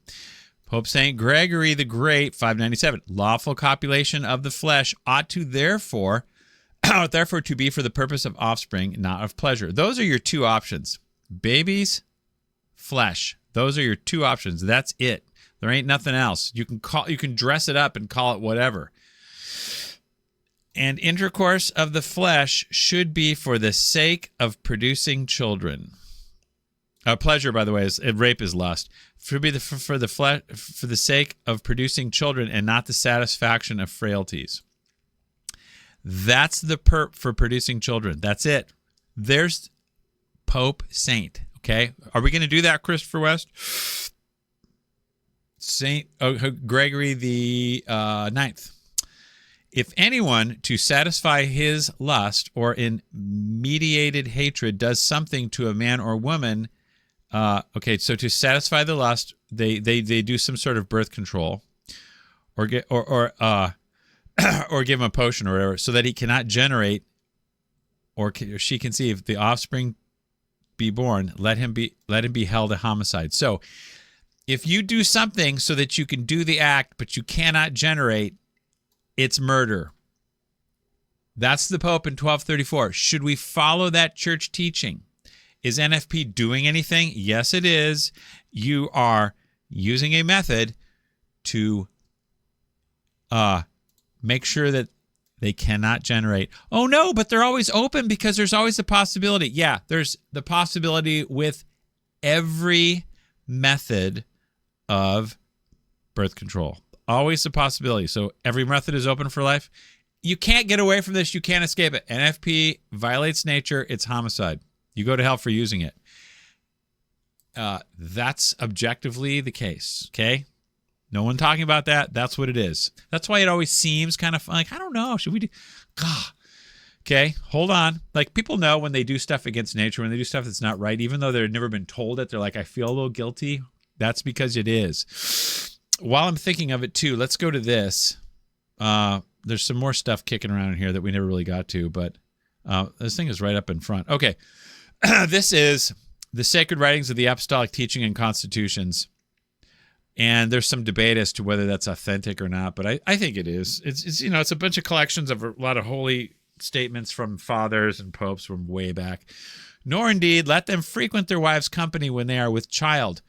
Pope St. Gregory the Great, 597, lawful copulation of the flesh ought to therefore to be for the purpose of offspring, not of pleasure. Those are your two options. Babies, flesh. Those are your two options. That's it. There ain't nothing else. You can dress it up and call it whatever. And intercourse of the flesh should be for the sake of producing children. Pleasure, by the way, rape is lust. Should be for the sake of producing children and not the satisfaction of frailties. That's the perp for producing children. That's it. There's Pope Saint. Okay, are we going to do that, Christopher West? Saint Gregory the Ninth. If anyone, to satisfy his lust or in mediated hatred, does something to a man or woman, okay, so to satisfy the lust, they do some sort of birth control, or give him a potion or whatever, so that he cannot generate or she conceive the offspring be born. Let him be held a homicide. So, if you do something so that you can do the act, but you cannot generate, it's murder. That's the Pope in 1234. Should we follow that church teaching? Is NFP doing anything? Yes, it is. You are using a method to make sure that they cannot generate. Oh, no, but they're always open because there's always a possibility. Yeah, there's the possibility with every method of birth control. Always a possibility. So every method is open for life. You can't get away from this. You can't escape it. NFP violates nature. It's homicide. You go to hell for using it. That's objectively the case, okay? No one talking about that. That's what it is. That's why it always seems kind of like, I don't know, should we do... God. Okay, hold on. Like, people know when they do stuff against nature, when they do stuff that's not right, even though they've never been told it, they're like, I feel a little guilty. That's because it is. While I'm thinking of it, too, let's go to this. There's some more stuff kicking around in here that we never really got to, but this thing is right up in front. Okay, this is the sacred writings of the apostolic teaching and constitutions. And there's some debate as to whether that's authentic or not, but I think it is. It's it's a bunch of collections of a lot of holy statements from fathers and popes from way back. Nor indeed let them frequent their wives' company when they are with child.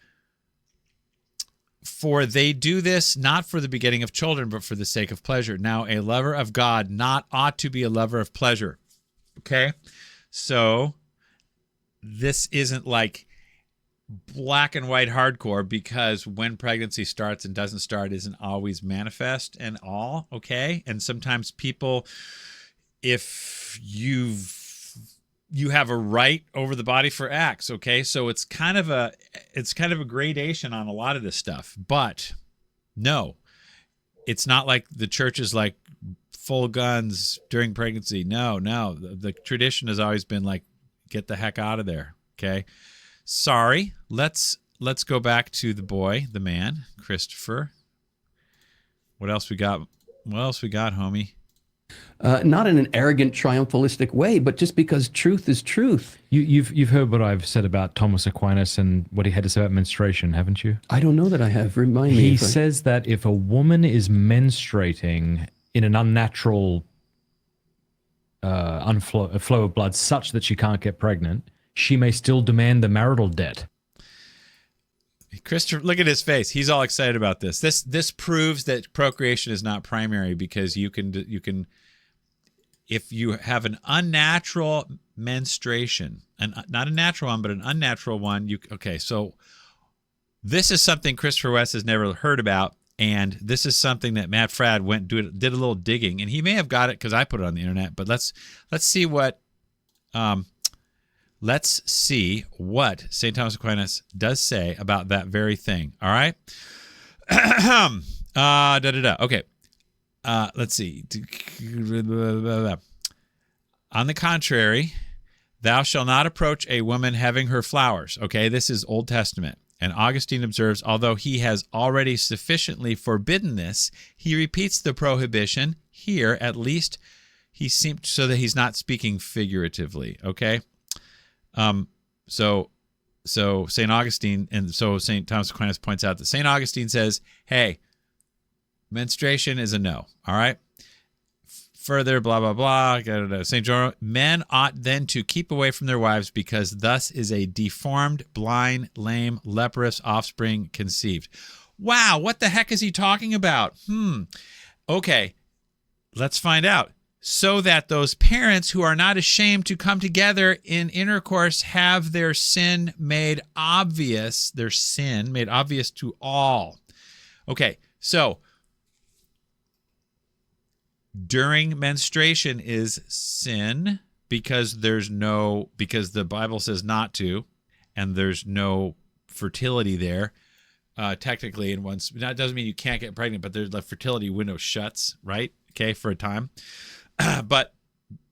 For they do this not for the begetting of children, but for the sake of pleasure. Now, a lover of God ought to be a lover of pleasure. Okay? So, this isn't like black and white hardcore, because when pregnancy starts and doesn't start isn't always manifest and all, okay? And sometimes people, if you have a right over the body for acts, okay? So it's kind of a gradation on a lot of this stuff. But no, it's not like the church is like full guns during pregnancy. No. The tradition has always been like, get the heck out of there, okay? Sorry. Let's go back to the boy, the man, Christopher. What else we got? What else we got, homie?
Not in an arrogant, triumphalistic way, but just because truth is truth.
You've heard what I've said about Thomas Aquinas and what he had to say about menstruation, haven't you?
I don't know that I have. Remind me.
He says that if a woman is menstruating in an unnatural flow of blood such that she can't get pregnant, she may still demand the marital debt.
Christopher, look at his face. He's all excited about this. This proves that procreation is not primary, because you can if you have an unnatural menstruation, and not a natural one, but an unnatural one, so this is something Christopher West has never heard about, and this is something that Matt Fradd did a little digging, and he may have got it because I put it on the internet, but let's see what let's see what St. Thomas Aquinas does say about that very thing. All right? Okay. Let's see. On the contrary, thou shalt not approach a woman having her flowers. Okay, this is Old Testament. And Augustine observes, although he has already sufficiently forbidden this, he repeats the prohibition here, at least he seemed, so that he's not speaking figuratively. Okay? So St. Augustine, and so St. Thomas Aquinas points out that St. Augustine says, hey, menstruation is a no. All right? Further, blah, blah, blah. St. John, men ought then to keep away from their wives, because thus is a deformed, blind, lame, leprous offspring conceived. Wow, what the heck is he talking about? Okay, let's find out. So that those parents who are not ashamed to come together in intercourse have their sin made obvious, to all. Okay, so during menstruation is sin because the Bible says not to, and there's no fertility there. Technically, that doesn't mean you can't get pregnant, but the fertility window shuts, right? Okay, for a time. But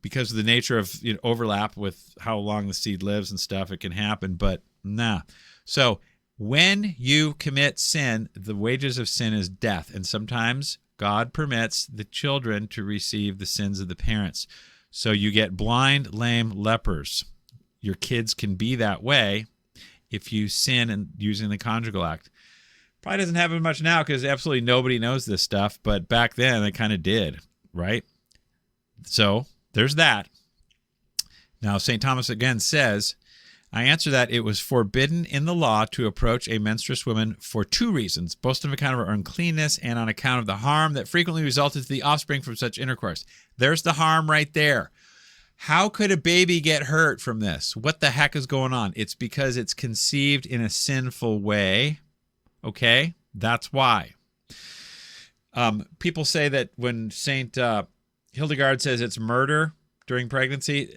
because of the nature of overlap with how long the seed lives and stuff, it can happen, but nah. So when you commit sin, the wages of sin is death. And sometimes God permits the children to receive the sins of the parents. So you get blind, lame, lepers. Your kids can be that way if you sin and using the conjugal act. Probably doesn't happen much now because absolutely nobody knows this stuff, but back then they kind of did, right? So there's that. Now, St. Thomas again says, I answer that it was forbidden in the law to approach a menstruous woman for two reasons, both on account of her uncleanness and on account of the harm that frequently resulted to the offspring from such intercourse. There's the harm right there. How could a baby get hurt from this? What the heck is going on? It's because it's conceived in a sinful way. Okay? That's why. People say that when St. Hildegard says it's murder during pregnancy,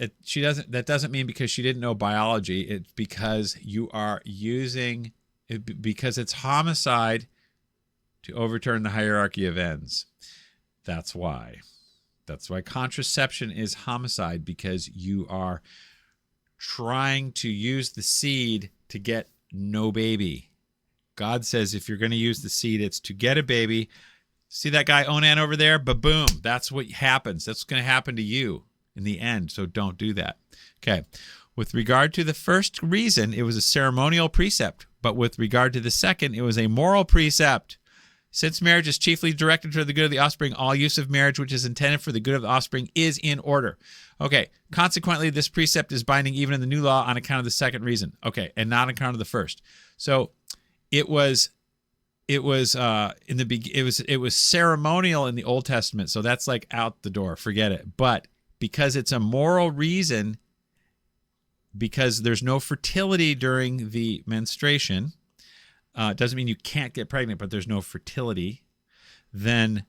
that doesn't mean because she didn't know biology. It's because you are using it, because it's homicide to overturn the hierarchy of ends. That's why. That's why contraception is homicide, because you are trying to use the seed to get no baby. God says if you're going to use the seed, it's to get a baby. See that guy Onan over there? Ba-boom. That's what happens. That's going to happen to you in the end, so don't do that. Okay. With regard to the first reason, it was a ceremonial precept, but with regard to the second, it was a moral precept. Since marriage is chiefly directed toward the good of the offspring, all use of marriage which is intended for the good of the offspring is in order. Okay. Consequently, this precept is binding even in the new law on account of the second reason. Okay, and not on account of the first. So it was ceremonial in the Old Testament, so that's like out the door. Forget it. But because it's a moral reason, because there's no fertility during the menstruation, doesn't mean you can't get pregnant, but there's no fertility. Then,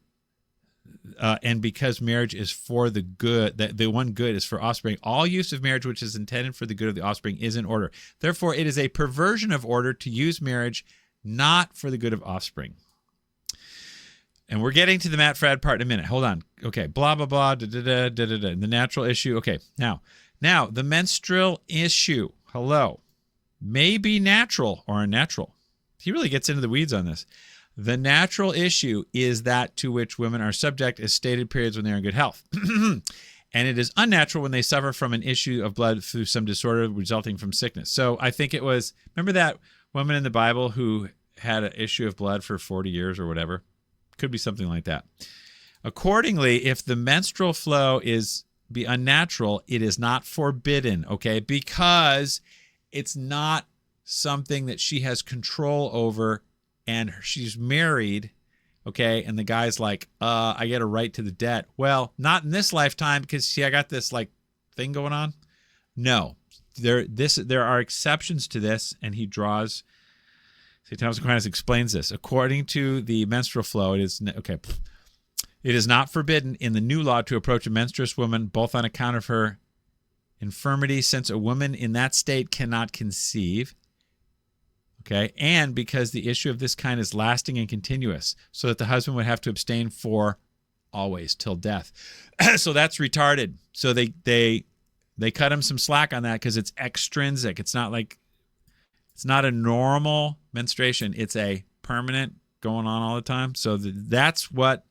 and because marriage is for the good, the one good is for offspring, all use of marriage which is intended for the good of the offspring is in order. Therefore, it is a perversion of order to use marriage not for the good of offspring. And we're getting to the Matt Frad part in a minute. Hold on. Okay. Blah, blah, blah. The natural issue. Okay. Now, the menstrual issue, may be natural or unnatural. He really gets into the weeds on this. The natural issue is that to which women are subject as stated periods when they are in good health. And it is unnatural when they suffer from an issue of blood through some disorder resulting from sickness. So I think it was, remember that woman in the Bible who had an issue of blood for 40 years or whatever? Could be something like that. Accordingly, if the menstrual flow be unnatural, it is not forbidden, okay? Because it's not something that she has control over, and she's married, okay? And the guy's like, I get a right to the debt. Well, not in this lifetime, because see, I got this like thing going on. No, there are exceptions to this, and he draws. St. Thomas Aquinas explains this. According to the menstrual flow, it is not forbidden in the new law to approach a menstruous woman, both on account of her infirmity, since a woman in that state cannot conceive. Okay, and because the issue of this kind is lasting and continuous, so that the husband would have to abstain for always till death. So that's retarded. So they cut him some slack on that because it's extrinsic. It's not a normal menstruation. It's a permanent going on all the time. So that's what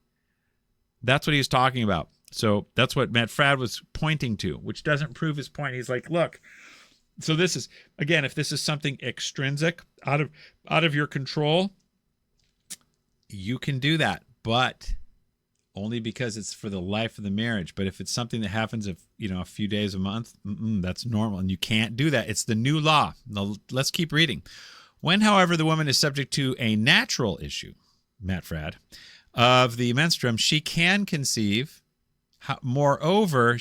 he was talking about. So that's what Matt Fradd was pointing to, which doesn't prove his point. He's like, look, so this is, again, if this is something extrinsic out of your control, you can do that, but only because it's for the life of the marriage. But if it's something that happens a few days a month, that's normal, and you can't do that. It's the new law. Now, let's keep reading. When, however, the woman is subject to a natural issue, Matt Fradd, of the menstruum, she can conceive. Moreover,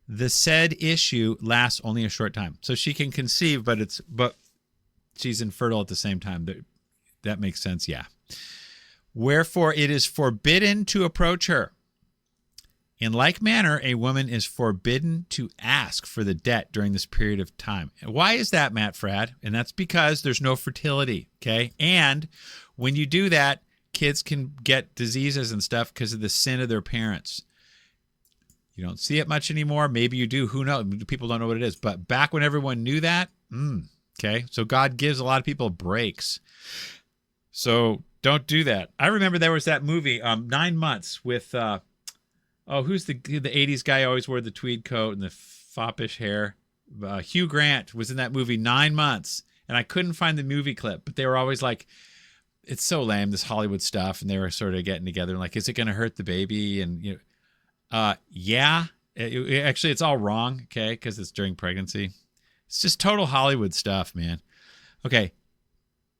the said issue lasts only a short time. So she can conceive, but she's infertile at the same time. That makes sense, yeah. Wherefore it is forbidden to approach her. In like manner, a woman is forbidden to ask for the debt during this period of time. Why is that, Matt Fradd? And that's because there's no fertility, okay? And when you do that, kids can get diseases and stuff because of the sin of their parents. You don't see it much anymore. Maybe you do. Who knows? People don't know what it is. But back when everyone knew that, okay? So God gives a lot of people breaks. So don't do that. I remember there was that movie, 9 Months, with... who's the 80s guy who always wore the tweed coat and the foppish hair? Hugh Grant was in that movie 9 Months, and I couldn't find the movie clip, but they were always like, it's so lame, this Hollywood stuff, and they were sort of getting together and like, is it going to hurt the baby? And, yeah. Actually, it's all wrong, okay, because it's during pregnancy. It's just total Hollywood stuff, man. Okay.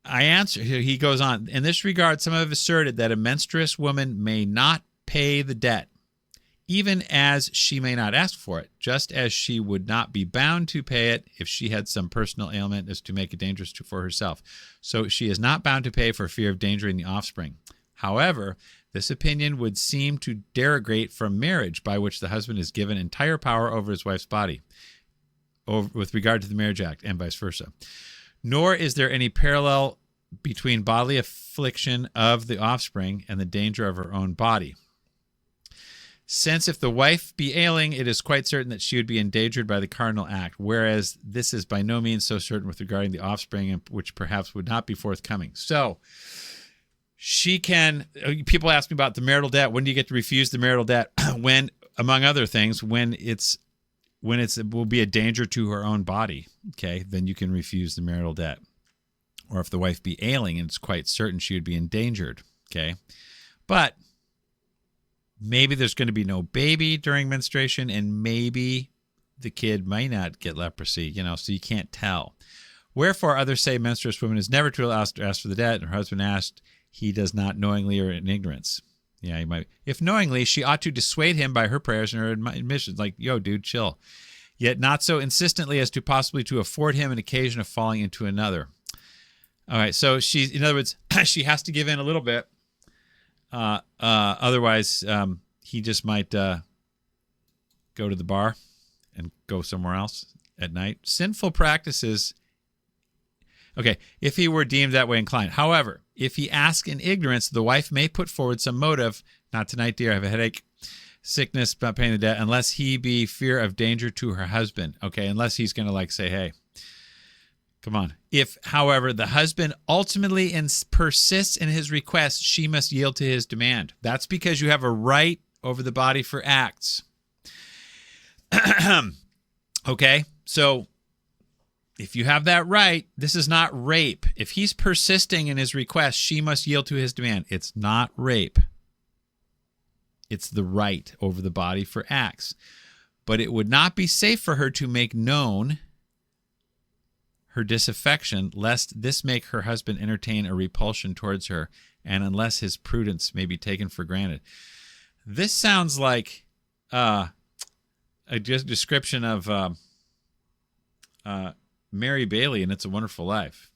He goes on. In this regard, some have asserted that a menstruous woman may not pay the debt, even as she may not ask for it, just as she would not be bound to pay it if she had some personal ailment as to make it dangerous for herself. So she is not bound to pay for fear of endangering the offspring. However, this opinion would seem to derogate from marriage, by which the husband is given entire power over his wife's body, with regard to the Marriage Act, and vice versa. Nor is there any parallel between bodily affliction of the offspring and the danger of her own body. Since if the wife be ailing, it is quite certain that she would be endangered by the cardinal act, whereas this is by no means so certain with regarding the offspring, which perhaps would not be forthcoming. So she can, people ask me about the marital debt. When do you get to refuse the marital debt? When, among other things, when it will be a danger to her own body, okay, then you can refuse the marital debt. Or if the wife be ailing and it's quite certain she would be endangered, okay. But maybe there's going to be no baby during menstruation, and maybe the kid might not get leprosy, so you can't tell. Wherefore others say menstruous woman is never to ask for the debt, and her husband asked, he does not knowingly or in ignorance. Yeah, he might. If knowingly, she ought to dissuade him by her prayers and her admissions, like, yo, dude, chill. Yet not so insistently as to possibly to afford him an occasion of falling into another. All right, so in other words, she has to give in a little bit. Otherwise, he just might go to the bar and go somewhere else at night. Sinful practices. Okay, if he were deemed that way inclined. However, if he asks in ignorance, the wife may put forward some motive. Not tonight, dear. I have a headache. Sickness, not paying the debt. Unless he be fear of danger to her husband. Okay, unless he's going to say, hey, come on. If, however, the husband ultimately persists in his request, she must yield to his demand. That's because you have a right over the body for acts. Okay, so if you have that right, this is not rape. If he's persisting in his request, she must yield to his demand. It's not rape. It's the right over the body for acts. But it would not be safe for her to make known her disaffection, lest this make her husband entertain a repulsion towards her, and unless his prudence may be taken for granted. This sounds like a description of Mary Bailey in It's a Wonderful Life.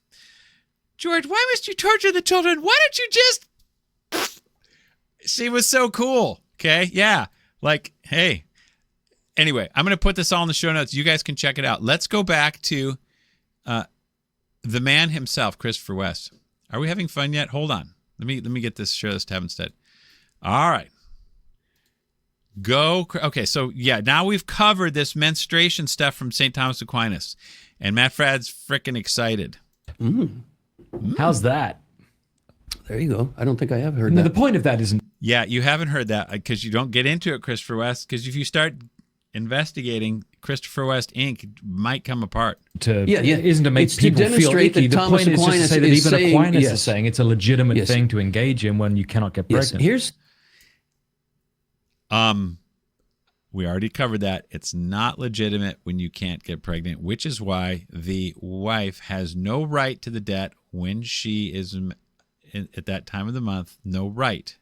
George, why must you torture the children? Why don't you just... She was so cool, okay? Yeah, like, hey. Anyway, I'm going to put this all in the show notes. You guys can check it out. Let's go back to the man himself, Christopher West. Are we having fun yet? Hold on. Let me get this, share this tab instead. All right. Go. Okay, so yeah, now we've covered this menstruation stuff from St. Thomas Aquinas. And Matt Frad's freaking excited.
How's that?
There you go. I don't think I have heard
No,
that.
the point of that isn't.
Yeah, you haven't heard that because you don't get into it, Christopher West. Because if you start investigating, Christopher West Inc. might come apart.
Isn't to make
It's to
people feel
demonstrate
icky.
that
The
Thomas
point is just to
Aquinas
say that
is
even
saying-
Aquinas
yes.
is saying it's a legitimate
Yes.
thing to engage in when you cannot get
Yes.
pregnant.
Here's
We already covered that. It's not legitimate when you can't get pregnant, which is why the wife has no right to the debt when she is at that time of the month. No right.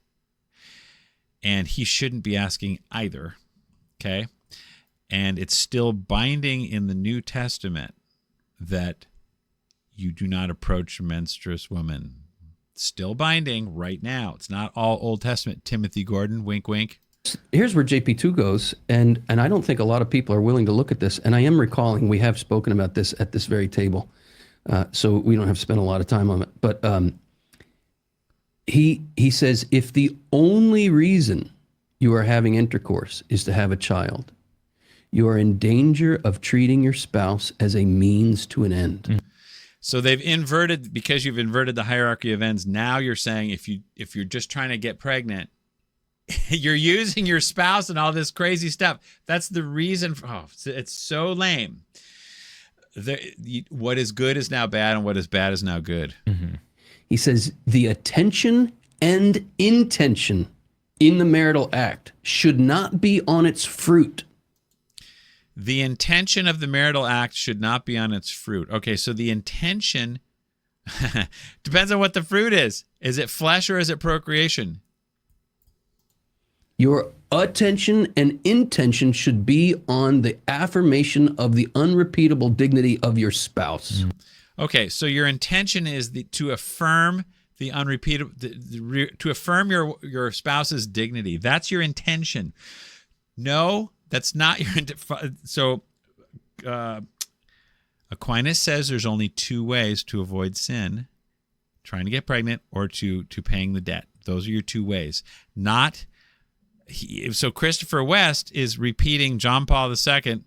And he shouldn't be asking either. Okay? And it's still binding in the New Testament that you do not approach a menstruous woman. Still binding right now. It's not all Old Testament. Timothy Gordon, wink, wink.
here's where JP2 goes, and I don't think a lot of people are willing to look at this. And I am recalling we have spoken about this at this very table, so we don't have to spend a lot of time on it. But he says if the only reason you are having intercourse is to have a child, you are in danger of treating your spouse as a means to an end.
So they've inverted, because you've inverted the hierarchy of ends. Now you're saying if you're just trying to get pregnant, you're using your spouse and all this crazy stuff. That's the reason. It's so lame. What is good is now bad, and what is bad is now good.
Mm-hmm. He says the attention and intention in the marital act should not be on its fruit.
The intention of the marital act should not be on its fruit. Okay, so the intention depends on what the fruit is. Is it flesh or is it procreation?
Your attention and intention should be on the affirmation of the unrepeatable dignity of your spouse.
Okay, so your intention is to affirm the unrepeatable, to affirm your spouse's dignity. That's your intention. No, that's not your intention. So Aquinas says there's only two ways to avoid sin: trying to get pregnant or to paying the debt. Those are your two ways. So Christopher West is repeating John Paul II,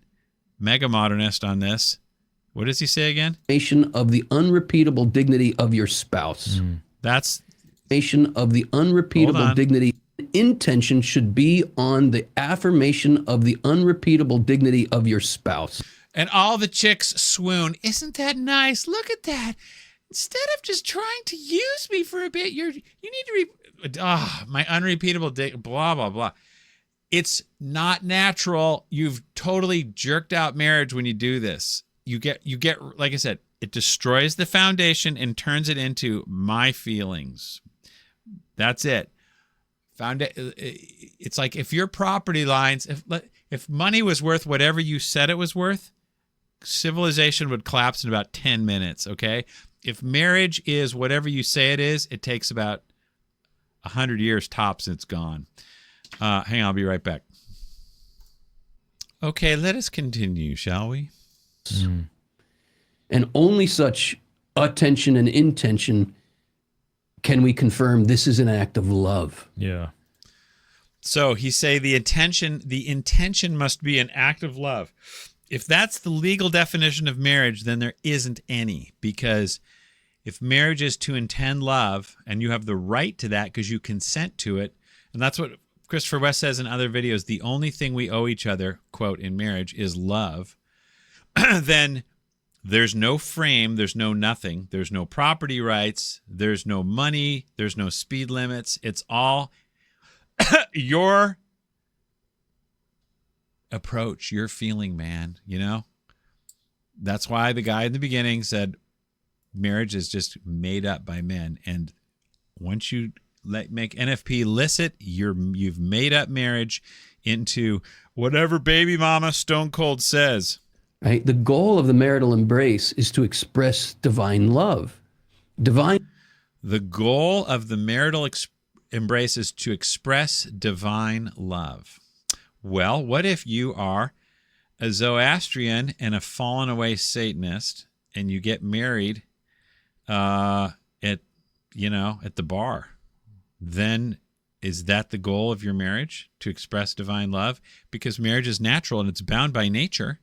mega modernist, on this. What does he say again?
Affirmation of the unrepeatable dignity of your spouse.
That's
affirmation of the unrepeatable dignity. Intention should be on the affirmation of the unrepeatable dignity of your spouse.
And all the chicks swoon. Isn't that nice? Look at that. Instead of just trying to use me for a bit, you need to my unrepeatable blah blah blah. It's not natural. You've totally jerked out marriage when you do this. You get like I said, it destroys the foundation and turns it into my feelings. That's it. It's like if your property lines, if money was worth whatever you said it was worth, civilization would collapse in about 10 minutes, okay? If marriage is whatever you say it is, it takes about 100 years tops and it's gone. Hang on, I'll be right back. Okay, let us continue, shall we?
And only such attention and intention can we confirm this is an act of love.
Yeah.
So he say the intention must be an act of love. If that's the legal definition of marriage, then there isn't any, because if marriage is to intend love, and you have the right to that because you consent to it, and that's what Christopher West says in other videos, the only thing we owe each other, quote, in marriage is love, then there's no frame, there's no nothing, there's no property rights, there's no money, there's no speed limits. It's all your approach, your feeling, man, you know? That's why the guy in the beginning said marriage is just made up by men. And once you make NFP licit, you've made up marriage into whatever baby mama Stone Cold says.
Right? The goal of the marital embrace is to express divine love.
The goal of the marital embrace is to express divine love. Well, what if you are a Zoroastrian and a fallen away Satanist, and you get married at the bar, then is that the goal of your marriage, to express divine love? Because marriage is natural and it's bound by nature.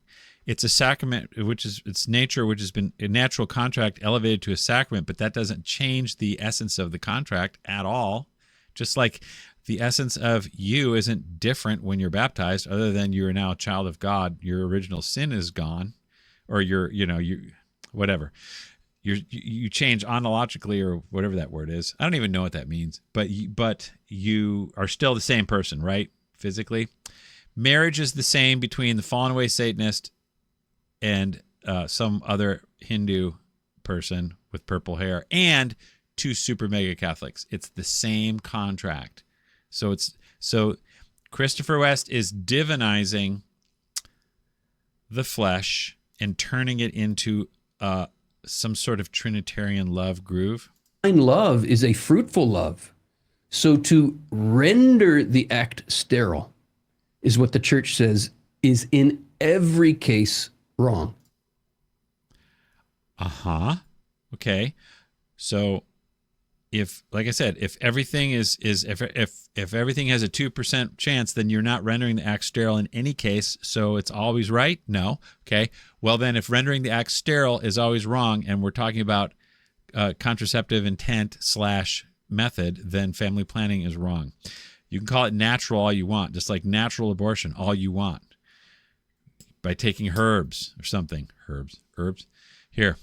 It's a sacrament, it's nature, which has been a natural contract elevated to a sacrament, but that doesn't change the essence of the contract at all. Just like the essence of you isn't different when you're baptized, other than you're now a child of God. Your original sin is gone, or whatever. You change ontologically, or whatever that word is. I don't even know what that means, but you are still the same person, right? Physically. Marriage is the same between the fallen away Satanist and some other Hindu person with purple hair and two super mega Catholics. It's the same contract. So Christopher West is divinizing the flesh and turning it into some sort of Trinitarian love groove.
Love is a fruitful love. So to render the act sterile is what the church says is in every case wrong.
Okay. So if, like I said, if everything if everything has a 2% chance, then you're not rendering the act sterile in any case. So it's always right? No. Okay. Well, then if rendering the act sterile is always wrong, and we're talking about contraceptive intent / method, then family planning is wrong. You can call it natural all you want, just like natural abortion all you want, by taking herbs or something. Herbs. Here.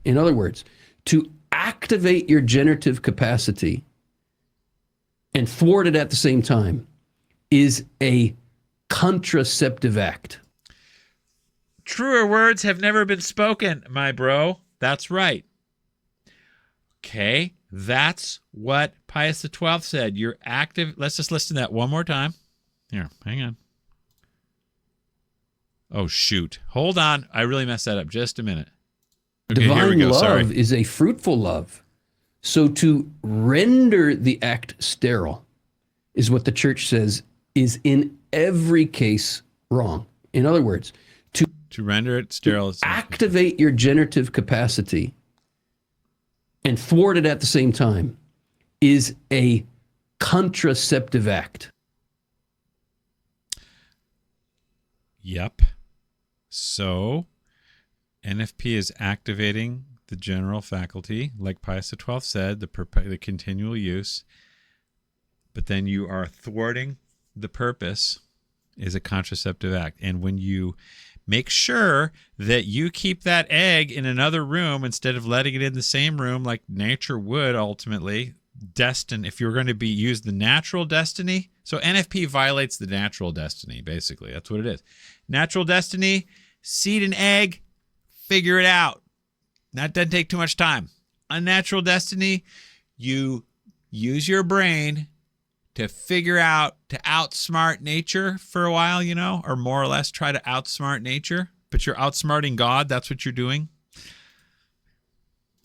In other words, to activate your generative capacity and thwart it at the same time is a contraceptive act.
Truer words have never been spoken, my bro. That's right. Okay, that's what Pius XII said. You're active. Let's just listen to that one more time. Here, hang on. Oh, shoot. Hold on. I really messed that up. Just a minute. Okay,
Divine
here we go.
love
Sorry.
is a fruitful love. So to render the act sterile is what the church says is in every case wrong. In other words,
to render it sterile,
activate your generative capacity and thwart it at the same time is a contraceptive act.
Yep. So NFP is activating the general faculty, like Pius XII said, the continual use, but then you are thwarting the purpose is a contraceptive act. And when you make sure that you keep that egg in another room instead of letting it in the same room like nature would ultimately, if you're going to use the natural destiny. So NFP violates the natural destiny, basically. That's what it is. Natural destiny, seed and egg, figure it out. That doesn't take too much time. Unnatural destiny, you use your brain to figure out, to outsmart nature for a while, or more or less try to outsmart nature, but you're outsmarting God. That's what you're doing.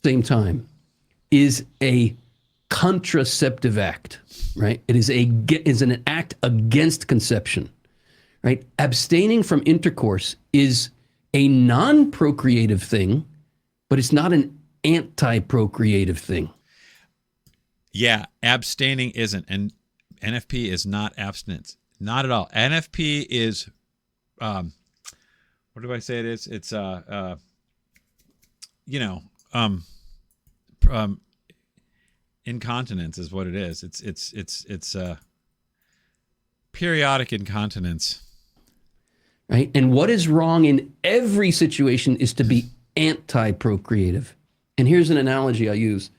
Same time is a contraceptive act, right? It is an act against conception, right? Abstaining from intercourse is a non-procreative thing, but it's not an anti-procreative thing.
Yeah, abstaining isn't. And NFP is not abstinence. Not at all. NFP is, what do I say it is? It's, incontinence is what it is. It's periodic incontinence.
Right? And what is wrong in every situation is to be anti-procreative. And here's an analogy I use.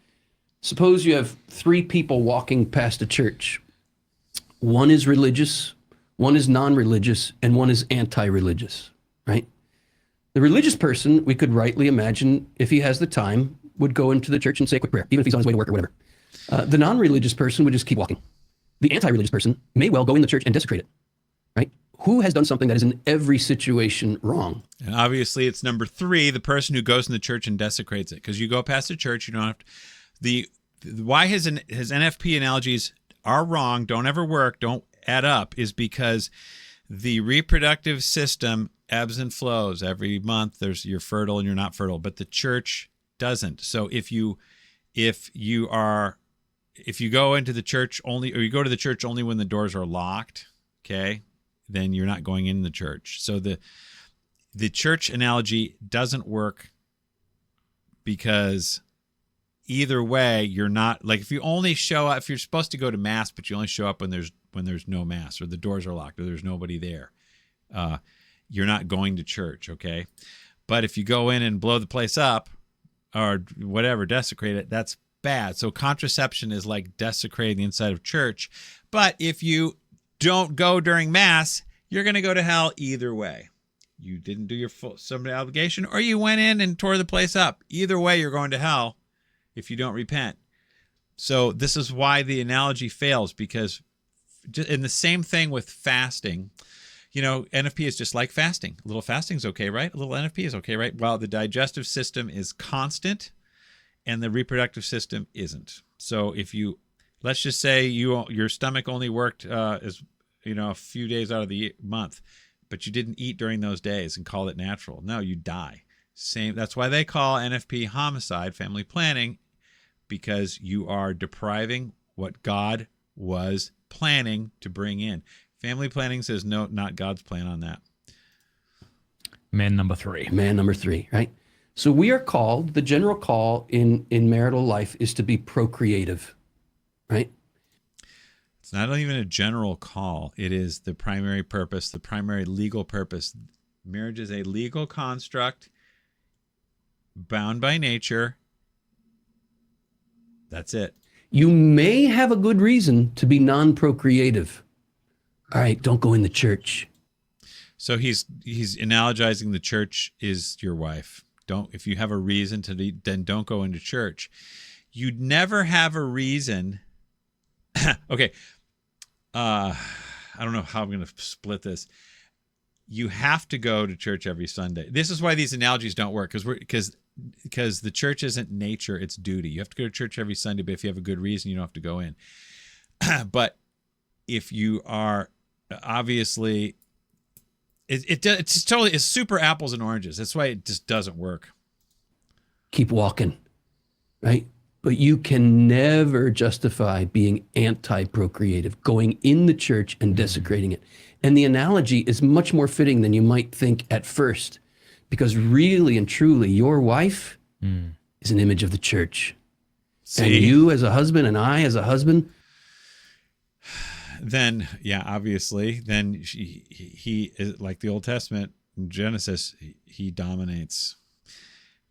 Suppose you have three people walking past a church. One is religious, one is non-religious, and one is anti-religious, right? The religious person, we could rightly imagine, if he has the time, would go into the church and say a quick prayer, even if he's on his way to work or whatever. The non-religious person would just keep walking. The anti-religious person may well go in the church and desecrate it, right? Who has done something that is in every situation wrong?
And obviously it's number 3, the person who goes in the church and desecrates it. Because you go past the church, you don't have to... Why his NFP analogies are wrong, don't ever work, don't add up, is because the reproductive system ebbs and flows. Every month you're fertile and you're not fertile, but the church doesn't. So if you go into the church only, or you go to the church only when the doors are locked, okay, then you're not going in the church. So the church analogy doesn't work, because either way, you're not, like, if you only show up, if you're supposed to go to mass, but you only show up when there's no mass, or the doors are locked, or there's nobody there, you're not going to church, okay? But if you go in and blow the place up, or whatever, desecrate it, that's bad. So contraception is like desecrating the inside of church. But if you don't go during mass, you're going to go to hell either way. You didn't do your full someday obligation, or you went in and tore the place up. Either way, you're going to hell if you don't repent. So this is why the analogy fails, because in the same thing with fasting, NFP is just like fasting. A little fasting is okay, right? A little NFP is okay, right? Well, the digestive system is constant and the reproductive system isn't. So if let's just say your stomach only worked a few days out of the month, but you didn't eat during those days and call it natural. No, you die. That's why they call NFP homicide, family planning, because you are depriving what God was planning to bring in. Family planning says no, not God's plan on that.
Man number three,
right? So we are called, the general call in marital life is to be procreative, right?
It's not even a general call. It is the primary purpose, the primary legal purpose. Marriage is a legal construct bound by nature. That's it.
You may have a good reason to be non-procreative. All right, don't go in the church.
So he's analogizing the church is your wife. If you have a reason to, then don't go into church. You'd never have a reason. Okay. I don't know how I'm going to split this. You have to go to church every Sunday. This is why these analogies don't work, because the church isn't nature, it's duty. You have to go to church every Sunday, but if you have a good reason, you don't have to go in. But if you are obviously, it's super apples and oranges. That's why it just doesn't work.
Keep walking, right? But you can never justify being anti-procreative, going in the church and desecrating it. And the analogy is much more fitting than you might think at first, because really and truly, your wife is an image of the church. See? And you as a husband and I as a husband.
Then, yeah, obviously, then he is like the Old Testament in Genesis, he dominates.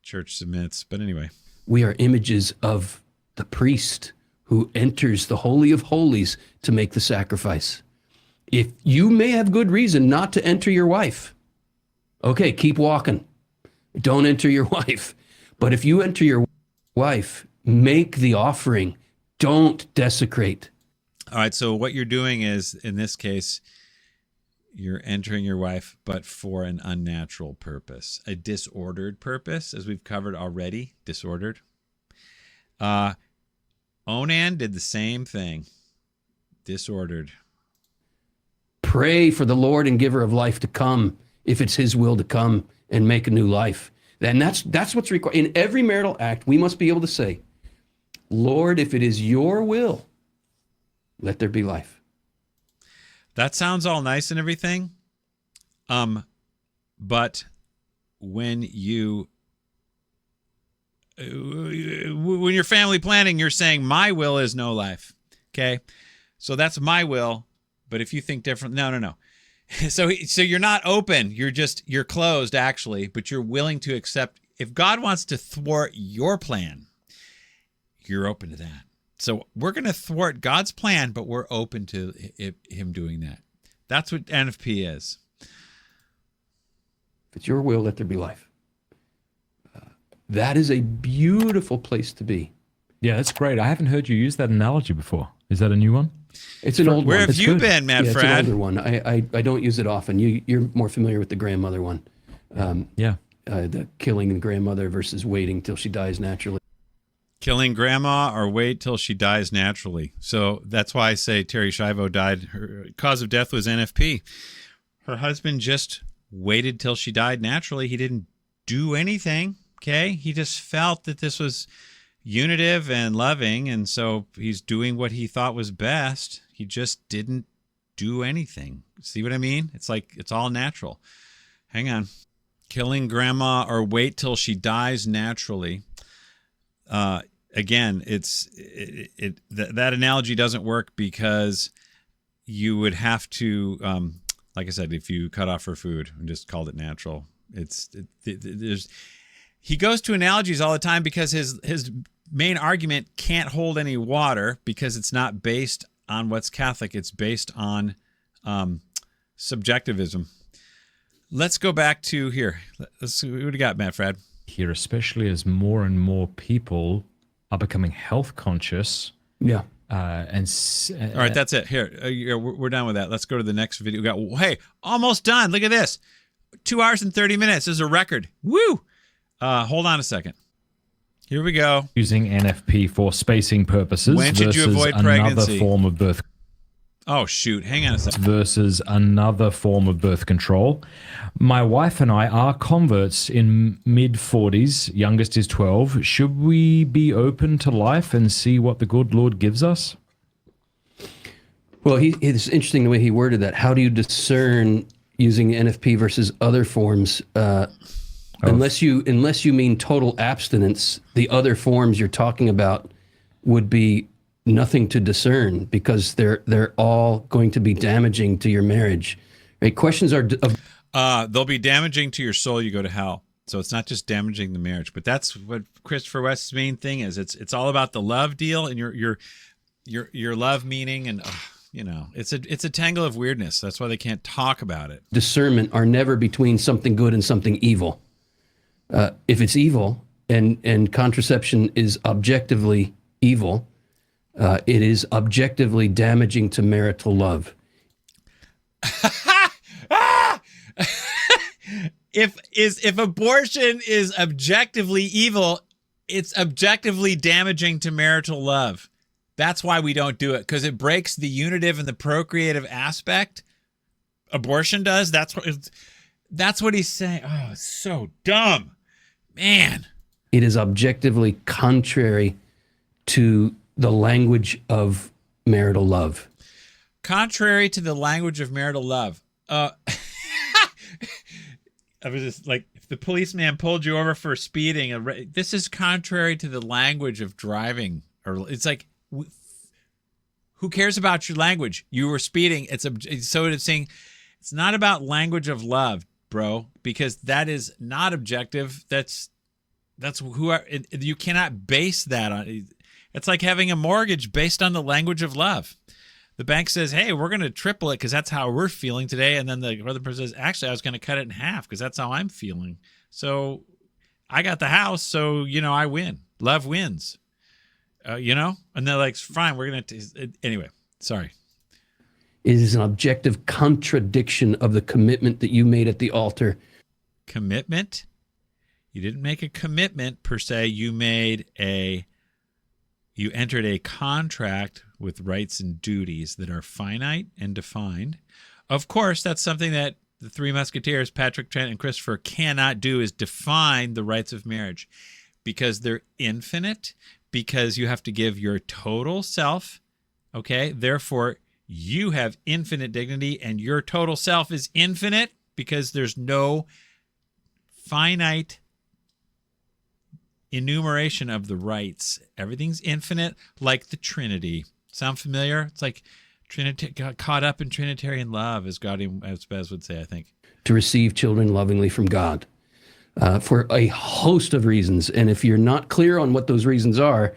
Church submits. But anyway.
We are images of the priest who enters the Holy of Holies to make the sacrifice. If you may have good reason not to enter your wife, okay, keep walking. Don't enter your wife. But if you enter your wife, make the offering. Don't desecrate.
All right, so what you're doing is, in this case, you're entering your wife, but for an unnatural purpose, a disordered purpose, as we've covered already, disordered. Onan did the same thing, disordered.
Pray for the Lord and giver of life to come, if it's his will to come and make a new life. And that's what's required. In every marital act, we must be able to say, Lord, if it is your will, let there be life.
That sounds all nice and everything. But when you're family planning, you're saying my will is no life. Okay. So that's my will. But if you think different, no. So you're not open. You're closed actually, but you're willing to accept. If God wants to thwart your plan, you're open to that. So we're going to thwart God's plan, but we're open to him doing that. That's what NFP is.
If it's your will, let there be life. That is a beautiful place to be.
Yeah, that's great. I haven't heard you use that analogy before. Is that a new one?
It's an old one.
Where have you been, Matt Frad?
It's an older one. I don't use it often. You're more familiar with the grandmother one. The killing the grandmother versus waiting till she dies naturally.
Killing grandma or wait till she dies naturally. So that's why I say Terry Schiavo died. Her cause of death was NFP. Her husband just waited till she died naturally. He didn't do anything. Okay. He just felt that this was unitive and loving. And so he's doing what he thought was best. He just didn't do anything. See what I mean? It's like, it's all natural. Hang on. Killing grandma or wait till she dies naturally. Again, that analogy doesn't work because you would have to, like I said, if you cut off her food and just called it natural, he goes to analogies all the time because his main argument can't hold any water because it's not based on what's Catholic. It's based on subjectivism. Let's go back to here. Let's see what do you got, Matt Frad?
Here, especially as more and more people are becoming health conscious.
Yeah.
All right, that's it. Here, we're done with that. Let's go to the next video. Hey, almost done. Look at this. 2 hours and 30 minutes. This is a record. Woo! Hold on a second. Here we go.
Using NFP for spacing purposes.
When should you avoid pregnancy?
Another form of birth.
Oh, shoot. Hang on a second.
Versus another form of birth control. My wife and I are converts in mid-40s. Youngest is 12. Should we be open to life and see what the good Lord gives us?
Well, it's interesting the way he worded that. How do you discern using NFP versus other forms? Unless you mean total abstinence, the other forms you're talking about would be nothing to discern because they're all going to be damaging to your marriage. Right? Questions are
they'll be damaging to your soul. You go to hell. So it's not just damaging the marriage, but that's what Christopher West's main thing is. It's all about the love deal and your love meaning, and it's a tangle of weirdness. That's why they can't talk about it.
Discernment are never between something good and something evil. If it's evil and contraception is objectively evil, it is objectively damaging to marital love.
If abortion is objectively evil, it's objectively damaging to marital love. That's why we don't do it, because it breaks the unitive and the procreative aspect. Abortion does. That's what he's saying. Oh, it's so dumb, man.
It is objectively contrary to the language of marital love.
Contrary to the language of marital love. I was just like, if the policeman pulled you over for speeding, this is contrary to the language of driving. Or it's like, who cares about your language? You were speeding. So it's saying it's not about language of love, bro, because that is not objective. That's you cannot base that on. It's like having a mortgage based on the language of love. The bank says, hey, we're going to triple it because that's how we're feeling today. And then the other person says, actually, I was going to cut it in half because that's how I'm feeling. So I got the house. So, I win. Love wins. And they're like, fine, we're going to, anyway, sorry.
It is an objective contradiction of the commitment that you made at the altar.
Commitment? You didn't make a commitment per se. You entered a contract with rights and duties that are finite and defined. Of course, that's something that the three musketeers, Patrick, Trent, and Christopher, cannot do, is define the rights of marriage because they're infinite, because you have to give your total self, okay? Therefore, you have infinite dignity and your total self is infinite because there's no finite enumeration of the rights. Everything's infinite, like the Trinity. Sound familiar? It's like got caught up in Trinitarian love, as Bez would say, I think.
To receive children lovingly from God for a host of reasons. And if you're not clear on what those reasons are,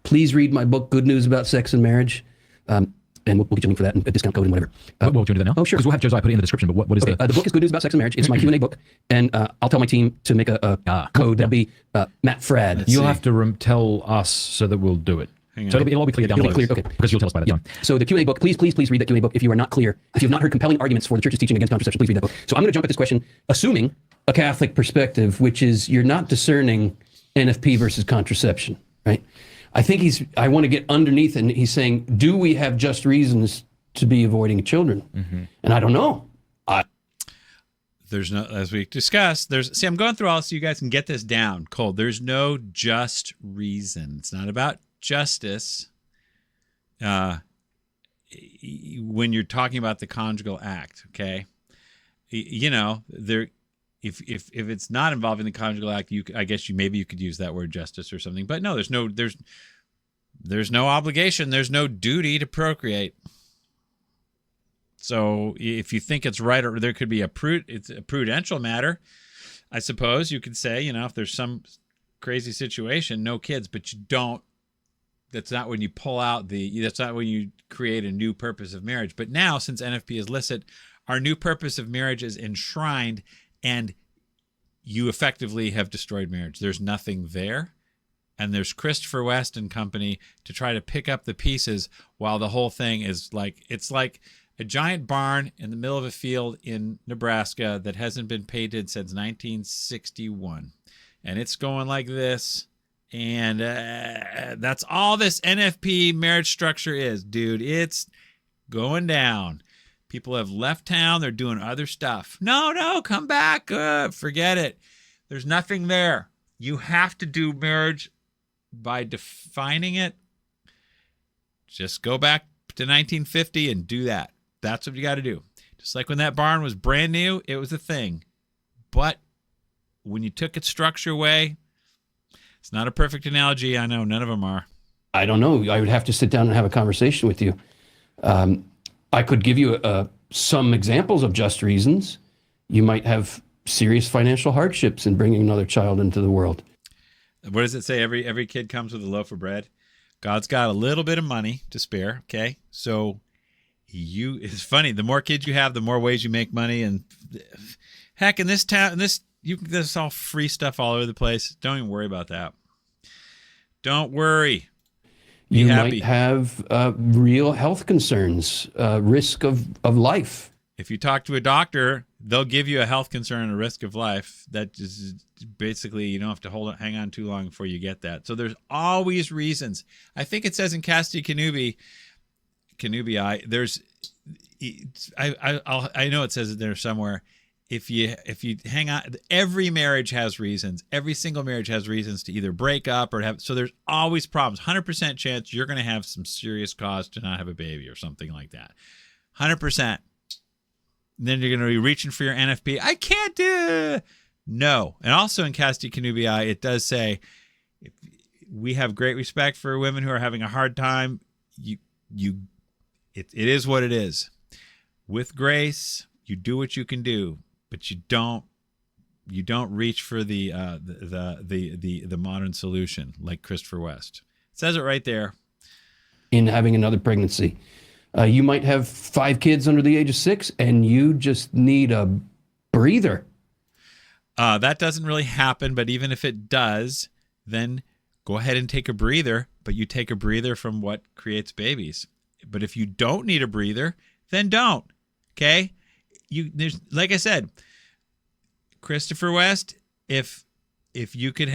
please read my book, Good News About Sex and Marriage. And we'll get you a link for that and a discount code and whatever.
What will you do that now?
Oh, sure.
Because we'll have Josiah put it in the description, but what is
the book is Good News About Sex and Marriage. It's my Q&A book. And I'll tell my team to make a code. That'll be Matt Frad.
You'll have to tell us so that we'll do it. So it'll all be clear down below.
Okay.
Because you'll tell us by that time.
So the Q&A book, please read that Q&A book. If you are not clear, if you have not heard compelling arguments for the church's teaching against contraception, please read that book. So I'm going to jump at this question, assuming a Catholic perspective, which is you're not discerning NFP versus contraception, right? I want to get underneath, and he's saying, do we have just reasons to be avoiding children? Mm-hmm. And I don't know.
there's no, as we discussed, see, I'm going through all so you guys can get this down cold. There's no just reason. It's not about justice. When you're talking about the conjugal act, okay, if it's not involving the conjugal act, I guess maybe you could use that word justice or something. But no, there's no obligation. There's no duty to procreate. So if you think it's right, or there could be it's a prudential matter, I suppose you could say, if there's some crazy situation, no kids, but you don't. That's not when you pull out that's not when you create a new purpose of marriage. But now, since NFP is licit, our new purpose of marriage is enshrined, and you effectively have destroyed marriage. There's nothing there. And there's Christopher West and company to try to pick up the pieces while the whole thing is it's like a giant barn in the middle of a field in Nebraska that hasn't been painted since 1961. And it's going like this. And that's all this NFP marriage structure is, dude. It's going down. People have left town. They're doing other stuff. No, come back. Forget it. There's nothing there. You have to do marriage by defining it. Just go back to 1950 and do that. That's what you got to do. Just like when that barn was brand new, it was a thing. But when you took its structure away, it's not a perfect analogy. I know none of them are.
I don't know. I would have to sit down and have a conversation with you. I could give you some examples of just reasons. You might have serious financial hardships in bringing another child into the world.
What does it say? Every kid comes with a loaf of bread. God's got a little bit of money to spare. Okay, so it's funny. The more kids you have, the more ways you make money. And heck, in this town, there's all free stuff all over the place. Don't even worry about that. Don't worry. Be happy.
Might have real health concerns, risk of life.
If you talk to a doctor, they'll give you a health concern and a risk of life. That is basically, you don't have to hang on too long before you get that. So there's always reasons. I think it says in Casti Connubii, I know it says it there somewhere. If you hang on, every marriage has reasons. Every single marriage has reasons to either break up or have. So there's always problems. 100% chance you're going to have some serious cause to not have a baby or something like that. 100%. Then you're going to be reaching for your NFP. I can't do. No. And also in Casti Connubii, it does say, we have great respect for women who are having a hard time. It is what it is. With grace, you do what you can do, but you don't reach for the modern solution like Christopher West. It says it right there.
In having another pregnancy. You might have 5 kids under the age of 6, and you just need a breather.
That doesn't really happen, but even if it does, then go ahead and take a breather, but you take a breather from what creates babies. But if you don't need a breather, then don't. Okay? There's, like I said, Christopher West, if you could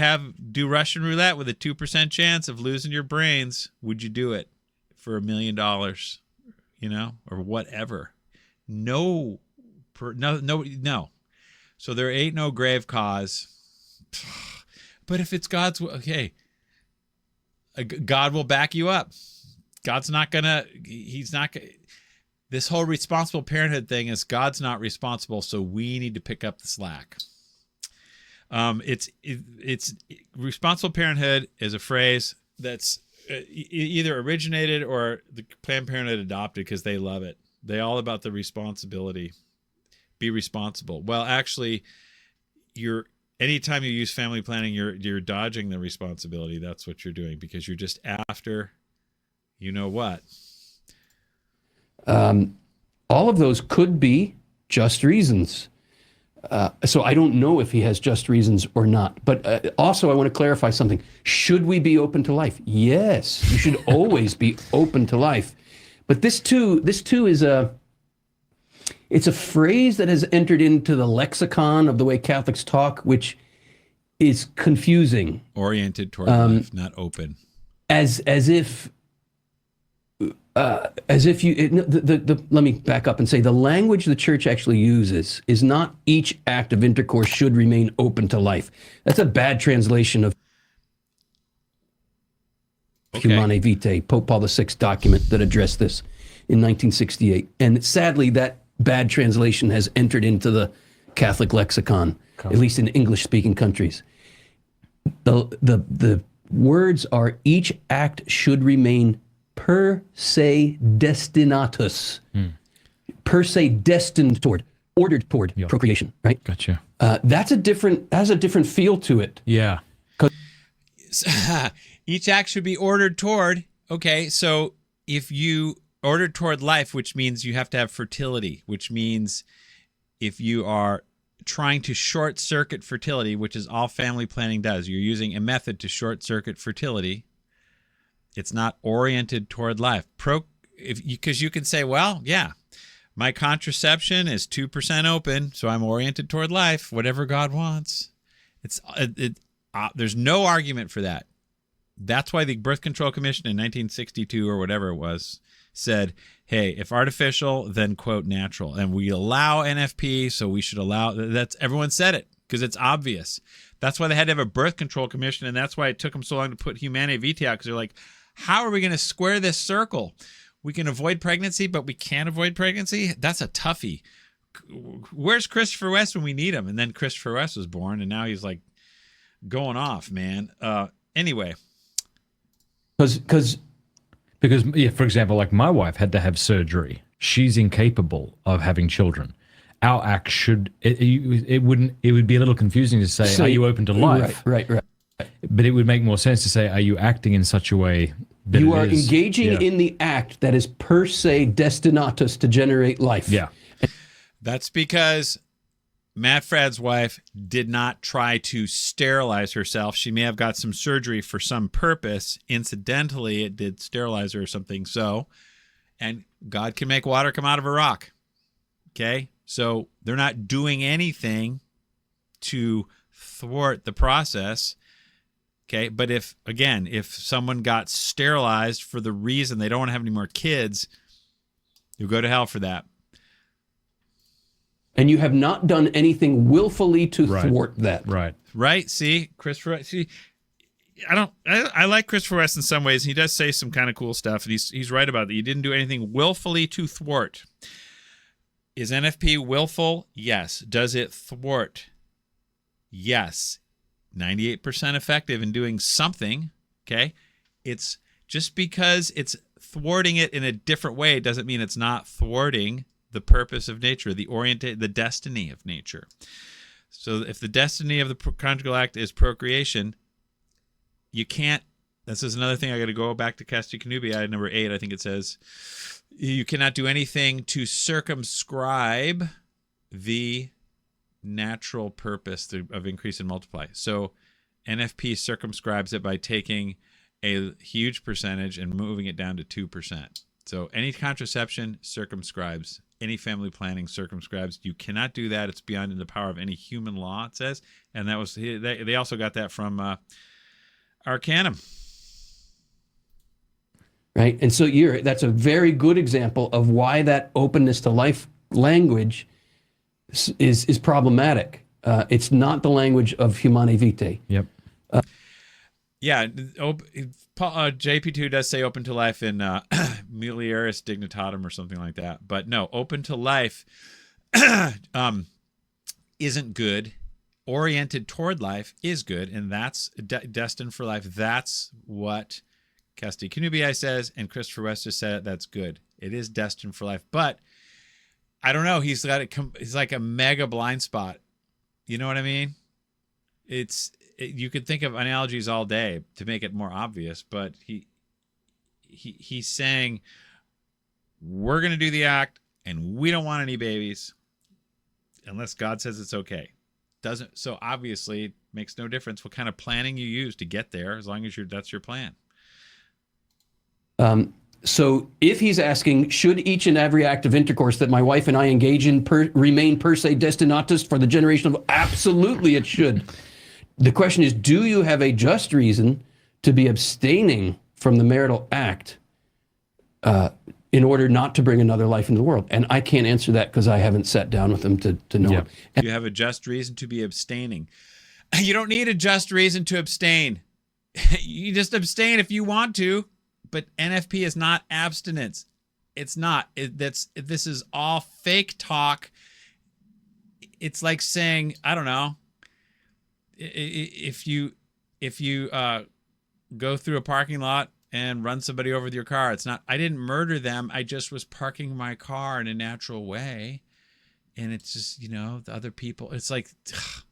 do Russian roulette with a 2% chance of losing your brains, would you do it for $1 million? Or whatever. No. So there ain't no grave cause. But if it's God's, okay, God will back you up. God's not gonna. He's not gonna. This whole responsible parenthood thing is God's not responsible, so we need to pick up the slack. It's responsible parenthood is a phrase that's either originated or the Planned Parenthood adopted because they love it. They all about the responsibility. Be responsible. Well, actually, anytime you use family planning, you're dodging the responsibility. That's what you're doing because you're just after, you know what.
All of those could be just reasons. So I don't know if he has just reasons or not. But also, I want to clarify something. Should we be open to life? Yes, you should always be open to life. But this too is it's a phrase that has entered into the lexicon of the way Catholics talk, which is confusing.
Oriented toward life, not open.
As if as if you, let me back up and say the language the church actually uses is not each act of intercourse should remain open to life. That's a bad translation of Humanae Vitae, Pope Paul VI document that addressed this in 1968. And sadly, that bad translation has entered into the Catholic lexicon, at least in English-speaking countries. The words are each act should remain per se destinatus, per se destined toward, ordered toward procreation, right?
Gotcha.
Has a different feel to it.
Yeah.
Each act should be ordered toward. Okay, so if you ordered toward life, which means you have to have fertility, which means if you are trying to short circuit fertility, which is all family planning does, you're using a method to short circuit fertility. It's not oriented toward life. Because you can say, well, yeah, my contraception is 2% open, so I'm oriented toward life, whatever God wants. There's no argument for that. That's why the Birth Control Commission in 1962 or whatever it was said, hey, if artificial, then quote natural. And we allow NFP, so we should allow, everyone said it because it's obvious. That's why they had to have a Birth Control Commission, and that's why it took them so long to put Humanae Vitae out, because they're like, how are we going to square this circle? We can avoid pregnancy, but we can't avoid pregnancy? That's a toughie. Where's Christopher West when we need him? And then Christopher West was born, and now he's like going off, man. Anyway.
Because, yeah, for example, like my wife had to have surgery. She's incapable of having children. Our act it would be a little confusing to say, are you open to life?
Right.
But it would make more sense to say, are you acting in such a way that
you are engaging in the act that is per se destinatus to generate life?
Yeah.
That's because Matt Frad's wife did not try to sterilize herself. She may have got some surgery for some purpose. Incidentally, it did sterilize her or something. So, and God can make water come out of a rock. Okay? So they're not doing anything to thwart the process. Okay? But if someone got sterilized for the reason they don't want to have any more kids, you'll go to hell for that.
And you have not done anything willfully to thwart that.
Right. See, Christopher. See, I like Christopher West in some ways. He does say some kind of cool stuff, and he's right about that. You didn't do anything willfully to thwart. Is NFP willful? Yes. Does it thwart? Yes. 98% effective in doing something. Okay. It's just because it's thwarting it in a different way doesn't mean it's not thwarting the purpose of nature, the destiny of nature. So if the destiny of the conjugal act is procreation, you can't, this is another thing I got to go back to Casti Connubii, number 8, I think it says, you cannot do anything to circumscribe the natural purpose of increase and multiply. So NFP circumscribes it by taking a huge percentage and moving it down to 2%. So any contraception circumscribes. Any family planning circumscribes. You cannot do that. It's beyond the power of any human law, it says. And that was they also got that from Arcanum.
Right. And so that's a very good example of why that openness to life language is problematic. It's not the language of Humanae Vitae.
Yep.
JP2 does say open to life in Mulieris Dignitatum or something like that. But no, open to life isn't good. Oriented toward life is good, and that's destined for life. That's what Casti Connubii says, and Christopher West just said that's good. It is destined for life. But I don't know. He's like a mega blind spot. You know what I mean? You could think of analogies all day to make it more obvious, but he's saying we're going to do the act and we don't want any babies unless God says it's okay. So obviously it makes no difference what kind of planning you use to get there, as long as that's your plan.
So if he's asking, should each and every act of intercourse that my wife and I engage in remain per se destinatus for the generation of, absolutely it should. The question is, do you have a just reason to be abstaining from the marital act in order not to bring another life into the world? And I can't answer that because I haven't sat down with them to know it.
You have a just reason to be abstaining. You don't need a just reason to abstain. You just abstain if you want to, but NFP is not abstinence. It's not. This is all fake talk. It's like saying, I don't know, if you go through a parking lot and run somebody over with your car, it's not, I didn't murder them. I just was parking my car in a natural way. And it's just, the other people, it's like,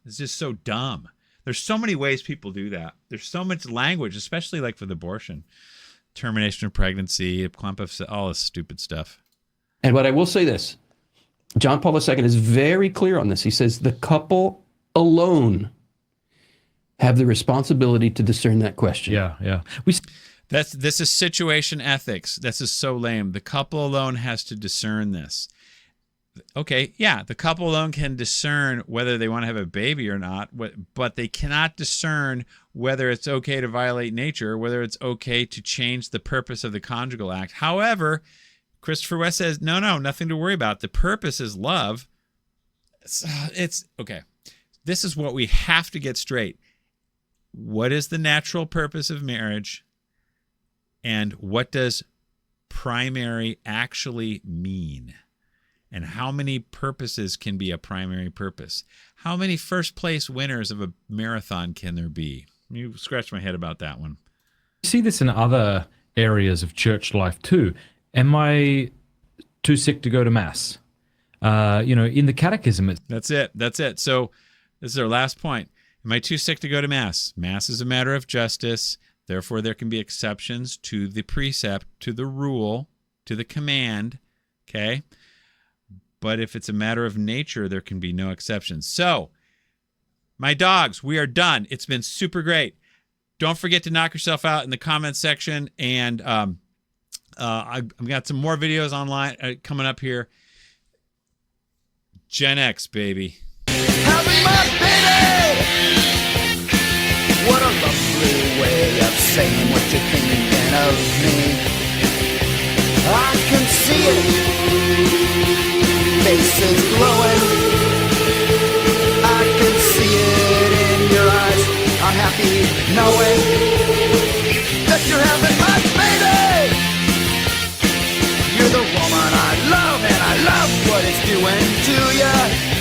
it's just so dumb. There's so many ways people do that. There's so much language, especially like with abortion, termination of pregnancy, a clump of all this stupid stuff.
And but I will say this, John Paul II is very clear on this. He says the couple alone have the responsibility to discern that question.
Yeah.
This is situation ethics. This is so lame. The couple alone has to discern this. Okay, yeah, the couple alone can discern whether they want to have a baby or not, but they cannot discern whether it's okay to violate nature, whether it's okay to change the purpose of the conjugal act. However, Christopher West says, no, nothing to worry about. The purpose is love. It's okay. This is what we have to get straight. What is the natural purpose of marriage? And what does primary actually mean? And how many purposes can be a primary purpose? How many first place winners of a marathon can there be? You scratch my head about that one.
You see this in other areas of church life too. Am I too sick to go to mass? In the catechism.
That's it. So this is our last point. Am I too sick to go to mass? Mass is a matter of justice. Therefore, there can be exceptions to the precept, to the rule, to the command. Okay? But if it's a matter of nature, there can be no exceptions. So, my dogs, we are done. It's been super great. Don't forget to knock yourself out in the comments section. And I've got some more videos online coming up here. Gen X, baby.
Happy birthday! What a lovely way of saying what you're thinking of me. I can see it. Faces glowing. I can see it in your eyes. I'm happy knowing that you're having my baby. You're the woman I love, and I love what it's doing to you.